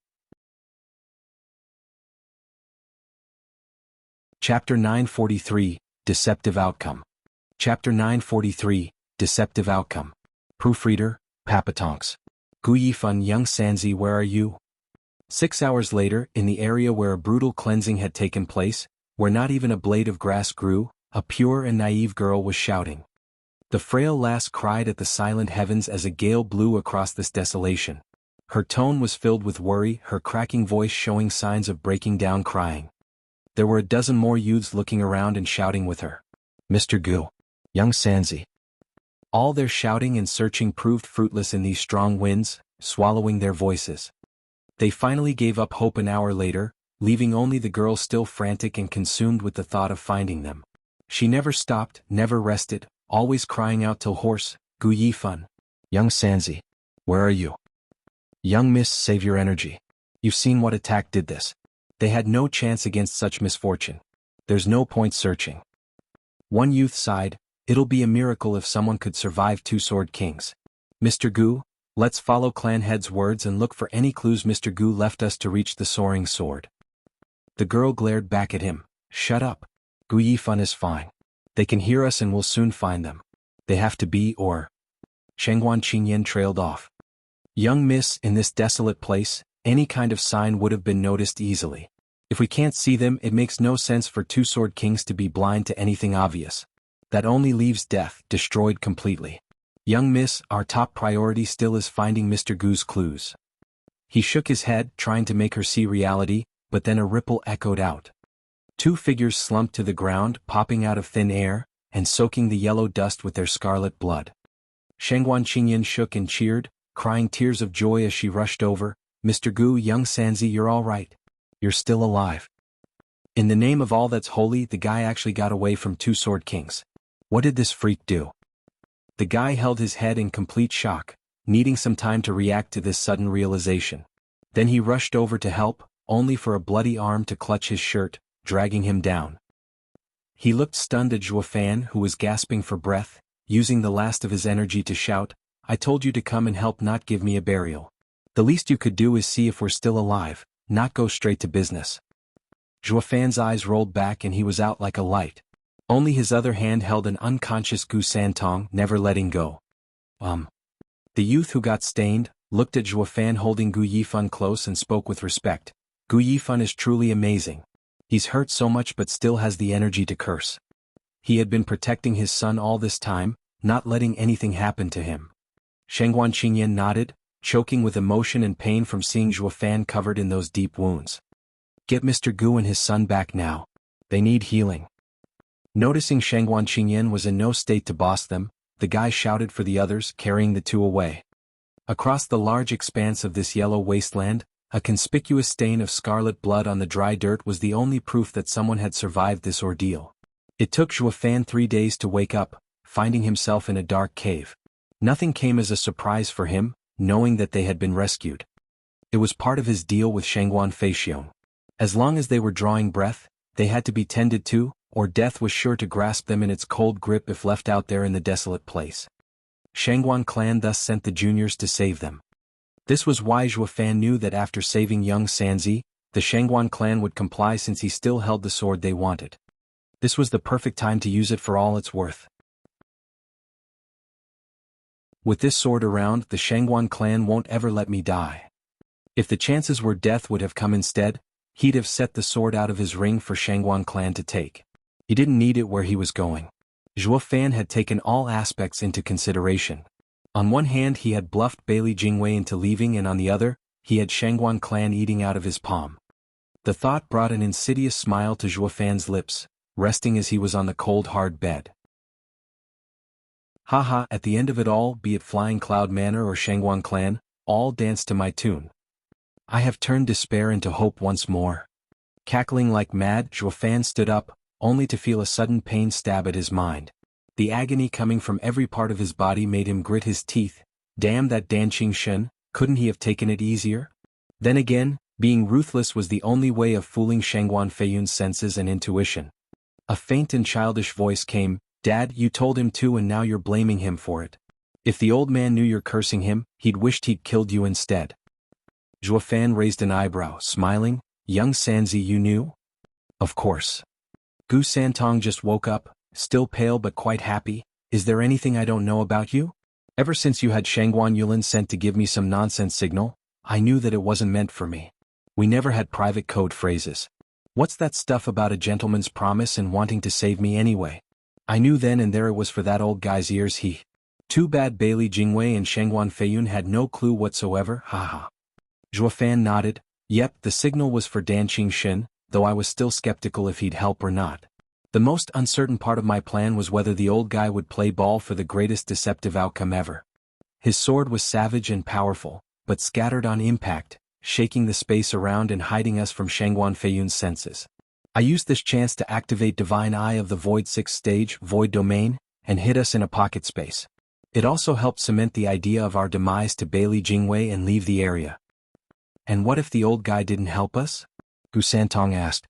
Chapter 943, Deceptive Outcome. Chapter 943, Deceptive Outcome. Proofreader, Papatonks. Gu Yifan, young Sanzi, where are you? 6 hours later, in the area where a brutal cleansing had taken place, where not even a blade of grass grew, a pure and naive girl was shouting. The frail lass cried at the silent heavens as a gale blew across this desolation. Her tone was filled with worry, her cracking voice showing signs of breaking down crying. There were a dozen more youths looking around and shouting with her. Mr. Gu. Young Sanzi. All their shouting and searching proved fruitless in these strong winds, swallowing their voices. They finally gave up hope an hour later, leaving only the girl still frantic and consumed with the thought of finding them. She never stopped, never rested, always crying out till hoarse, Gu Yifan. Young Sanzi. Where are you? Young miss, save your energy. You've seen what attack did this. They had no chance against such misfortune. There's no point searching. One youth sighed, it'll be a miracle if someone could survive 2 sword kings. Mr. Gu, let's follow clan head's words and look for any clues Mr. Gu left us to reach the soaring sword. The girl glared back at him. Shut up. Gu Yifan is fine. They can hear us and we'll soon find them. They have to be or... Shengguan Qingyan trailed off. Young miss, in this desolate place, any kind of sign would have been noticed easily. If we can't see them, it makes no sense for 2 sword kings to be blind to anything obvious. That only leaves death, destroyed completely. Young miss, our top priority still is finding Mr. Gu's clues. He shook his head, trying to make her see reality, but then a ripple echoed out. 2 figures slumped to the ground, popping out of thin air, and soaking the yellow dust with their scarlet blood. Shengguan Qingyan shook and cheered, crying tears of joy as she rushed over. Mr. Gu, young Sanzi, you're all right. You're still alive. In the name of all that's holy, the guy actually got away from 2 sword kings. What did this freak do? The guy held his head in complete shock, needing some time to react to this sudden realization. Then he rushed over to help, only for a bloody arm to clutch his shirt, dragging him down. He looked stunned at Zhuo Fan, who was gasping for breath, using the last of his energy to shout, I told you to come and help, not give me a burial. The least you could do is see if we're still alive, not go straight to business. Zhuo Fan's eyes rolled back and he was out like a light. Only his other hand held an unconscious Gu Santong, never letting go. The youth who got stained, looked at Zhuo Fan holding Gu Yifan close and spoke with respect. Gu Yifan is truly amazing. He's hurt so much but still has the energy to curse. He had been protecting his son all this time, not letting anything happen to him. Shengguan Qingyan nodded, choking with emotion and pain from seeing Zhuo Fan covered in those deep wounds. Get Mr. Gu and his son back now. They need healing. Noticing Shengguan Qingyan was in no state to boss them, the guy shouted for the others, carrying the 2 away. Across the large expanse of this yellow wasteland, a conspicuous stain of scarlet blood on the dry dirt was the only proof that someone had survived this ordeal. It took Zhuo Fan 3 days to wake up, finding himself in a dark cave. Nothing came as a surprise for him, knowing that they had been rescued. It was part of his deal with Shengguan Feixiong. As long as they were drawing breath, they had to be tended to, or death was sure to grasp them in its cold grip if left out there in the desolate place. Shengguan clan thus sent the juniors to save them. This was why Zhuo Fan knew that after saving young Sanzi, the Shengguan clan would comply since he still held the sword they wanted. This was the perfect time to use it for all it's worth. With this sword around, the Shengguan clan won't ever let me die. If the chances were death would have come instead, he'd have set the sword out of his ring for Shengguan clan to take. He didn't need it where he was going. Zhuo Fan had taken all aspects into consideration. On one hand he had bluffed Bailey Jingwei into leaving and on the other, he had Shengguan clan eating out of his palm. The thought brought an insidious smile to Zhuo Fan's lips, resting as he was on the cold hard bed. Haha, at the end of it all, be it Flying Cloud Manor or Shengguan clan, all dance to my tune. I have turned despair into hope once more. Cackling like mad, Zhuo Fan stood up, only to feel a sudden pain stab at his mind. The agony coming from every part of his body made him grit his teeth. Damn that Danqing Shen, couldn't he have taken it easier? Then again, being ruthless was the only way of fooling Shengguan Feiyun's senses and intuition. A faint and childish voice came, Dad, you told him to and now you're blaming him for it. If the old man knew you're cursing him, he'd wished he'd killed you instead. Zhuo Fan raised an eyebrow, smiling, Young Sanzi, you knew? Of course. Gu Santong just woke up, still pale but quite happy. Is there anything I don't know about you? Ever since you had Shengguan Yulin sent to give me some nonsense signal, I knew that it wasn't meant for me. We never had private code phrases. What's that stuff about a gentleman's promise and wanting to save me anyway? I knew then and there it was for that old guy's ears. Too bad Bailey Jingwei and Shengguan Feiyun had no clue whatsoever, haha. Zhuofan nodded. Yep, the signal was for Dan Qingxin, though I was still skeptical if he'd help or not. The most uncertain part of my plan was whether the old guy would play ball for the greatest deceptive outcome ever. His sword was savage and powerful, but scattered on impact, shaking the space around and hiding us from Shengguan Feiyun's senses. I used this chance to activate Divine Eye of the Void 6th stage, Void Domain, and hit us in a pocket space. It also helped cement the idea of our demise to Bailey Jingwei and leave the area. And what if the old guy didn't help us? Gu Santong asked.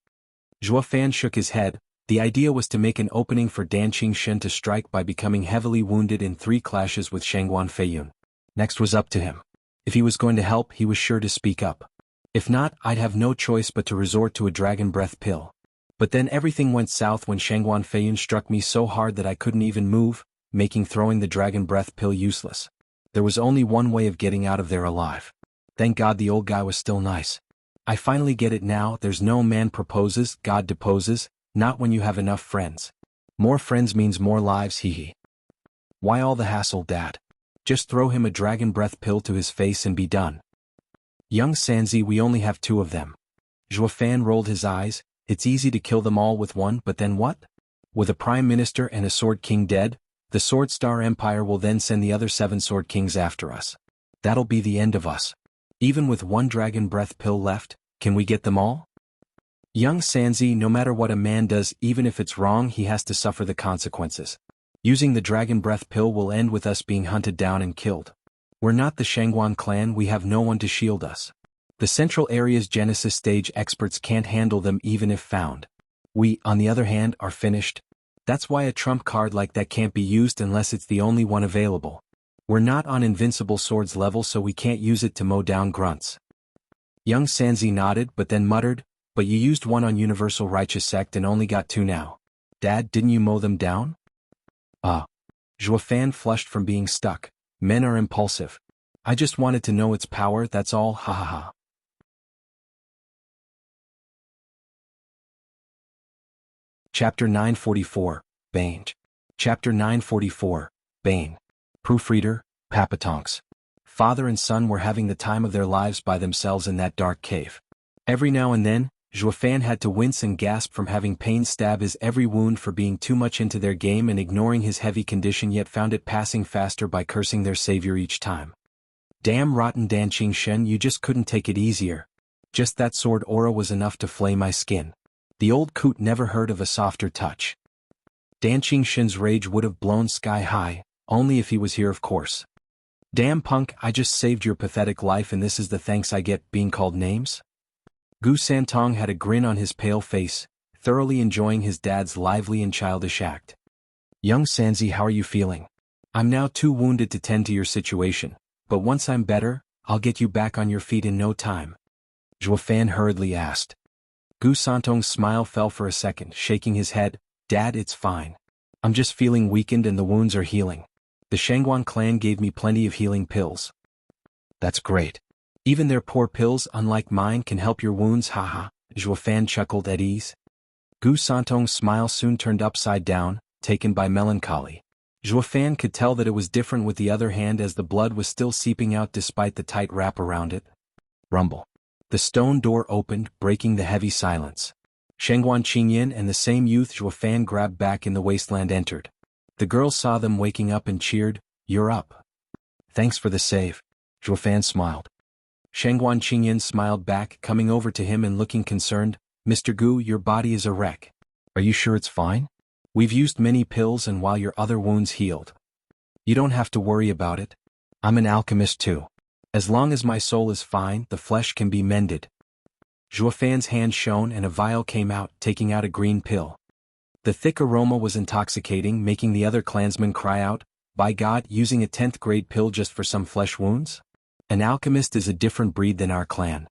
Zhuofan shook his head. The idea was to make an opening for Dan Qingxin to strike by becoming heavily wounded in 3 clashes with Shengguan Feiyun. Next was up to him. If he was going to help, he was sure to speak up. If not, I'd have no choice but to resort to a dragon breath pill. But then everything went south when Shengguan Feiyun struck me so hard that I couldn't even move, making throwing the dragon breath pill useless. There was only one way of getting out of there alive. Thank God the old guy was still nice. I finally get it now. There's no man proposes, God deposes, not when you have enough friends. More friends means more lives, hee. Why all the hassle, Dad? Just throw him a dragon breath pill to his face and be done. Young Sanzi, we only have 2 of them. Zhuofan rolled his eyes. It's easy to kill them all with one, but then what? With a prime minister and a sword king dead, the Sword Star Empire will then send the other 7 sword kings after us. That'll be the end of us. Even with 1 dragon breath pill left, can we get them all? Young Sanzi, no matter what a man does, even if it's wrong, he has to suffer the consequences. Using the dragon breath pill will end with us being hunted down and killed. We're not the Shengguan clan, we have no one to shield us. The Central Area's Genesis stage experts can't handle them even if found. We, on the other hand, are finished. That's why a trump card like that can't be used unless it's the only one available. We're not on Invincible Swords level, so we can't use it to mow down grunts. Young Sanzi nodded but then muttered, but you used 1 on Universal Righteous Sect and only got 2 now. Dad, didn't you mow them down? Zhuofan flushed from being stuck. Men are impulsive. I just wanted to know its power, that's all, ha ha ha. Chapter 944, Bane. Chapter 944, Bane. Proofreader, Papatonks. Father and son were having the time of their lives by themselves in that dark cave. Every now and then, Zhuofan had to wince and gasp from having pain stab his every wound for being too much into their game and ignoring his heavy condition, yet found it passing faster by cursing their savior each time. Damn rotten Dan Qingxin, you just couldn't take it easier. Just that sword aura was enough to flay my skin. The old coot never heard of a softer touch. Dan Qingxin's rage would have blown sky high, only if he was here, of course. Damn punk, I just saved your pathetic life and this is the thanks I get, being called names? Gu Santong had a grin on his pale face, thoroughly enjoying his dad's lively and childish act. Young Sanzi, how are you feeling? I'm now too wounded to tend to your situation, but once I'm better, I'll get you back on your feet in no time. Zhuofan hurriedly asked. Gu Santong's smile fell for a second, shaking his head. Dad, it's fine. I'm just feeling weakened and the wounds are healing. The Shengguan clan gave me plenty of healing pills. That's great. Even their poor pills, unlike mine, can help your wounds, haha, Zhuofan chuckled at ease. Gu Santong's smile soon turned upside down, taken by melancholy. Zhuofan could tell that it was different with the other hand as the blood was still seeping out despite the tight wrap around it. Rumble. The stone door opened, breaking the heavy silence. Shengguan Qingyin and the same youth Zhuofan grabbed back in the wasteland entered. The girls saw them waking up and cheered, "You're up." "Thanks for the save." Zhuofan smiled. Shengguan Qingyin smiled back, coming over to him and looking concerned. "Mr. Gu, your body is a wreck. Are you sure it's fine? We've used many pills and while your other wounds healed. You don't have to worry about it. I'm an alchemist too. As long as my soul is fine, the flesh can be mended." Zhuofan's hand shone and a vial came out, taking out a green pill. The thick aroma was intoxicating, making the other clansmen cry out, "By God, using a 10th grade pill just for some flesh wounds? An alchemist is a different breed than our clan."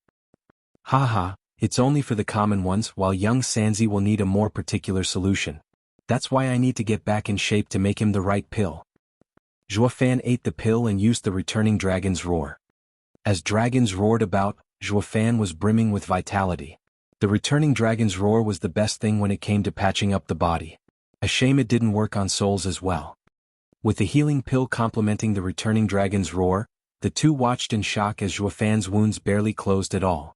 "Haha, it's only for the common ones, while young Sanzi will need a more particular solution. That's why I need to get back in shape to make him the right pill." Zhuofan ate the pill and used the returning dragon's roar. As dragons roared about, Zhuo Fan was brimming with vitality. The returning dragon's roar was the best thing when it came to patching up the body. A shame it didn't work on souls as well. With the healing pill complementing the returning dragon's roar, the two watched in shock as Zhuo Fan's wounds barely closed at all.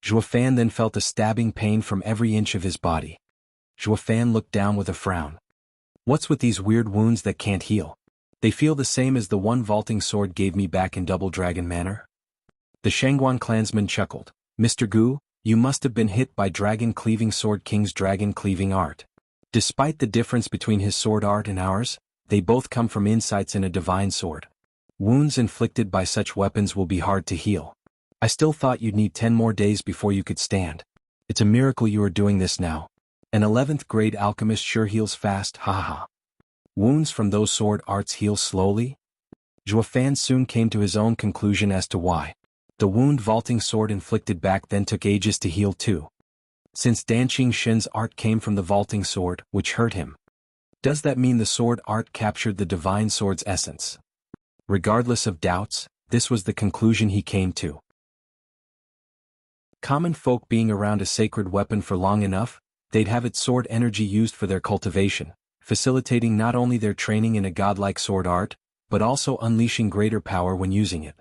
Zhuo Fan then felt a stabbing pain from every inch of his body. Zhuo Fan looked down with a frown. What's with these weird wounds that can't heal? They feel the same as the one vaulting sword gave me back in Double Dragon Manor? The Shangguan clansman chuckled. Mr. Gu, you must have been hit by Dragon Cleaving Sword King's dragon cleaving art. Despite the difference between his sword art and ours, they both come from insights in a divine sword. Wounds inflicted by such weapons will be hard to heal. I still thought you'd need 10 more days before you could stand. It's a miracle you are doing this now. An 11th grade alchemist sure heals fast, haha. Wounds from those sword arts heal slowly? Zhuo Fan soon came to his own conclusion as to why. The wound vaulting sword inflicted back then took ages to heal too. Since Danqing Shen's art came from the vaulting sword, which hurt him. Does that mean the sword art captured the divine sword's essence? Regardless of doubts, this was the conclusion he came to. Common folk being around a sacred weapon for long enough, they'd have its sword energy used for their cultivation, facilitating not only their training in a godlike sword art, but also unleashing greater power when using it.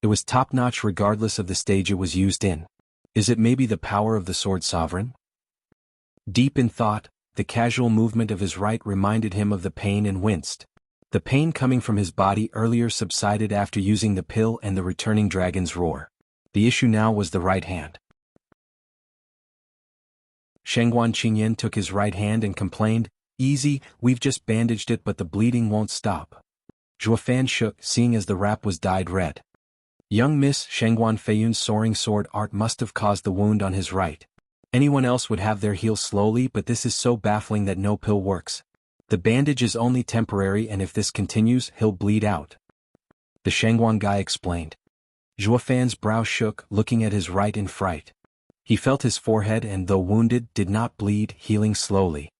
It was top-notch regardless of the stage it was used in. Is it maybe the power of the sword sovereign? Deep in thought, the casual movement of his right reminded him of the pain and winced. The pain coming from his body earlier subsided after using the pill and the returning dragon's roar. The issue now was the right hand. Shangguan Qingyan took his right hand and complained, "Easy, we've just bandaged it but the bleeding won't stop." Zhuo Fan shook, seeing as the wrap was dyed red. Young Miss Shangguan Feiyun's soaring sword art must have caused the wound on his right. Anyone else would have their heal slowly, but this is so baffling that no pill works. The bandage is only temporary and if this continues, he'll bleed out. The Shangguan guy explained. Zhuo Fan's brow shook, looking at his right in fright. He felt his forehead and, though wounded, did not bleed, healing slowly.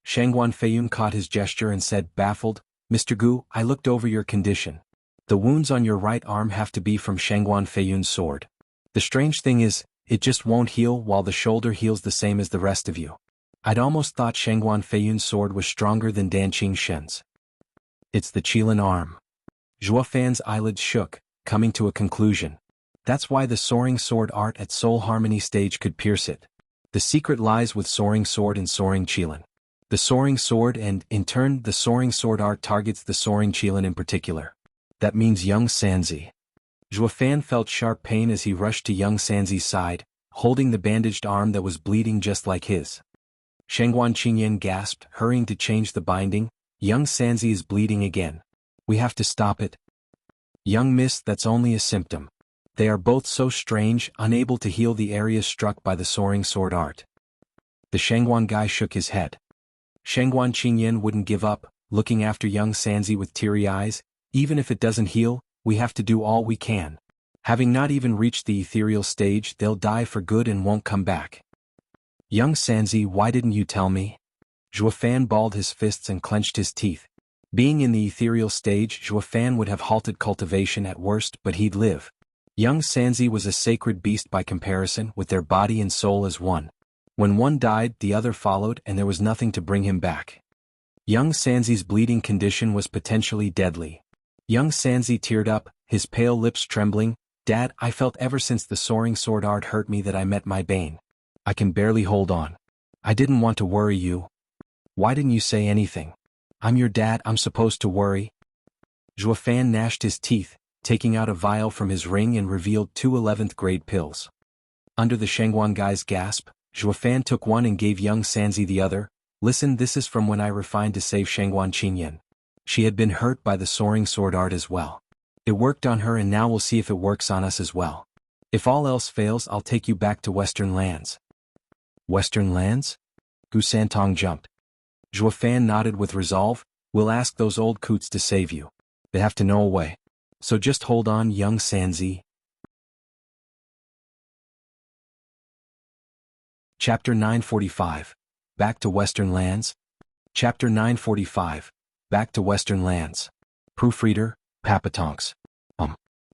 Shangguan Feiyun caught his gesture and said, baffled, "Mr. Gu, I looked over your condition. The wounds on your right arm have to be from Shangguan Feiyun's sword. The strange thing is, it just won't heal while the shoulder heals the same as the rest of you. I'd almost thought Shangguan Feiyun's sword was stronger than Danqing Shen's. It's the Qilin arm." Zhuo Fan's eyelids shook, coming to a conclusion. That's why the soaring sword art at Soul Harmony stage could pierce it. The secret lies with soaring sword and soaring Qilin. The soaring sword and, in turn, the soaring sword art targets the soaring Qilin in particular. That means young Sanzi. Zhuo Fan felt sharp pain as he rushed to young Sanzi's side, holding the bandaged arm that was bleeding just like his. Shangguan Qingyan gasped, hurrying to change the binding. "Young Sanzi is bleeding again. We have to stop it." "Young miss, that's only a symptom. They are both so strange, unable to heal the areas struck by the soaring sword art." The Shangguan guy shook his head. Shangguan Qingyan wouldn't give up, looking after young Sanzi with teary eyes. "Even if it doesn't heal, we have to do all we can. Having not even reached the ethereal stage, they'll die for good and won't come back." "Young Sanzi, why didn't you tell me?" Zhuo Fan balled his fists and clenched his teeth. Being in the ethereal stage, Zhuo Fan would have halted cultivation at worst, but he'd live. Young Sanzi was a sacred beast by comparison, with their body and soul as one. When one died, the other followed, and there was nothing to bring him back. Young Sanzi's bleeding condition was potentially deadly. Young Sanzi teared up, his pale lips trembling. "Dad, I felt ever since the soaring sword art hurt me that I met my bane. I can barely hold on. I didn't want to worry you. Why didn't you say anything? I'm your dad, I'm supposed to worry." Zhuo Fan gnashed his teeth, taking out a vial from his ring and revealed 2 11th grade pills. Under the Shangguan guy's gasp, Zhuo Fan took one and gave young Sanzi the other. "Listen, this is from when I refined to save Shangguan Qingyan. She had been hurt by the soaring sword art as well. It worked on her and now we'll see if it works on us as well. If all else fails, I'll take you back to Western lands." "Western lands?" Gu Santong jumped. Zhuo Fan nodded with resolve. "We'll ask those old coots to save you. They have to know a way. So just hold on, young Sanzi." Chapter 945. Back to Western lands. Chapter 945. Back to Western lands. Proofreader, Papatonks.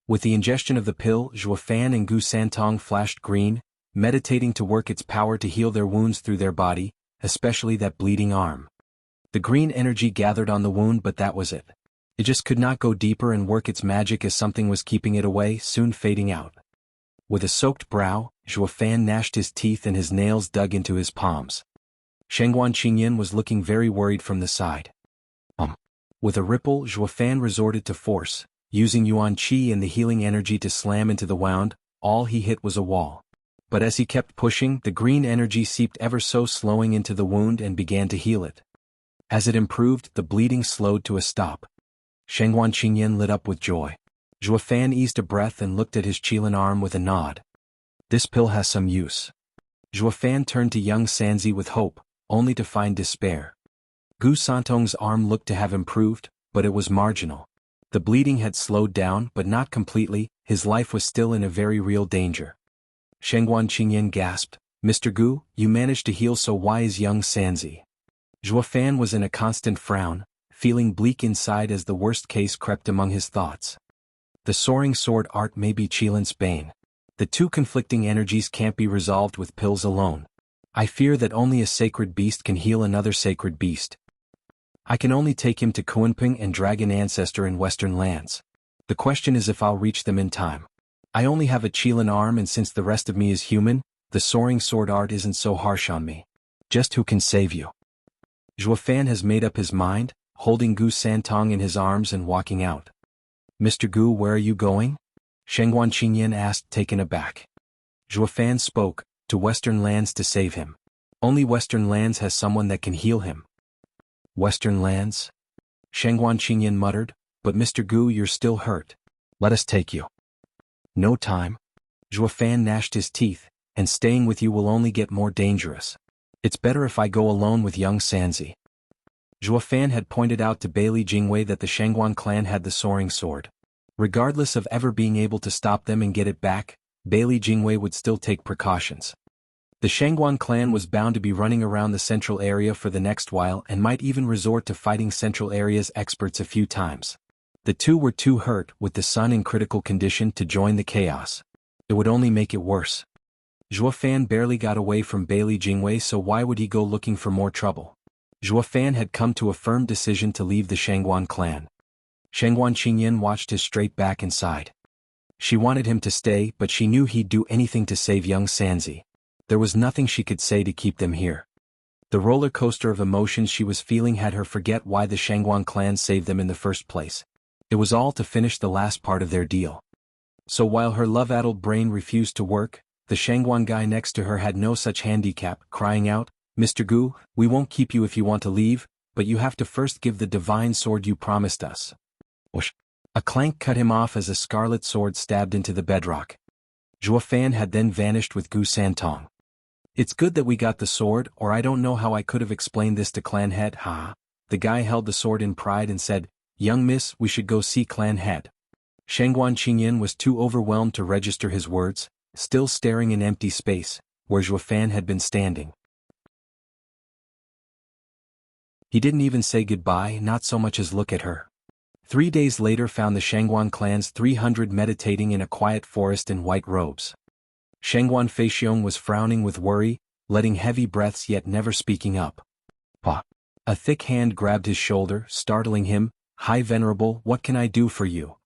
With the ingestion of the pill, Zhuofan and Gu Santong flashed green, meditating to work its power to heal their wounds through their body, especially that bleeding arm. The green energy gathered on the wound, but that was it. It just could not go deeper and work its magic as something was keeping it away, soon fading out. With a soaked brow, Zhuofan gnashed his teeth and his nails dug into his palms. Shengguan Qingyan was looking very worried from the side. With a ripple, Zhuofan resorted to force, using Yuan Qi and the healing energy to slam into the wound. All he hit was a wall. But as he kept pushing, the green energy seeped ever so slowing into the wound and began to heal it. As it improved, the bleeding slowed to a stop. Shengguan Qingyan lit up with joy. Zhuofan eased a breath and looked at his Qilin arm with a nod. This pill has some use. Zhuofan turned to young Sanzi with hope, only to find despair. Gu Santong's arm looked to have improved, but it was marginal. The bleeding had slowed down, but not completely. His life was still in a very real danger. Shengguan Qingyan gasped, "Mr. Gu, you managed to heal, so why is young Sanzi?" Zhuofan was in a constant frown, feeling bleak inside as the worst case crept among his thoughts. The soaring sword art may be Qilin's bane. The two conflicting energies can't be resolved with pills alone. I fear that only a sacred beast can heal another sacred beast. I can only take him to Kunping and Dragon Ancestor in Western lands. The question is if I'll reach them in time. I only have a Qilin arm, and since the rest of me is human, the soaring sword art isn't so harsh on me. Just who can save you? Zhuofan has made up his mind, holding Gu Santong in his arms and walking out. "Mr. Gu, where are you going?" Shengguan Qingyan asked, taken aback. Zhuofan spoke, "To Western lands to save him. Only Western lands has someone that can heal him." "Western lands?" Shengguan Qingyan muttered, "But Mr. Gu, you're still hurt. Let us take you." "No time." Zhuofan gnashed his teeth, "and staying with you will only get more dangerous. It's better if I go alone with young Sanzi." Zhuofan had pointed out to Bailey Jingwei that the Shangguan clan had the soaring sword. Regardless of ever being able to stop them and get it back, Bailey Jingwei would still take precautions. The Shangguan clan was bound to be running around the central area for the next while and might even resort to fighting central area's experts a few times. The two were too hurt, with the sun in critical condition, to join the chaos. It would only make it worse. Zhuofan barely got away from Bailey Jingwei, so why would he go looking for more trouble? Zhuofan had come to a firm decision to leave the Shangguan clan. Shengguan Qingyan watched his straight back inside. She wanted him to stay, but she knew he'd do anything to save young Sanzi. There was nothing she could say to keep them here. The roller coaster of emotions she was feeling had her forget why the Shangguan clan saved them in the first place. It was all to finish the last part of their deal. So while her love-addled brain refused to work, the Shangguan guy next to her had no such handicap, crying out, "Mr. Gu, we won't keep you if you want to leave, but you have to first give the divine sword you promised us." Whoosh! A clank cut him off as a scarlet sword stabbed into the bedrock. Zhuofan had then vanished with Gu Santong. "It's good that we got the sword, or I don't know how I could have explained this to clan head." "Ha." The guy held the sword in pride and said, "Young miss, we should go see clan head." Shengguan Qingyan was too overwhelmed to register his words, still staring in empty space, where Zhuofan had been standing. He didn't even say goodbye, not so much as look at her. 3 days later found the Shangguan clan's 300 meditating in a quiet forest in white robes. Shengguan Feixiong was frowning with worry, letting heavy breaths yet never speaking up. "Pa." A thick hand grabbed his shoulder, startling him. "High Venerable, what can I do for you?"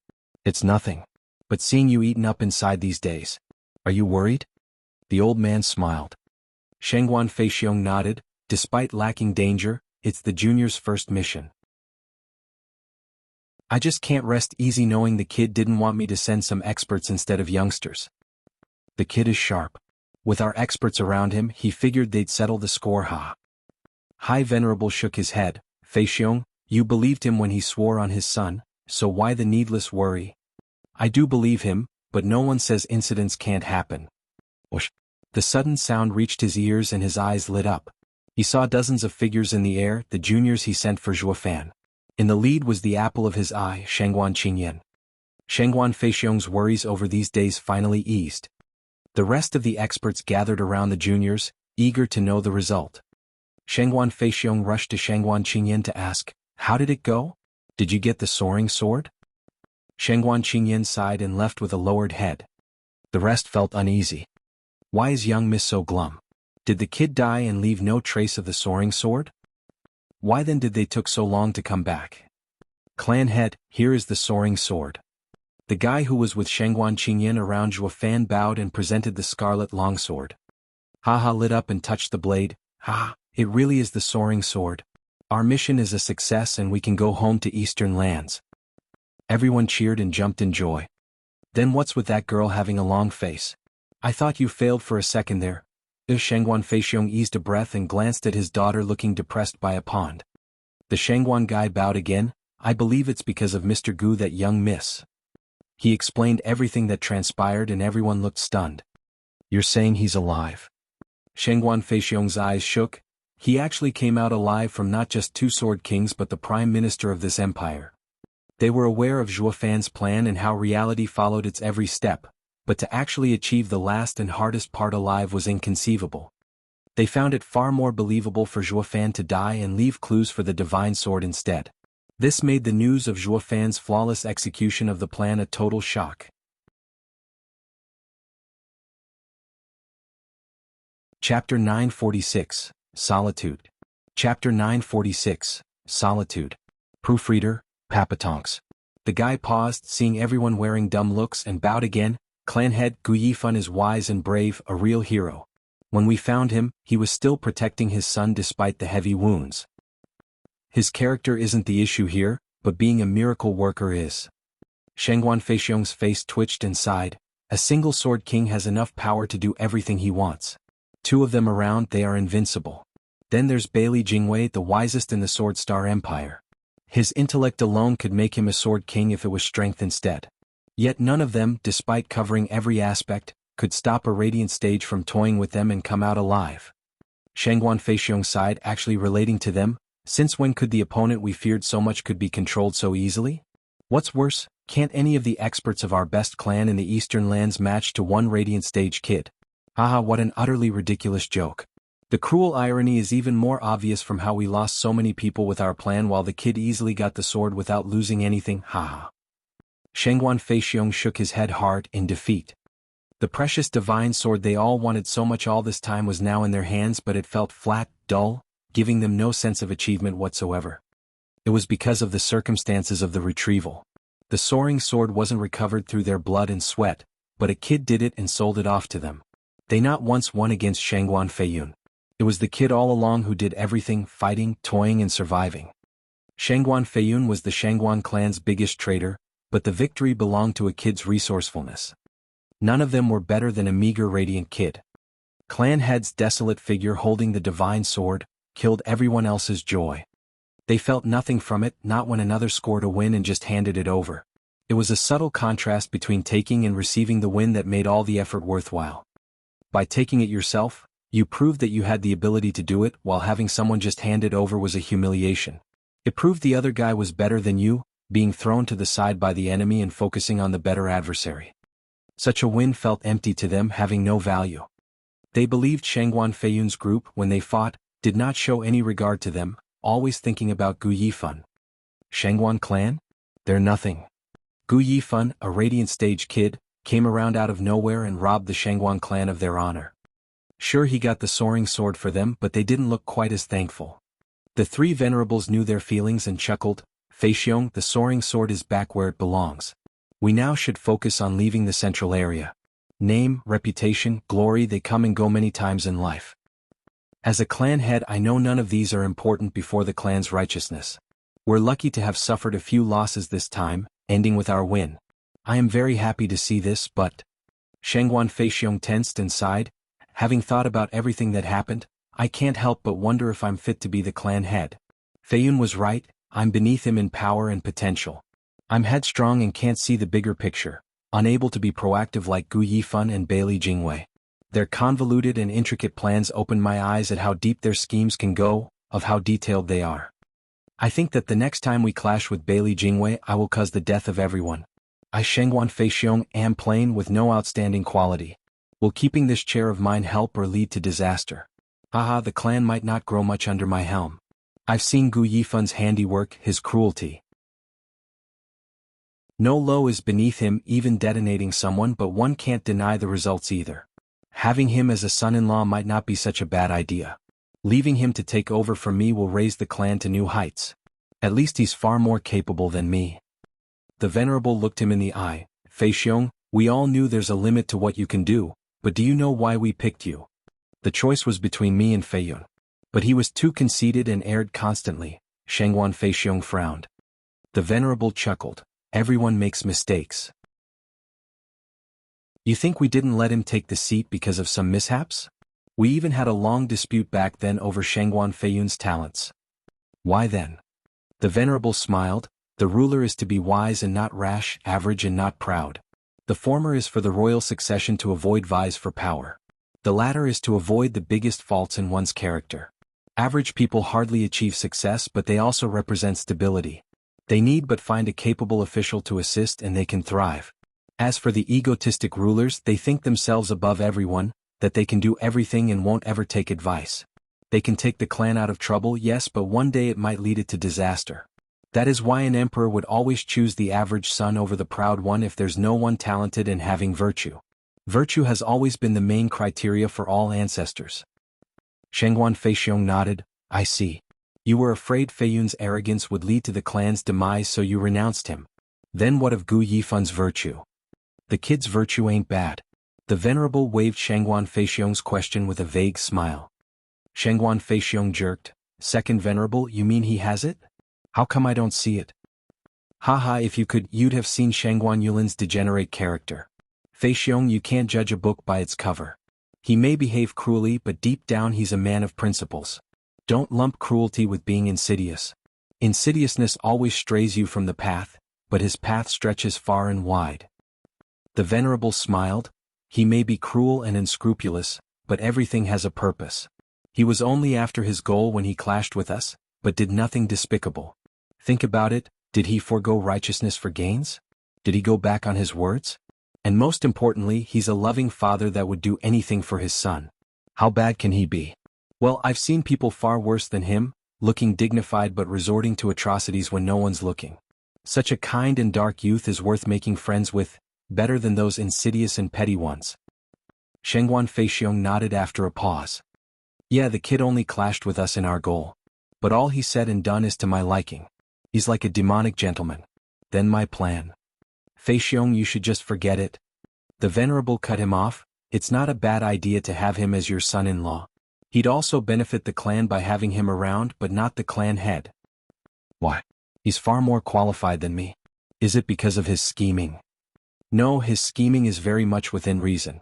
"It's nothing. But seeing you eaten up inside these days. Are you worried?" The old man smiled. Shengguan Feixiong nodded. Despite lacking danger, it's the junior's first mission. "I just can't rest easy knowing the kid didn't want me to send some experts instead of youngsters. The kid is sharp. With our experts around him, he figured they'd settle the score." "Ha." High Venerable shook his head. "Feixiong, you believed him when he swore on his son, so why the needless worry?" "I do believe him, but no one says incidents can't happen." Whoosh! The sudden sound reached his ears and his eyes lit up. He saw dozens of figures in the air, the juniors he sent for Zhuofan. In the lead was the apple of his eye, Shengguan Qingyan. Shengguan Feixiong's worries over these days finally eased. The rest of the experts gathered around the juniors, eager to know the result. Shengguan Feixiong rushed to Shengguan Qingyan to ask, "How did it go? Did you get the soaring sword?" Shengguan Qingyan sighed and left with a lowered head. The rest felt uneasy. Why is young Miss so glum? Did the kid die and leave no trace of the soaring sword? Why then did they took so long to come back? Clan head, here is the soaring sword. The guy who was with Shengguan Qingyan around Zhuofan bowed and presented the scarlet longsword. Haha lit up and touched the blade. Ha, it really is the soaring sword. Our mission is a success and we can go home to Eastern lands. Everyone cheered and jumped in joy. Then what's with that girl having a long face? I thought you failed for a second there. Shengguan Feixiong eased a breath and glanced at his daughter looking depressed by a pond. The Shengguan guy bowed again. I believe it's because of Mr. Gu that young miss. He explained everything that transpired and everyone looked stunned. You're saying he's alive? Shengguan Feixiong's eyes shook. He actually came out alive from not just two sword kings but the prime minister of this empire. They were aware of Zhuofan's plan and how reality followed its every step, but to actually achieve the last and hardest part alive was inconceivable. They found it far more believable for Zhuofan to die and leave clues for the divine sword instead. This made the news of Zhuofan's flawless execution of the plan a total shock. Chapter 946, Solitude. Chapter 946, Solitude. Proofreader, Papatonks. The guy paused, seeing everyone wearing dumb looks, and bowed again. Clan head Gu Yifan is wise and brave, a real hero. When we found him, he was still protecting his son despite the heavy wounds. His character isn't the issue here, but being a miracle worker is. Shengguan Feixiong's face twitched and sighed. A single sword king has enough power to do everything he wants. Two of them around, they are invincible. Then there's Bailey Jingwei, the wisest in the Sword Star Empire. His intellect alone could make him a sword king if it was strength instead. Yet none of them, despite covering every aspect, could stop a radiant stage from toying with them and come out alive. Shengguan Feixiong sighed, actually relating to them. Since when could the opponent we feared so much could be controlled so easily? What's worse, can't any of the experts of our best clan in the Eastern lands match to one radiant stage kid? Haha, what an utterly ridiculous joke. The cruel irony is even more obvious from how we lost so many people with our plan while the kid easily got the sword without losing anything. Haha. Shengguan Feixiong shook his head hard in defeat. The precious divine sword they all wanted so much all this time was now in their hands, but it felt flat, dull, giving them no sense of achievement whatsoever. It was because of the circumstances of the retrieval. The soaring sword wasn't recovered through their blood and sweat, but a kid did it and sold it off to them. They not once won against Shengguan Feiyun. It was the kid all along who did everything, fighting, toying and surviving. Shengguan Feiyun was the Shengguan clan's biggest traitor, but the victory belonged to a kid's resourcefulness. None of them were better than a meager radiant kid. Clan head's desolate figure holding the divine sword killed everyone else's joy. They felt nothing from it, not when another scored a win and just handed it over. It was a subtle contrast between taking and receiving the win that made all the effort worthwhile. By taking it yourself, you proved that you had the ability to do it, while having someone just hand it over was a humiliation. It proved the other guy was better than you, being thrown to the side by the enemy and focusing on the better adversary. Such a win felt empty to them, having no value. They believed Shengguan Feiyun's group, when they fought, did not show any regard to them, always thinking about Gu Yifan. Shengguan clan? They're nothing. Gu Yifan, a radiant stage kid, came around out of nowhere and robbed the Shengguan clan of their honor. Sure, he got the soaring sword for them, but they didn't look quite as thankful. The three venerables knew their feelings and chuckled. Feixiong, the soaring sword is back where it belongs. We now should focus on leaving the central area. Name, reputation, glory, they come and go many times in life. As a clan head, I know none of these are important before the clan's righteousness. We're lucky to have suffered a few losses this time, ending with our win. I am very happy to see this, but... Shengguan Feixiong tensed and sighed. Having thought about everything that happened, I can't help but wonder if I'm fit to be the clan head. Feiyun was right, I'm beneath him in power and potential. I'm headstrong and can't see the bigger picture, unable to be proactive like Gu Yifan and Bailey Jingwei. Their convoluted and intricate plans opened my eyes at how deep their schemes can go, of how detailed they are. I think that the next time we clash with Bailey Jingwei, I will cause the death of everyone. I Shengguan Feixiong am plain with no outstanding quality. Will keeping this chair of mine help or lead to disaster? Haha, the clan might not grow much under my helm. I've seen Gu Yifan's handiwork, his cruelty. No low is beneath him, even detonating someone, but one can't deny the results either. Having him as a son-in-law might not be such a bad idea. Leaving him to take over for me will raise the clan to new heights. At least he's far more capable than me. The Venerable looked him in the eye. Fei Xiong, we all knew there's a limit to what you can do, but do you know why we picked you? The choice was between me and Fei Yun. But he was too conceited and erred constantly. Shangguan Fei Xiong frowned. The Venerable chuckled. Everyone makes mistakes. You think we didn't let him take the seat because of some mishaps? We even had a long dispute back then over Shangguan Feiyun's talents. Why then? The Venerable smiled. The ruler is to be wise and not rash, average and not proud. The former is for the royal succession to avoid vies for power. The latter is to avoid the biggest faults in one's character. Average people hardly achieve success, but they also represent stability. They need but find a capable official to assist and they can thrive. As for the egotistic rulers, they think themselves above everyone, that they can do everything and won't ever take advice. They can take the clan out of trouble, yes, but one day it might lead it to disaster. That is why an emperor would always choose the average son over the proud one if there's no one talented and having virtue. Virtue has always been the main criteria for all ancestors. Shangguan Fei Xiong nodded. I see. You were afraid Feiyun's arrogance would lead to the clan's demise, so you renounced him. Then what of Gu Yifun's virtue? The kid's virtue ain't bad. The Venerable waved Shangguan Fei Xiong's question with a vague smile. Shangguan Fei Xiong jerked. Second Venerable, you mean he has it? How come I don't see it? Haha, if you could, you'd have seen Shangguan Yulin's degenerate character. Fei Xiong, you can't judge a book by its cover. He may behave cruelly, but deep down he's a man of principles. Don't lump cruelty with being insidious. Insidiousness always strays you from the path, but his path stretches far and wide. The Venerable smiled. He may be cruel and unscrupulous, but everything has a purpose. He was only after his goal when he clashed with us, but did nothing despicable. Think about it, did he forego righteousness for gains? Did he go back on his words? And most importantly, he's a loving father that would do anything for his son. How bad can he be? Well, I've seen people far worse than him, looking dignified but resorting to atrocities when no one's looking. Such a kind and dark youth is worth making friends with, better than those insidious and petty ones. Shangguan Fei Xiong nodded after a pause. Yeah, the kid only clashed with us in our goal. But all he said and done is to my liking. He's like a demonic gentleman. Then my plan. Fei Xiong, you should just forget it. The Venerable cut him off. It's not a bad idea to have him as your son-in-law. He'd also benefit the clan by having him around, but not the clan head. Why? He's far more qualified than me. Is it because of his scheming? No, his scheming is very much within reason.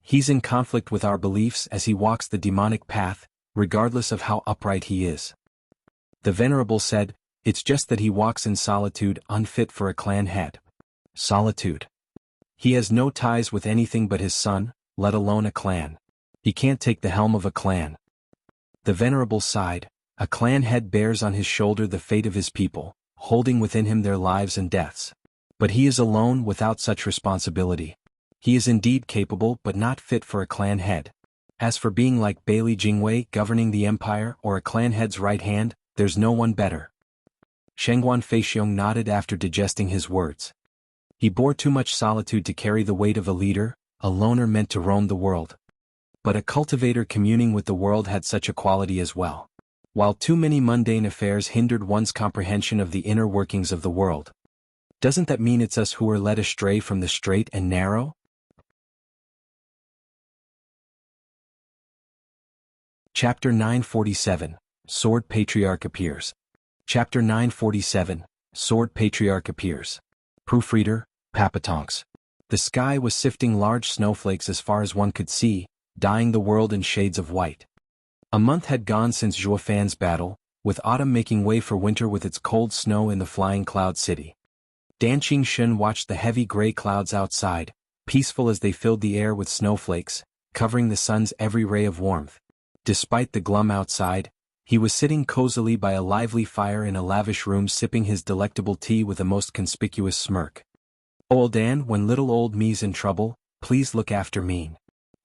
He's in conflict with our beliefs as he walks the demonic path, regardless of how upright he is. The Venerable said, it's just that he walks in solitude, unfit for a clan head. Solitude. He has no ties with anything but his son, let alone a clan. He can't take the helm of a clan. The Venerable sighed. A clan head bears on his shoulder the fate of his people, holding within him their lives and deaths. But he is alone without such responsibility. He is indeed capable but not fit for a clan head. As for being like Bailey Jingwei governing the empire or a clan head's right hand, there's no one better. Shangguan Fei Xiong nodded after digesting his words. He bore too much solitude to carry the weight of a leader, a loner meant to roam the world. But a cultivator communing with the world had such a quality as well. While too many mundane affairs hindered one's comprehension of the inner workings of the world. Doesn't that mean it's us who are led astray from the straight and narrow? Chapter 947, Sword Patriarch appears. Chapter 947, Sword Patriarch appears. Proofreader, Papatonks. The sky was sifting large snowflakes as far as one could see, dyeing the world in shades of white. A month had gone since Zhuofan's battle, with autumn making way for winter with its cold snow in the flying cloud city. Dan Qingshun watched the heavy gray clouds outside, peaceful as they filled the air with snowflakes, covering the sun's every ray of warmth. Despite the glum outside, he was sitting cozily by a lively fire in a lavish room sipping his delectable tea with a most conspicuous smirk. Old Dan, when little old me's in trouble, please look after me.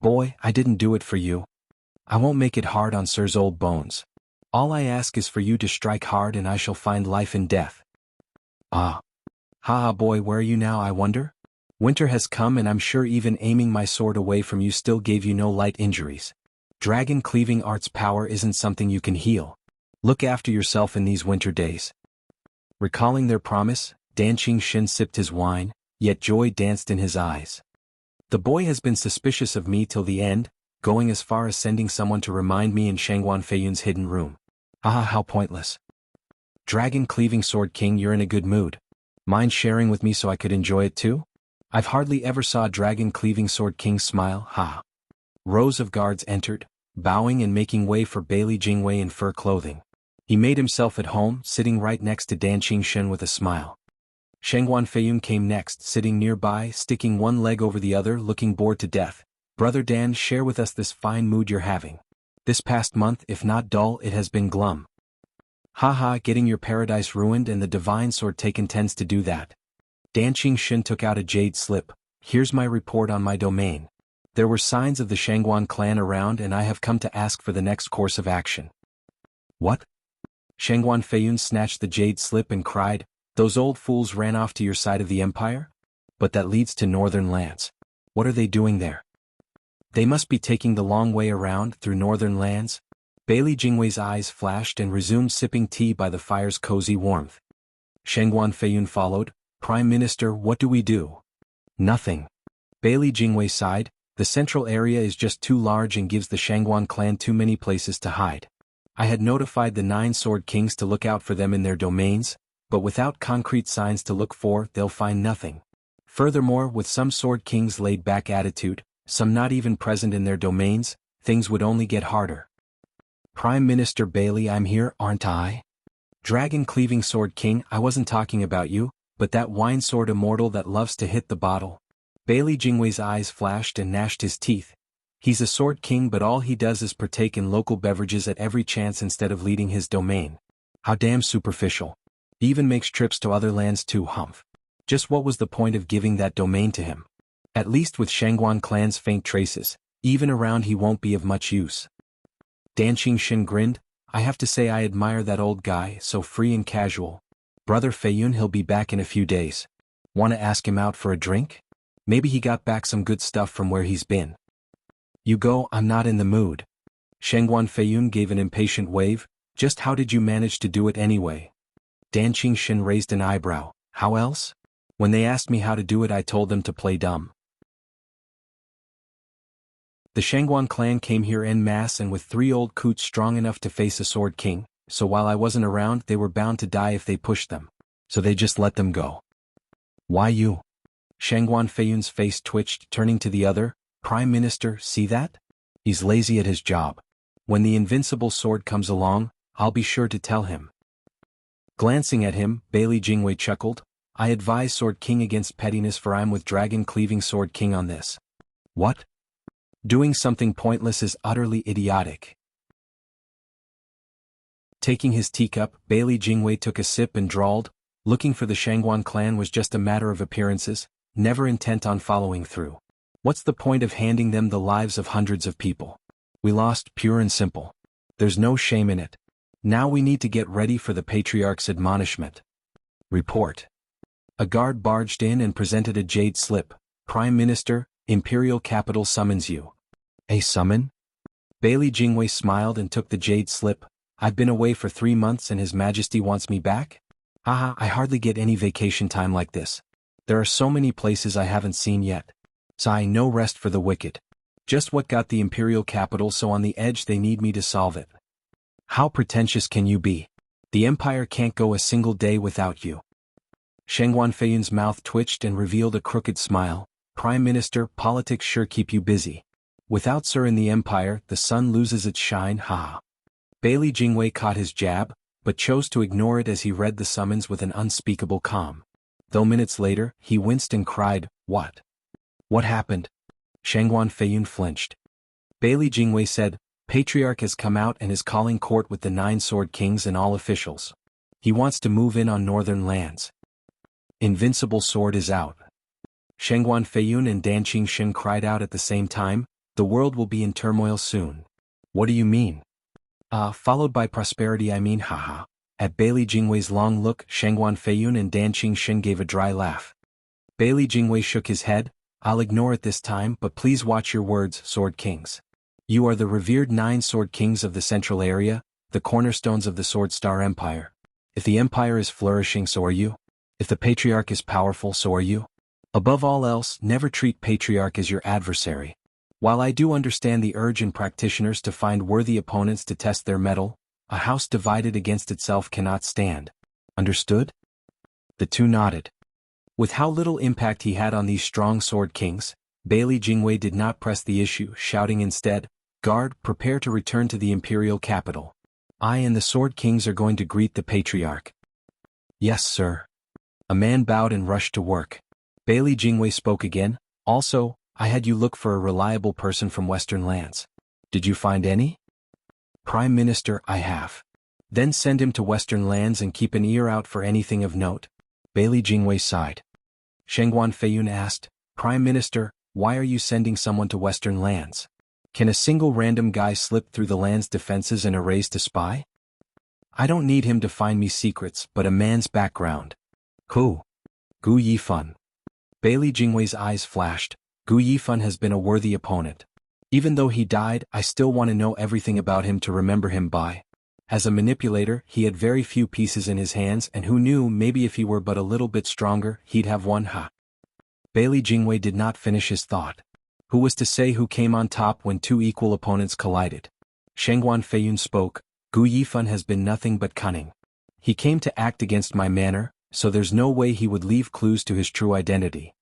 Boy, I didn't do it for you. I won't make it hard on Sir's old bones. All I ask is for you to strike hard and I shall find life in death. Ah. Haha boy, where are you now, I wonder? Winter has come and I'm sure even aiming my sword away from you still gave you no light injuries. Dragon cleaving art's power isn't something you can heal. Look after yourself in these winter days. Recalling their promise, Danqing Shin sipped his wine, yet joy danced in his eyes. The boy has been suspicious of me till the end, going as far as sending someone to remind me in Shangguan Feiyun's hidden room. Haha, how pointless. Dragon cleaving sword king, you're in a good mood. Mind sharing with me so I could enjoy it too? I've hardly ever saw Dragon cleaving sword king smile, ha. Rows of guards entered, bowing and making way for Bailey Jingwei in fur clothing. He made himself at home, sitting right next to Danqing Shen with a smile. Shangguan Feiyun came next, sitting nearby, sticking one leg over the other, looking bored to death. Brother Dan, share with us this fine mood you're having. This past month, if not dull, it has been glum. Haha, getting your paradise ruined and the divine sword taken tends to do that. Danqing Shen took out a jade slip. Here's my report on my domain. There were signs of the Shangguan clan around and I have come to ask for the next course of action. What? Shangguan Feiyun snatched the jade slip and cried, those old fools ran off to your side of the empire? But that leads to northern lands. What are they doing there? They must be taking the long way around through northern lands. Bailey Jingwei's eyes flashed and resumed sipping tea by the fire's cozy warmth. Shangguan Feiyun followed. Prime Minister, what do we do? Nothing. Bailey Jingwei sighed. The central area is just too large and gives the Shangguan clan too many places to hide. I had notified the 9 sword kings to look out for them in their domains, but without concrete signs to look for, they'll find nothing. Furthermore, with some sword kings' laid-back attitude, some not even present in their domains, things would only get harder. Prime Minister Bailey, I'm here, aren't I? Dragon-cleaving sword king, I wasn't talking about you, but that wine sword immortal that loves to hit the bottle. Bailey Jingwei's eyes flashed and gnashed his teeth. He's a sword king but all he does is partake in local beverages at every chance instead of leading his domain. How damn superficial. He even makes trips to other lands too, humph. Just what was the point of giving that domain to him? At least with Shangguan clan's faint traces, even around he won't be of much use. Danqing Shin grinned. I have to say I admire that old guy, so free and casual. Brother Feiyun, he'll be back in a few days. Wanna ask him out for a drink? Maybe he got back some good stuff from where he's been. You go, I'm not in the mood. Shangguan Feiyun gave an impatient wave. Just how did you manage to do it anyway? Danqing Shin raised an eyebrow. How else? When they asked me how to do it I told them to play dumb. The Shangguan clan came here en masse and with 3 old coots strong enough to face a sword king, so while I wasn't around they were bound to die if they pushed them. So they just let them go. Why you? Shangguan Feiyun's face twitched, turning to the other. Prime Minister, see that? He's lazy at his job. When the invincible sword comes along, I'll be sure to tell him. Glancing at him, Bailey Jingwei chuckled. I advise Sword King against pettiness for I'm with Dragon Cleaving Sword King on this. What? Doing something pointless is utterly idiotic. Taking his teacup, Bailey Jingwei took a sip and drawled, looking for the Shangguan clan was just a matter of appearances, never intent on following through. What's the point of handing them the lives of hundreds of people? We lost, pure and simple. There's no shame in it. Now we need to get ready for the Patriarch's admonishment. Report. A guard barged in and presented a jade slip. Prime Minister, Imperial Capital summons you. A summon? Bailey Jingwei smiled and took the jade slip. I've been away for 3 months and His Majesty wants me back? Haha, I hardly get any vacation time like this. There are so many places I haven't seen yet. Sigh, no rest for the wicked. Just what got the Imperial Capital so on the edge they need me to solve it. How pretentious can you be? The Empire can't go a single day without you. Shangguan Feiyun's mouth twitched and revealed a crooked smile. Prime Minister, politics sure keep you busy. Without Sir in the Empire, the sun loses its shine, haha. Bailey Jingwei caught his jab, but chose to ignore it as he read the summons with an unspeakable calm. Though minutes later, he winced and cried, What? What happened? Shangguan Feiyun flinched. Bailey Jingwei said, Patriarch has come out and is calling court with the 9 sword kings and all officials. He wants to move in on northern lands. Invincible sword is out. Shangguan Feiyun and Danqing Shin cried out at the same time, the world will be in turmoil soon. What do you mean? Followed by prosperity I mean haha. At Bailey Jingwei's long look, Shengguan Feiyun and Dan Qingxin gave a dry laugh. Bailey Jingwei shook his head. I'll ignore it this time, but please watch your words, Sword Kings. You are the revered 9 Sword Kings of the Central Area, the cornerstones of the Sword Star Empire. If the Empire is flourishing, so are you. If the Patriarch is powerful, so are you. Above all else, never treat Patriarch as your adversary. While I do understand the urge in practitioners to find worthy opponents to test their mettle, a house divided against itself cannot stand. Understood? The two nodded. With how little impact he had on these strong Sword Kings, Bailey Jingwei did not press the issue, shouting instead, "Guard, prepare to return to the imperial capital. I and the Sword Kings are going to greet the Patriarch." "Yes, sir." A man bowed and rushed to work. Bailey Jingwei spoke again. "Also, I had you look for a reliable person from Western lands. Did you find any?" "Prime Minister, I have." "Then send him to Western lands and keep an ear out for anything of note." Bailey Jingwei sighed. Shengguan Feiyun asked, "Prime Minister, why are you sending someone to Western lands? Can a single random guy slip through the land's defenses and arrays to spy?" "I don't need him to find me secrets, but a man's background." "Who?" "Gu Yifan." Bailey Jingwei's eyes flashed. "Gu Yifan has been a worthy opponent. Even though he died, I still want to know everything about him to remember him by. As a manipulator, he had very few pieces in his hands, and who knew, maybe if he were but a little bit stronger, he'd have won." Bailey Jingwei did not finish his thought. Who was to say who came on top when two equal opponents collided? Shengguan Feiyun spoke. "Gu Yifan has been nothing but cunning. He came to act against my manner, so there's no way he would leave clues to his true identity.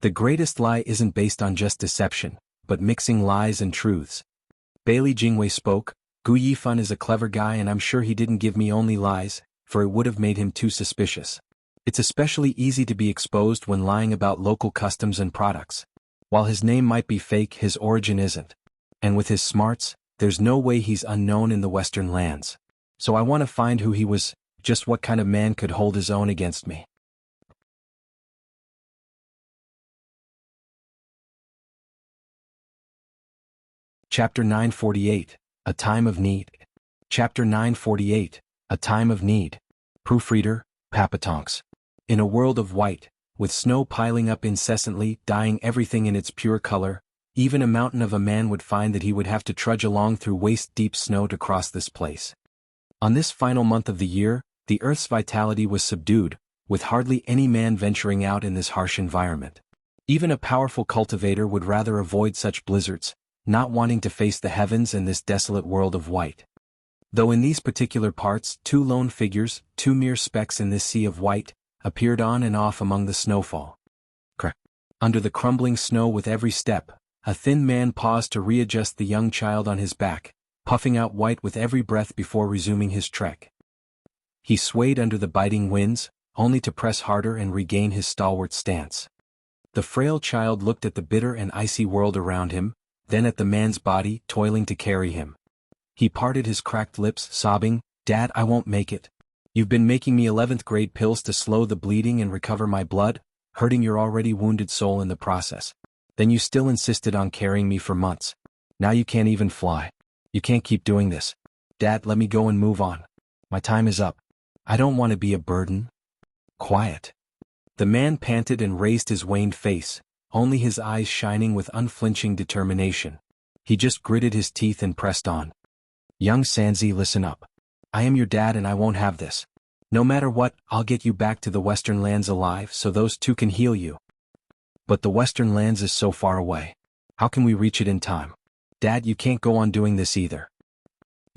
The greatest lie isn't based on just deception, but mixing lies and truths." Bailey Jingwei spoke. "Gu Yifan is a clever guy, and I'm sure he didn't give me only lies, for it would have made him too suspicious. It's especially easy to be exposed when lying about local customs and products. While his name might be fake, his origin isn't. And with his smarts, there's no way he's unknown in the Western lands. So I want to find who he was, just what kind of man could hold his own against me." Chapter 948, A Time of Need. Chapter 948, A Time of Need. Proofreader, Papatonks. In a world of white, with snow piling up incessantly, dyeing everything in its pure color, even a mountain of a man would find that he would have to trudge along through waist-deep snow to cross this place. On this final month of the year, the Earth's vitality was subdued, with hardly any man venturing out in this harsh environment. Even a powerful cultivator would rather avoid such blizzards, not wanting to face the heavens and this desolate world of white. Though in these particular parts, 2 lone figures, 2 mere specks in this sea of white, appeared on and off among the snowfall. Under the crumbling snow with every step, a thin man paused to readjust the young child on his back, puffing out white with every breath before resuming his trek. He swayed under the biting winds, only to press harder and regain his stalwart stance. The frail child looked at the bitter and icy world around him, then at the man's body toiling to carry him. He parted his cracked lips, sobbing, "Dad, I won't make it. You've been making me 11th grade pills to slow the bleeding and recover my blood, hurting your already wounded soul in the process. Then you still insisted on carrying me for months. Now you can't even fly. You can't keep doing this. Dad, let me go and move on. My time is up. I don't want to be a burden." "Quiet." The man panted and raised his waned face, only his eyes shining with unflinching determination. He just gritted his teeth and pressed on. "Young Sanzi, listen up. I am your dad and I won't have this. No matter what, I'll get you back to the Western lands alive so those 2 can heal you. But the Western lands is so far away. How can we reach it in time? Dad, you can't go on doing this either."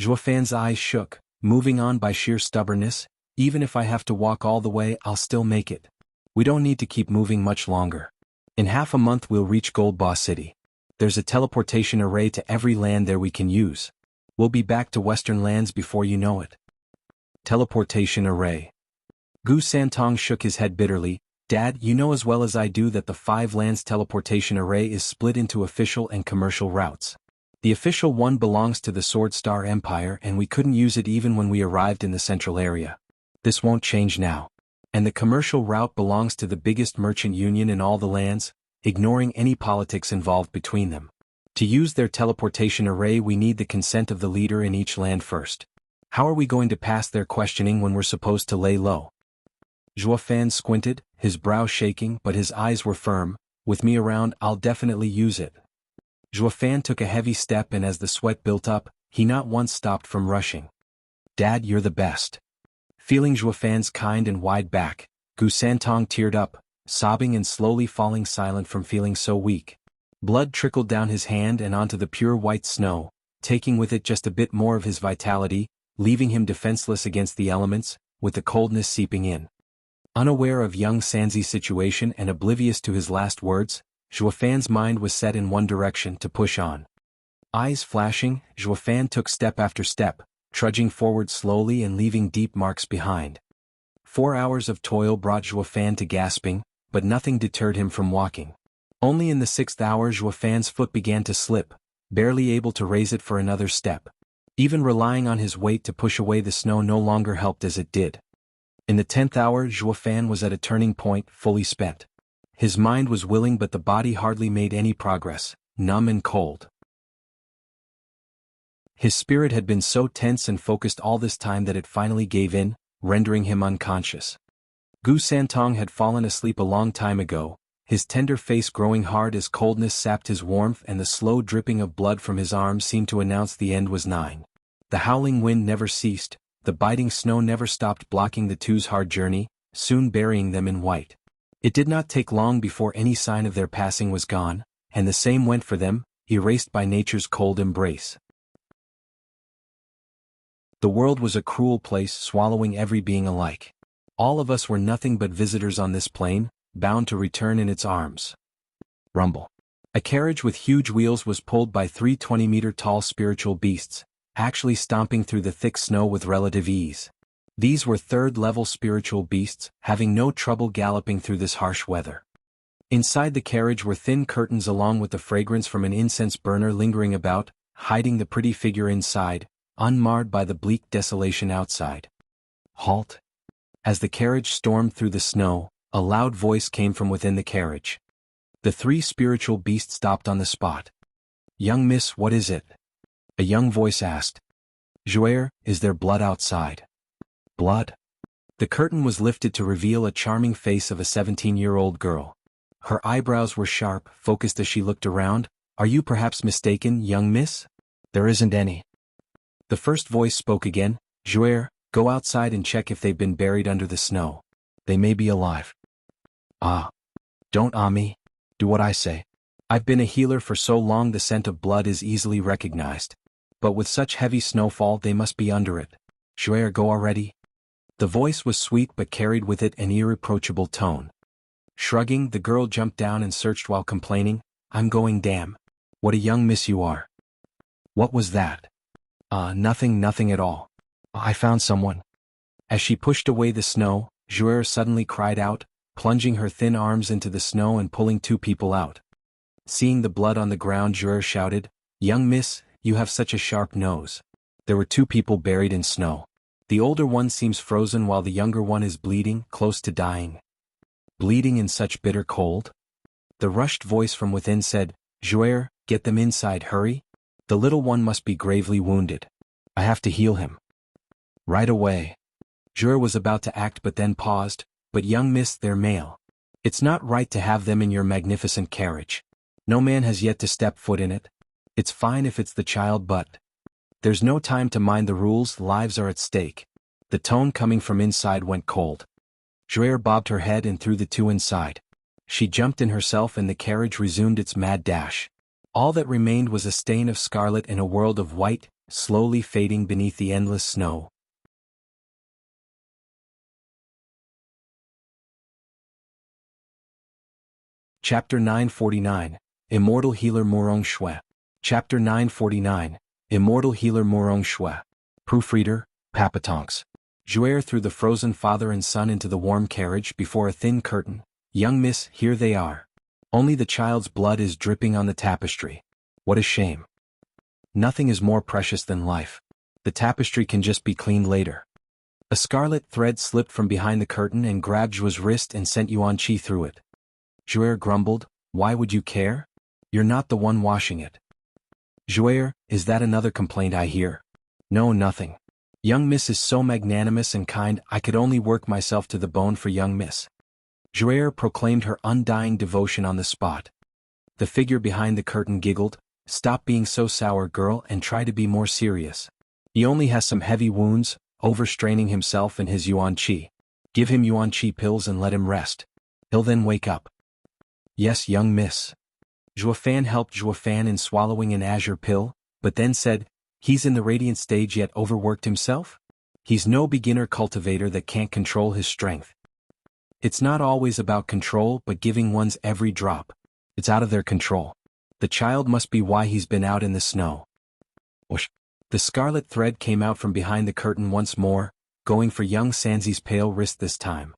Zhuofan's eyes shook, moving on by sheer stubbornness. "Even if I have to walk all the way, I'll still make it. We don't need to keep moving much longer. In half a month we'll reach Gold Ba City. There's a teleportation array to every land there we can use. We'll be back to Western lands before you know it." Teleportation array. Gu Santong shook his head bitterly. "Dad, you know as well as I do that the 5 lands teleportation array is split into official and commercial routes. The official one belongs to the Sword Star Empire and we couldn't use it even when we arrived in the central area. This won't change now. And the commercial route belongs to the biggest merchant union in all the lands, ignoring any politics involved between them. To use their teleportation array we need the consent of the leader in each land first. How are we going to pass their questioning when we're supposed to lay low? Fan squinted, his brow shaking but his eyes were firm. With me around, I'll definitely use it. Fan took a heavy step and as the sweat built up, he not once stopped from rushing. Dad, you're the best. Feeling Fan's kind and wide back, Gu Santong teared up, sobbing and slowly falling silent from feeling so weak. Blood trickled down his hand and onto the pure white snow, taking with it just a bit more of his vitality, leaving him defenseless against the elements, with the coldness seeping in. Unaware of young Sanzi's situation and oblivious to his last words, Fan's mind was set in one direction to push on. Eyes flashing, Fan took step after step, trudging forward slowly and leaving deep marks behind. 4 hours of toil brought Fan to gasping, but nothing deterred him from walking. Only in the 6th hour Fan's foot began to slip, barely able to raise it for another step. Even relying on his weight to push away the snow no longer helped as it did. In the 10th hour Fan was at a turning point, fully spent. His mind was willing but the body hardly made any progress, numb and cold. His spirit had been so tense and focused all this time that it finally gave in, rendering him unconscious. Gu Santong had fallen asleep a long time ago, his tender face growing hard as coldness sapped his warmth and the slow dripping of blood from his arms seemed to announce the end was nigh. The howling wind never ceased, the biting snow never stopped blocking the two's hard journey, soon burying them in white. It did not take long before any sign of their passing was gone, and the same went for them, erased by nature's cold embrace. The world was a cruel place, swallowing every being alike. All of us were nothing but visitors on this plane, bound to return in its arms. Rumble. A carriage with huge wheels was pulled by 3 20-meter-tall spiritual beasts, actually stomping through the thick snow with relative ease. These were third-level spiritual beasts, having no trouble galloping through this harsh weather. Inside the carriage were thin curtains along with the fragrance from an incense burner lingering about, hiding the pretty figure inside, unmarred by the bleak desolation outside. Halt! As the carriage stormed through the snow, a loud voice came from within the carriage. The 3 spiritual beasts stopped on the spot. "Young miss, what is it?" A young voice asked. "Jouer, is there blood outside?" "Blood?" The curtain was lifted to reveal a charming face of a 17-year-old girl. Her eyebrows were sharp, focused as she looked around. "Are you perhaps mistaken, young miss?" "There isn't any." The first voice spoke again. "Jouer, go outside and check if they've been buried under the snow. They may be alive." "Ah. Don't me. Do what I say. I've been a healer for so long the scent of blood is easily recognized. But with such heavy snowfall they must be under it. Jouer, go already." The voice was sweet but carried with it an irreproachable tone. Shrugging, the girl jumped down and searched while complaining, "I'm going, damn. What a young miss you are." "What was that?" Nothing at all. I found someone." As she pushed away the snow, Jouer suddenly cried out, plunging her thin arms into the snow and pulling 2 people out. Seeing the blood on the ground, Jouer shouted, "Young miss, you have such a sharp nose." There were 2 people buried in snow. The older one seems frozen while the younger one is bleeding, close to dying. "Bleeding in such bitter cold?" The rushed voice from within said, "Jouer, get them inside, hurry. The little one must be gravely wounded. I have to heal him." "Right away." Jouer was about to act but then paused. "But young miss, they're male. It's not right to have them in your magnificent carriage. No man has yet to step foot in it. It's fine if it's the child but..." "There's no time to mind the rules, lives are at stake." The tone coming from inside went cold. Jouer bobbed her head and threw the 2 inside. She jumped in herself and the carriage resumed its mad dash. All that remained was a stain of scarlet in a world of white, slowly fading beneath the endless snow. Chapter 949, Immortal Healer Morong Shui. Chapter 949, Immortal Healer Morong Shui. Proofreader, Papatonks. Jouer threw the frozen father and son into the warm carriage before a thin curtain. "Young miss, here they are. Only the child's blood is dripping on the tapestry. What a shame. Nothing is more precious than life. The tapestry can just be cleaned later." A scarlet thread slipped from behind the curtain and grabbed Jouer's wrist and sent Yuan Qi through it. Jouer grumbled, "Why would you care? You're not the one washing it." "Jouer, is that another complaint I hear?" "No, nothing. Young Miss is so magnanimous and kind, I could only work myself to the bone for young Miss. Jouer proclaimed her undying devotion on the spot. The figure behind the curtain giggled, "Stop being so sour, girl, and try to be more serious. He only has some heavy wounds, overstraining himself and his yuan qi. Give him yuan qi pills and let him rest. He'll then wake up." "Yes, young Miss." Zhuofan helped Zhuofan in swallowing an azure pill, but then said, "He's in the radiant stage yet overworked himself? He's no beginner cultivator that can't control his strength." "It's not always about control but giving one's every drop. It's out of their control. The child must be why he's been out in the snow." Whoosh. The scarlet thread came out from behind the curtain once more, going for young Sanzi's pale wrist this time.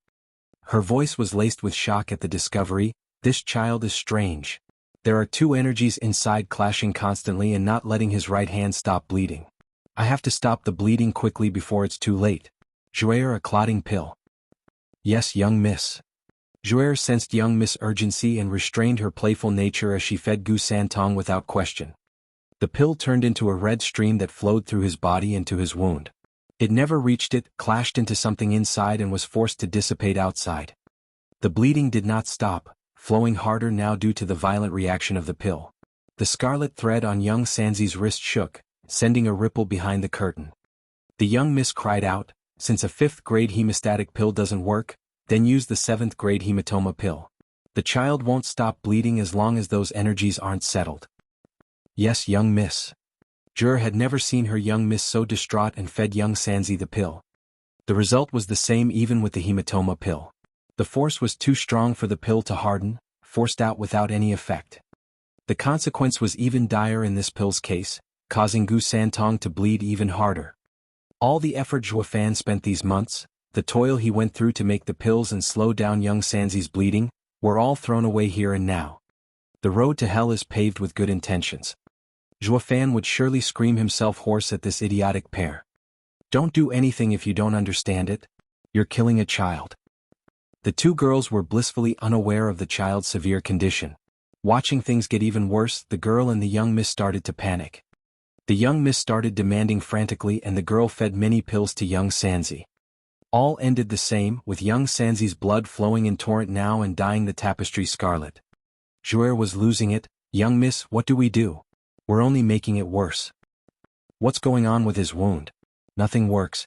Her voice was laced with shock at the discovery, "This child is strange. There are two energies inside clashing constantly and not letting his right hand stop bleeding. I have to stop the bleeding quickly before it's too late. Jouer a clotting pill." "Yes, young Miss." Jouer sensed young Miss' urgency and restrained her playful nature as she fed Gu Santong without question. The pill turned into a red stream that flowed through his body into his wound. It never reached it, clashed into something inside and was forced to dissipate outside. The bleeding did not stop, flowing harder now due to the violent reaction of the pill. The scarlet thread on young Sanzi's wrist shook, sending a ripple behind the curtain. The young Miss cried out, "Since a 5th-grade hemostatic pill doesn't work, then use the 7th-grade hematoma pill. The child won't stop bleeding as long as those energies aren't settled." "Yes, young Miss." Jur had never seen her young Miss so distraught and fed young Sanzi the pill. The result was the same even with the hematoma pill. The force was too strong for the pill to harden, forced out without any effect. The consequence was even dire in this pill's case, causing Gu Santong to bleed even harder. All the effort Zhuofan spent these months, the toil he went through to make the pills and slow down young Sanzi's bleeding, were all thrown away here and now. The road to hell is paved with good intentions. Zhuofan would surely scream himself hoarse at this idiotic pair. "Don't do anything if you don't understand it. You're killing a child." The two girls were blissfully unaware of the child's severe condition. Watching things get even worse, the girl and the young Miss started to panic. The young Miss started demanding frantically and the girl fed many pills to young Sanzi. All ended the same, with young Sanzi's blood flowing in torrent now and dyeing the tapestry scarlet. Jouer was losing it. "Young Miss, what do we do? We're only making it worse. What's going on with his wound? Nothing works."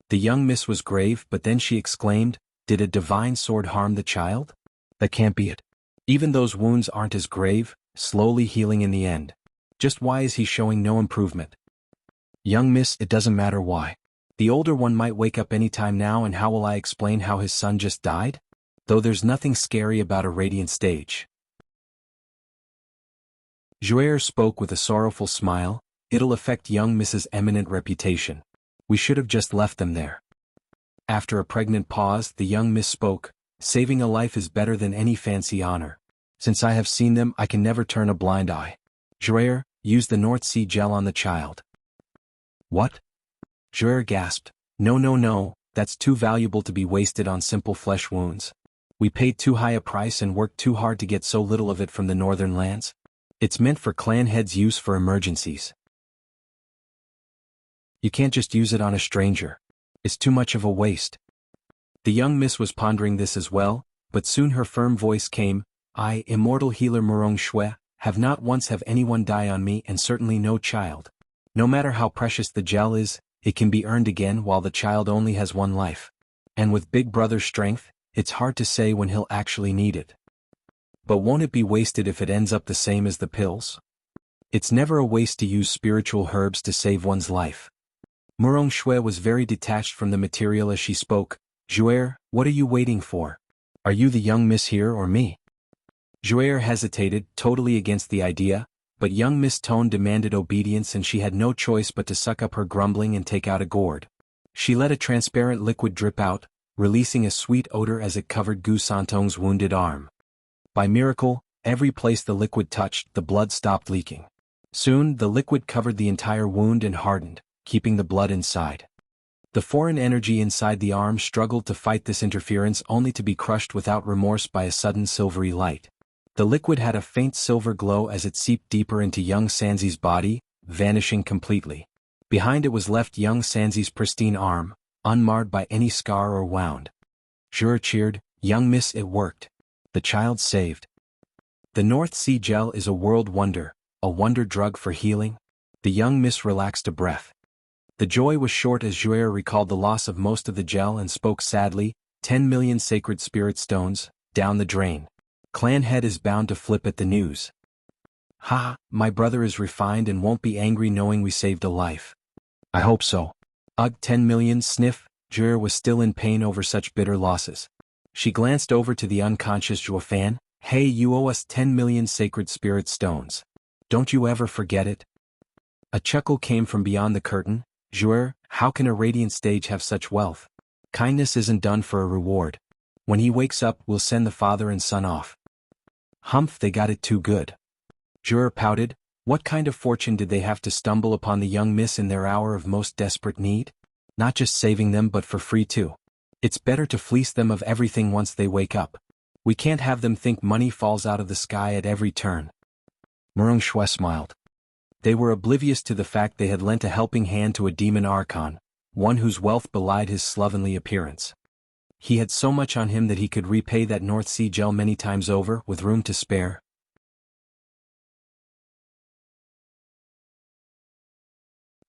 The young Miss was grave, but then she exclaimed, "Did a divine sword harm the child? That can't be it. Even those wounds aren't as grave, slowly healing in the end. Just why is he showing no improvement?" "Young Miss, it doesn't matter why. The older one might wake up any time now, and how will I explain how his son just died? Though there's nothing scary about a radiant stage." Jouer spoke with a sorrowful smile, "It'll affect young Mrs. eminent reputation. We should have just left them there." After a pregnant pause, the young Miss spoke, "Saving a life is better than any fancy honor. Since I have seen them, I can never turn a blind eye. Jouer, use the North Sea gel on the child." "What?" Jouer gasped. No, no, no, that's too valuable to be wasted on simple flesh wounds. We paid too high a price and worked too hard to get so little of it from the northern lands. It's meant for clan heads' use for emergencies. You can't just use it on a stranger. It's too much of a waste." The young Miss was pondering this as well, but soon her firm voice came, "I, immortal healer Murong Shui, have not once have anyone die on me and certainly no child. No matter how precious the gel is, it can be earned again while the child only has one life. And with Big Brother's strength, it's hard to say when he'll actually need it. But won't it be wasted if it ends up the same as the pills? It's never a waste to use spiritual herbs to save one's life." Murong Shui was very detached from the material as she spoke. "Jouer, what are you waiting for? Are you the young Miss here or me?" Jouer hesitated, totally against the idea, but young Miss Tone demanded obedience and she had no choice but to suck up her grumbling and take out a gourd. She let a transparent liquid drip out, releasing a sweet odor as it covered Gu Santong's wounded arm. By miracle, every place the liquid touched, the blood stopped leaking. Soon, the liquid covered the entire wound and hardened, keeping the blood inside. The foreign energy inside the arm struggled to fight this interference only to be crushed without remorse by a sudden silvery light. The liquid had a faint silver glow as it seeped deeper into young Sanzi's body, vanishing completely. Behind it was left young Sanzi's pristine arm, unmarred by any scar or wound. Jure cheered, "Young miss, it worked. The child's saved. The North Sea gel is a world wonder, a wonder drug for healing." The young miss relaxed a breath. The joy was short as Jure recalled the loss of most of the gel and spoke sadly, 10 million sacred spirit stones, down the drain. Clan head is bound to flip at the news. Ha, my brother is refined and won't be angry knowing we saved a life. I hope so. Ugh, 10 million, sniff. Jure was still in pain over such bitter losses. She glanced over to the unconscious Juefan. Hey, you owe us 10 million sacred spirit stones. Don't you ever forget it? A chuckle came from beyond the curtain. Jure, how can a radiant stage have such wealth? Kindness isn't done for a reward. When he wakes up, we'll send the father and son off. Humph, they got it too good. Jure pouted. What kind of fortune did they have to stumble upon the young miss in their hour of most desperate need? Not just saving them but for free too. It's better to fleece them of everything once they wake up. We can't have them think money falls out of the sky at every turn. Murong Shui smiled. They were oblivious to the fact they had lent a helping hand to a demon archon, one whose wealth belied his slovenly appearance. He had so much on him that he could repay that North Sea gel many times over, with room to spare.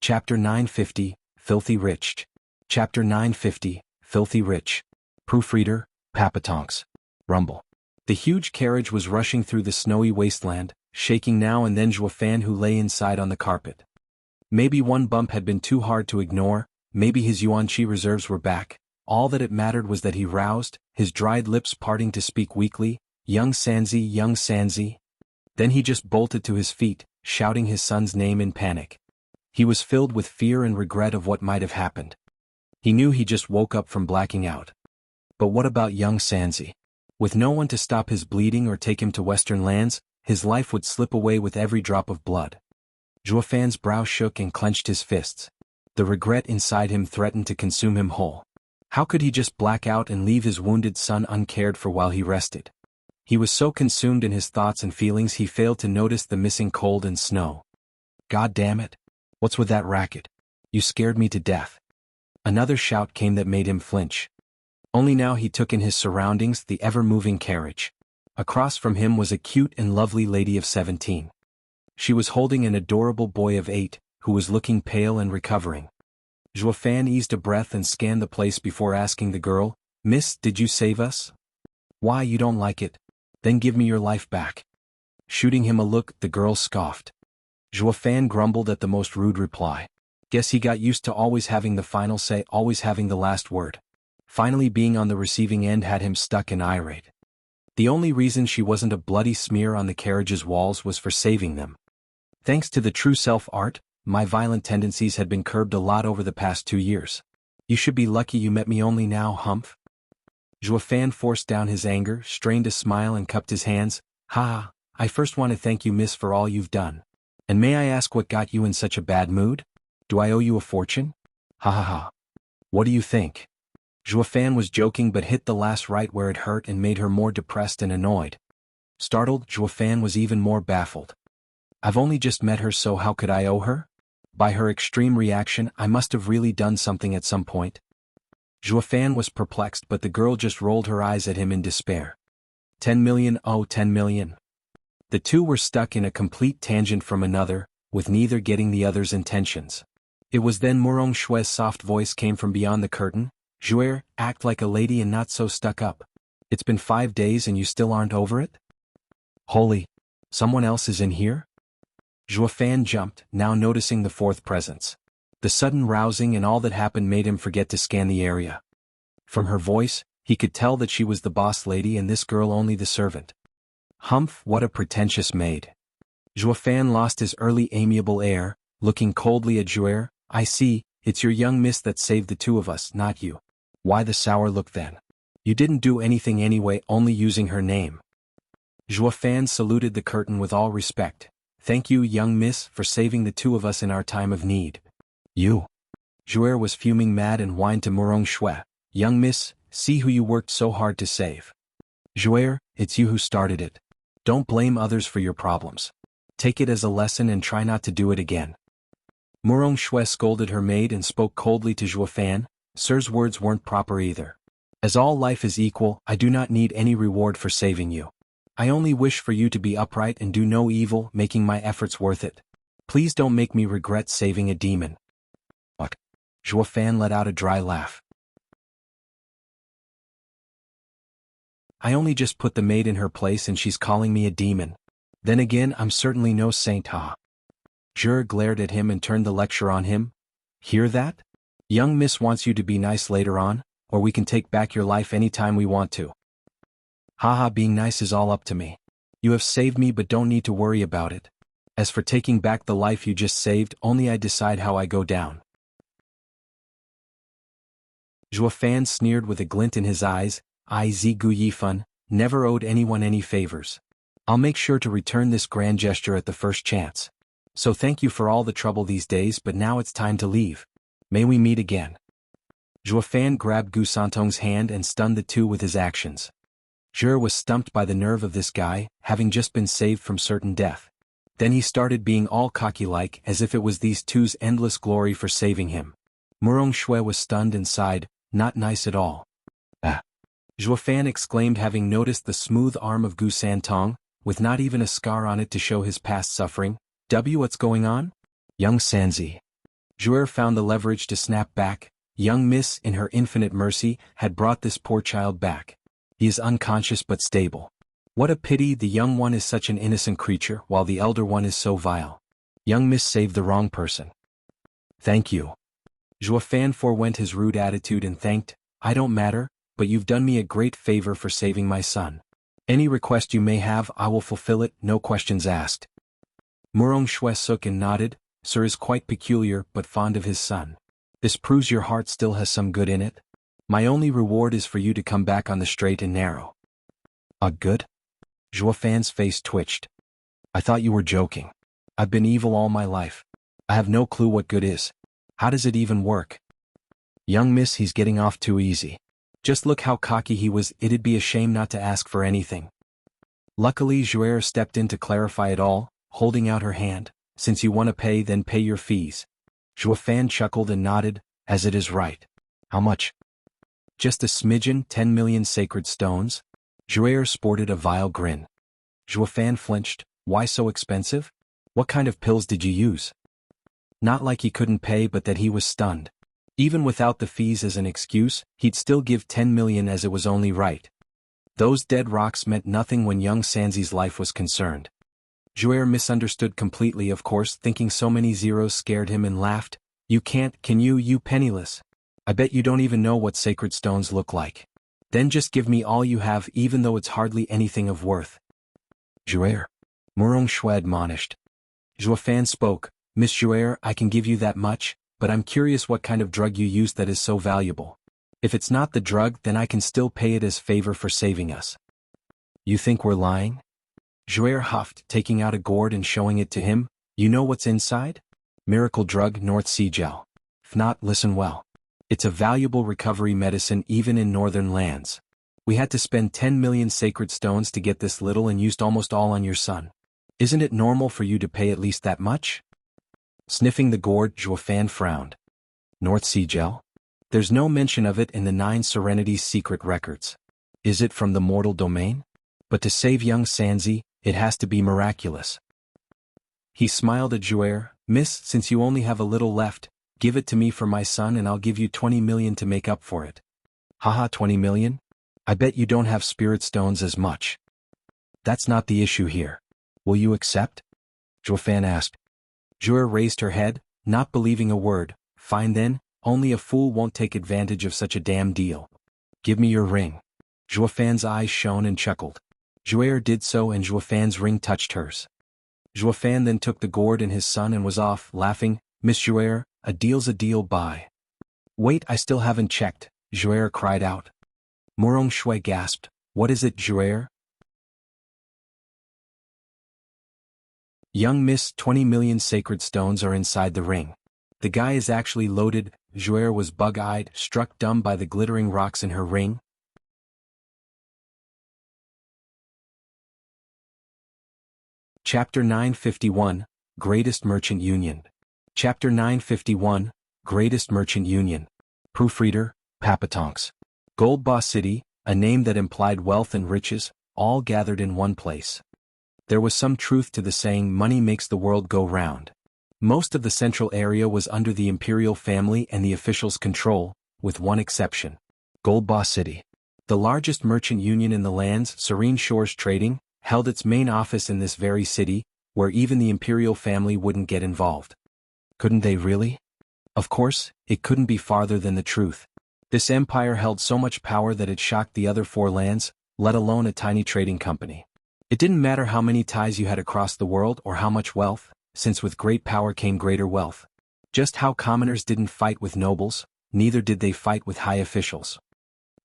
Chapter 950, Filthy Rich. Chapter 950, Filthy Rich. Proofreader, Papatonks. Rumble. The huge carriage was rushing through the snowy wasteland, shaking now and then Juefan, who lay inside on the carpet. Maybe one bump had been too hard to ignore, maybe his Yuan-Chi reserves were back. All that it mattered was that he roused, his dried lips parting to speak weakly, young Sanzi. Then he just bolted to his feet, shouting his son's name in panic. He was filled with fear and regret of what might have happened. He knew he just woke up from blacking out. But what about young Sanzi? With no one to stop his bleeding or take him to Western lands, his life would slip away with every drop of blood. Juefan's brow shook and clenched his fists. The regret inside him threatened to consume him whole. How could he just black out and leave his wounded son uncared for while he rested? He was so consumed in his thoughts and feelings he failed to notice the missing cold and snow. God damn it! What's with that racket? You scared me to death. Another shout came that made him flinch. Only now he took in his surroundings, the ever-moving carriage. Across from him was a cute and lovely lady of 17. She was holding an adorable boy of 8, who was looking pale and recovering. Juefan eased a breath and scanned the place before asking the girl, "Miss, did you save us?" "Why, you don't like it? Then give me your life back." Shooting him a look, the girl scoffed. Juefan grumbled at the most rude reply. Guess he got used to always having the final say, always having the last word. Finally being on the receiving end had him stuck and irate. The only reason she wasn't a bloody smear on the carriage's walls was for saving them. Thanks to the true self art, my violent tendencies had been curbed a lot over the past 2 years. You should be lucky you met me only now, Humph. Juefan forced down his anger, strained a smile and cupped his hands. Ha, I first want to thank you, miss, for all you've done. And may I ask what got you in such a bad mood? Do I owe you a fortune? Ha ha ha. What do you think? Juefan was joking but hit the last right where it hurt and made her more depressed and annoyed. Startled, Juefan was even more baffled. I've only just met her, so how could I owe her? By her extreme reaction, I must have really done something at some point. Juefan was perplexed, but the girl just rolled her eyes at him in despair. 10 million, oh 10 million. The two were stuck in a complete tangent from another, with neither getting the other's intentions. It was then Murong Shui's soft voice came from beyond the curtain. Jure, act like a lady and not so stuck up. It's been 5 days and you still aren't over it? Holy, someone else is in here? Juefan jumped, now noticing the fourth presence. The sudden rousing and all that happened made him forget to scan the area. From her voice, he could tell that she was the boss lady and this girl only the servant. Humph, what a pretentious maid. Juefan lost his early amiable air, looking coldly at Jure. I see, it's your young miss that saved the two of us, not you. Why the sour look then? You didn't do anything anyway, only using her name. Juefan saluted the curtain with all respect. Thank you, young miss, for saving the two of us in our time of need. You. Jure was fuming mad and whined to Murong Shui. Young miss, see who you worked so hard to save. Jure, it's you who started it. Don't blame others for your problems. Take it as a lesson and try not to do it again. Murong Shui scolded her maid and spoke coldly to Zhuofan. Sir's words weren't proper either. As all life is equal, I do not need any reward for saving you. I only wish for you to be upright and do no evil, making my efforts worth it. Please don't make me regret saving a demon. What? Zhuofan let out a dry laugh. I only just put the maid in her place and she's calling me a demon. Then again, I'm certainly no saint, ha. Zhu glared at him and turned the lecture on him. Hear that? Young miss wants you to be nice later on, or we can take back your life any time we want to. Haha, being nice is all up to me. You have saved me but don't need to worry about it. As for taking back the life you just saved, only I decide how I go down. Zhuofan sneered with a glint in his eyes. I Zigu Yifan, never owed anyone any favors. I'll make sure to return this grand gesture at the first chance. So thank you for all the trouble these days, but now it's time to leave. May we meet again. Zhuofan grabbed Gu Santong's hand and stunned the two with his actions. Zhu was stumped by the nerve of this guy, having just been saved from certain death. Then he started being all cocky-like, as if it was these two's endless glory for saving him. Murong Shui was stunned and sighed, not nice at all. Ah. Zhuofan exclaimed, having noticed the smooth arm of Gu Santong, with not even a scar on it to show his past suffering. What's going on? Young Sanzi. Zhu found the leverage to snap back. Young miss, in her infinite mercy, had brought this poor child back. He is unconscious but stable. What a pity, the young one is such an innocent creature, while the elder one is so vile. Young miss saved the wrong person. Thank you. Zhuofan forewent his rude attitude and thanked. I don't matter, but you've done me a great favor for saving my son. Any request you may have, I will fulfill it, no questions asked. Murong Shui shook and nodded. Sir is quite peculiar, but fond of his son. This proves your heart still has some good in it. My only reward is for you to come back on the straight and narrow. Good? Zhuofan's face twitched. I thought you were joking. I've been evil all my life. I have no clue what good is. How does it even work? Young miss, he's getting off too easy. Just look how cocky he was, it'd be a shame not to ask for anything. Luckily Zhuer stepped in to clarify it all, holding out her hand. Since you want to pay, then pay your fees. Zhuofan chuckled and nodded, as it is right. How much? Just a smidgen, 10 million sacred stones? Zhuer sported a vile grin. Zhuofan flinched. Why so expensive? What kind of pills did you use? Not like he couldn't pay, but that he was stunned. Even without the fees as an excuse, he'd still give 10 million as it was only right. Those dead rocks meant nothing when young Sanzi's life was concerned. Zhuer misunderstood completely, of course, thinking so many zeros scared him, and laughed. You can't, can you, you penniless? I bet you don't even know what sacred stones look like. Then just give me all you have, even though it's hardly anything of worth. Zhuer. Murong Shui admonished. Zhuofan spoke. Miss Zhuer, I can give you that much, but I'm curious what kind of drug you use that is so valuable. If it's not the drug, then I can still pay it as favor for saving us. You think we're lying? Zhuer huffed, taking out a gourd and showing it to him. You know what's inside? Miracle drug, North Sea gel. If not, listen well. It's a valuable recovery medicine even in northern lands. We had to spend 10 million sacred stones to get this little and used almost all on your son. Isn't it normal for you to pay at least that much? Sniffing the gourd, Zhuofan frowned. North Sea gel? There's no mention of it in the 9 Serenities secret records. Is it from the mortal domain? But to save young Sanzi, it has to be miraculous. He smiled at Zhuer. Miss, since you only have a little left, give it to me for my son and I'll give you 20 million to make up for it. Haha, 20 million? I bet you don't have spirit stones as much. That's not the issue here. Will you accept? Zhuofan asked. Zhuer raised her head, not believing a word. Fine then, only a fool won't take advantage of such a damn deal. Give me your ring. Zhuofan's eyes shone and chuckled. Zhuer did so and Zhuofan's ring touched hers. Zhuofan then took the gourd and his son and was off, laughing. Miss Zhuer, a deal's a deal, bye. Wait, I still haven't checked, Zhuer cried out. Murong Shui gasped. What is it, Zhuer? Young miss, 20 million sacred stones are inside the ring. The guy is actually loaded. Zhuer was bug-eyed, struck dumb by the glittering rocks in her ring. Chapter 951, Greatest Merchant Union. Chapter 951, Greatest Merchant Union. Proofreader, Papatonks. Gold Boss City, a name that implied wealth and riches, all gathered in one place. There was some truth to the saying, money makes the world go round. Most of the central area was under the imperial family and the officials' control, with one exception. Gold Boss City. The largest merchant union in the lands, Serene Shores Trading, held its main office in this very city, where even the imperial family wouldn't get involved. Couldn't they really? Of course, it couldn't be farther than the truth. This empire held so much power that it shocked the other 4 lands, let alone a tiny trading company. It didn't matter how many ties you had across the world or how much wealth, since with great power came greater wealth. Just how commoners didn't fight with nobles, neither did they fight with high officials.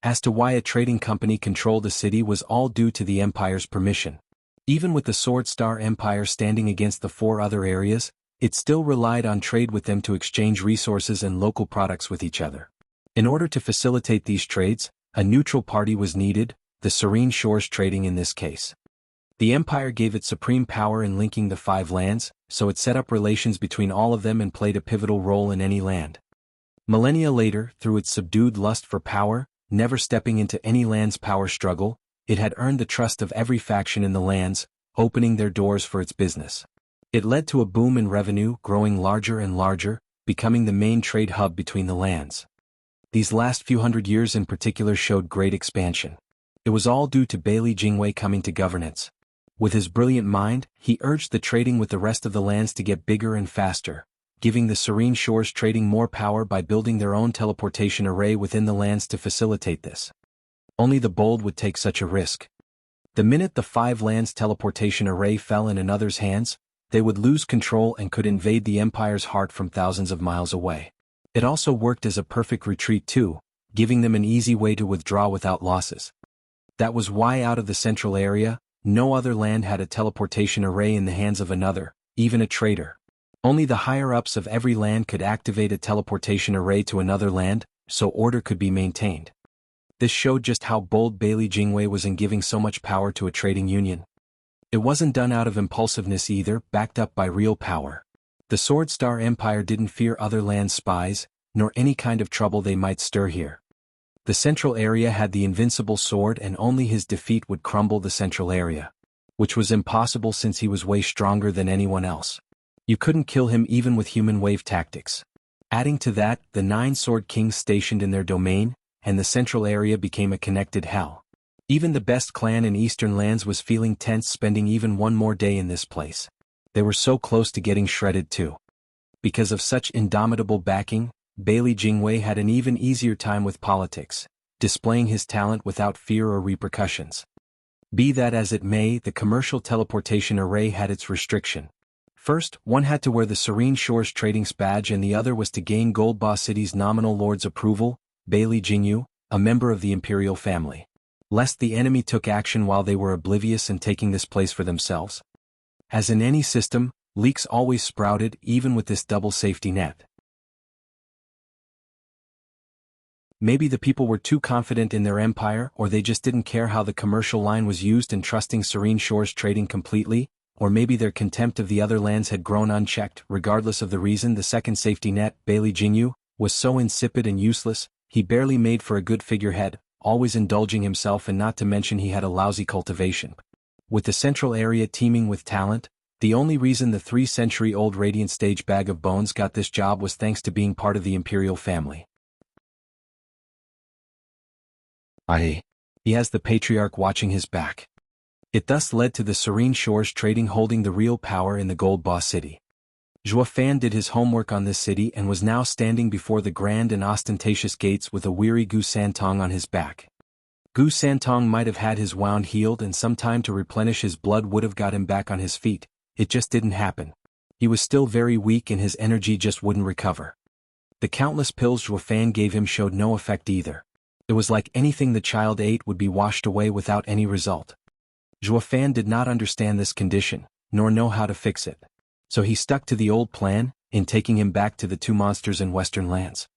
As to why a trading company controlled a city was all due to the empire's permission. Even with the Sword Star Empire standing against the 4 other areas, it still relied on trade with them to exchange resources and local products with each other. In order to facilitate these trades, a neutral party was needed, the Serene Shores Trading in this case. The empire gave it supreme power in linking the 5 lands, so it set up relations between all of them and played a pivotal role in any land. Millennia later, through its subdued lust for power, never stepping into any land's power struggle, it had earned the trust of every faction in the lands, opening their doors for its business. It led to a boom in revenue, growing larger and larger, becoming the main trade hub between the lands. These last few hundred years in particular showed great expansion. It was all due to Bailey Jingwei coming to governance. With his brilliant mind, he urged the trading with the rest of the lands to get bigger and faster, giving the Serene Shores Trading more power by building their own teleportation array within the lands to facilitate this. Only the bold would take such a risk. The minute the 5 lands teleportation array fell in another's hands, they would lose control and could invade the empire's heart from thousands of miles away. It also worked as a perfect retreat too, giving them an easy way to withdraw without losses. That was why out of the central area, no other land had a teleportation array in the hands of another, even a trader. Only the higher-ups of every land could activate a teleportation array to another land, so order could be maintained. This showed just how bold Bailey Jingwei was in giving so much power to a trading union. It wasn't done out of impulsiveness either, backed up by real power. The Sword Star Empire didn't fear other land spies, nor any kind of trouble they might stir here. The central area had the invincible sword and only his defeat would crumble the central area. Which was impossible since he was way stronger than anyone else. You couldn't kill him even with human wave tactics. Adding to that, the 9 Sword Kings stationed in their domain, and the central area became a connected hell. Even the best clan in Eastern lands was feeling tense spending even one more day in this place. They were so close to getting shredded too. Because of such indomitable backing, Bailey Jingwei had an even easier time with politics, displaying his talent without fear or repercussions. Be that as it may, the commercial teleportation array had its restriction. First, one had to wear the Serene Shores Trading's badge and the other was to gain Gold Boss City's nominal lord's approval, Bailey Jingyu, a member of the imperial family. Lest the enemy took action while they were oblivious and taking this place for themselves. As in any system, leaks always sprouted even with this double safety net. Maybe the people were too confident in their empire or they just didn't care how the commercial line was used in trusting Serene Shores Trading completely, or maybe their contempt of the other lands had grown unchecked. Regardless of the reason, the second safety net, Bailey Jingyu, was so insipid and useless, he barely made for a good figurehead, always indulging himself and not to mention he had a lousy cultivation. With the central area teeming with talent, the only reason the 3-century-old Radiant Stage Bag of Bones got this job was thanks to being part of the imperial family. He has the patriarch watching his back. It thus led to the Serene Shores Trading holding the real power in the Gold Boss City. Zhuo Fan did his homework on this city and was now standing before the grand and ostentatious gates with a weary Gu Santong on his back. Gu Santong might have had his wound healed and some time to replenish his blood would have got him back on his feet, it just didn't happen. He was still very weak and his energy just wouldn't recover. The countless pills Zhuo Fan gave him showed no effect either. It was like anything the child ate would be washed away without any result. Zhuo Fan did not understand this condition, nor know how to fix it. So he stuck to the old plan, in taking him back to the 2 monsters in Western lands.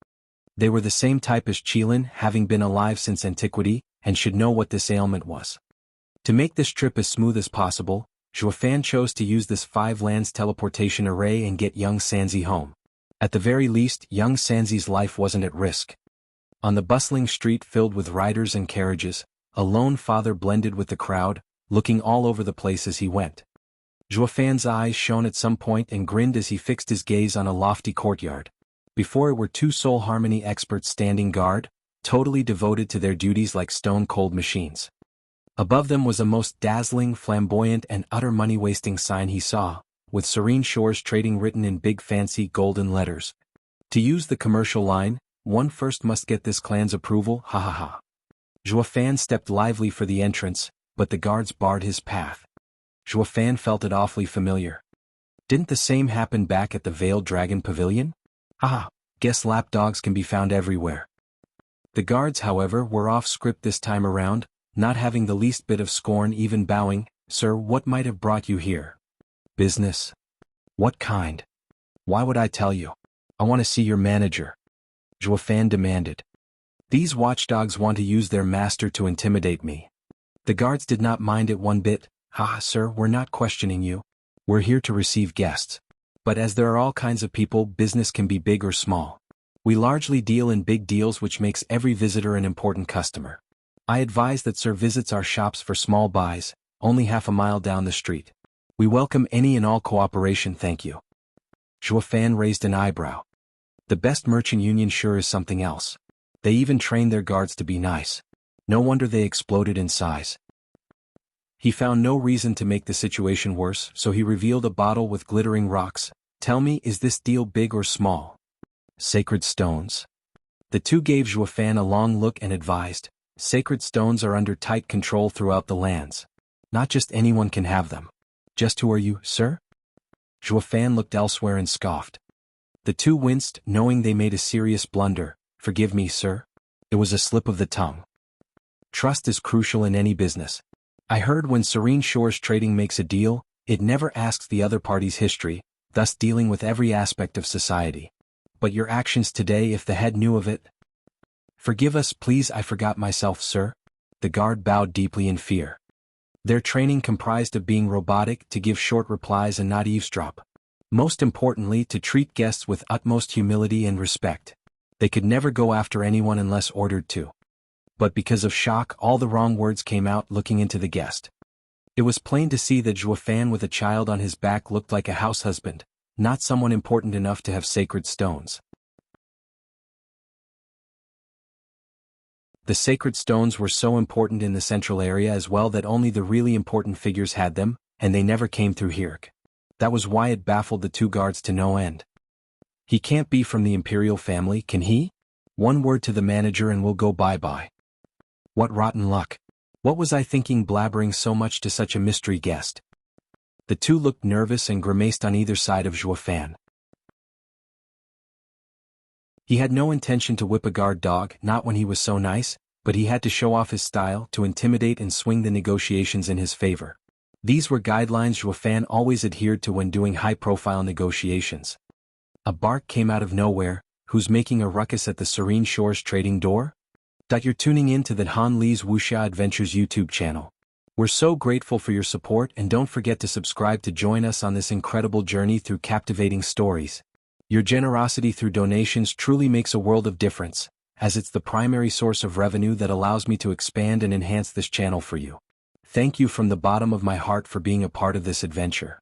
They were the same type as Qilin, having been alive since antiquity, and should know what this ailment was. To make this trip as smooth as possible, Zhuo Fan chose to use this 5 lands teleportation array and get young Sanzi home. At the very least, young Sanzi's life wasn't at risk. On the bustling street filled with riders and carriages, a lone father blended with the crowd, looking all over the place as he went. Zhuofan's eyes shone at some point and grinned as he fixed his gaze on a lofty courtyard. Before it were two soul harmony experts standing guard, totally devoted to their duties like stone-cold machines. Above them was a most dazzling, flamboyant and utter money-wasting sign he saw, with Serene Shores Trading written in big fancy golden letters. To use the commercial line, one first must get this clan's approval, ha ha ha. Zhuofan stepped lively for the entrance, but the guards barred his path. Zhuofan felt it awfully familiar. Didn't the same happen back at the Veiled Dragon Pavilion? Haha, guess lapdogs can be found everywhere. The guards, however, were off script this time around, not having the least bit of scorn, even bowing. Sir, what might have brought you here? Business? What kind? Why would I tell you? I want to see your manager. Zhuofan demanded. These watchdogs want to use their master to intimidate me. The guards did not mind it one bit. Sir, we're not questioning you. We're here to receive guests. But as there are all kinds of people, business can be big or small. We largely deal in big deals, which makes every visitor an important customer. I advise that Sir visits our shops for small buys, only half a mile down the street. We welcome any and all cooperation, thank you. Zhuofan raised an eyebrow. The best merchant union sure is something else. They even train their guards to be nice. No wonder they exploded in size. He found no reason to make the situation worse, so he revealed a bottle with glittering rocks. Tell me, is this deal big or small? Sacred stones. The two gave Zhuofan a long look and advised, sacred stones are under tight control throughout the lands. Not just anyone can have them. Just who are you, sir? Zhuofan looked elsewhere and scoffed. The two winced, knowing they made a serious blunder. Forgive me, sir. It was a slip of the tongue. Trust is crucial in any business. I heard when Serene Shores Trading makes a deal, it never asks the other party's history, thus dealing with every aspect of society. But your actions today, if the head knew of it? Forgive us, please, I forgot myself, sir. The guard bowed deeply in fear. Their training comprised of being robotic, to give short replies and not eavesdrop. Most importantly, to treat guests with utmost humility and respect. They could never go after anyone unless ordered to. But because of shock, all the wrong words came out looking into the guest. It was plain to see that Zhuofan with a child on his back looked like a house husband, not someone important enough to have sacred stones. The sacred stones were so important in the central area as well that only the really important figures had them, and they never came through here. That was why it baffled the two guards to no end. He can't be from the imperial family, can he? One word to the manager and we'll go bye-bye. What rotten luck. What was I thinking blabbering so much to such a mystery guest? The two looked nervous and grimaced on either side of Zhuofan. He had no intention to whip a guard dog, not when he was so nice, but he had to show off his style, to intimidate and swing the negotiations in his favor. These were guidelines Zhuofan always adhered to when doing high-profile negotiations. A bark came out of nowhere. Who's making a ruckus at the Serene Shores Trading door? You're tuning in to the Han Li's Wuxia Adventures YouTube channel. We're so grateful for your support, and don't forget to subscribe to join us on this incredible journey through captivating stories. Your generosity through donations truly makes a world of difference, as it's the primary source of revenue that allows me to expand and enhance this channel for you. Thank you from the bottom of my heart for being a part of this adventure.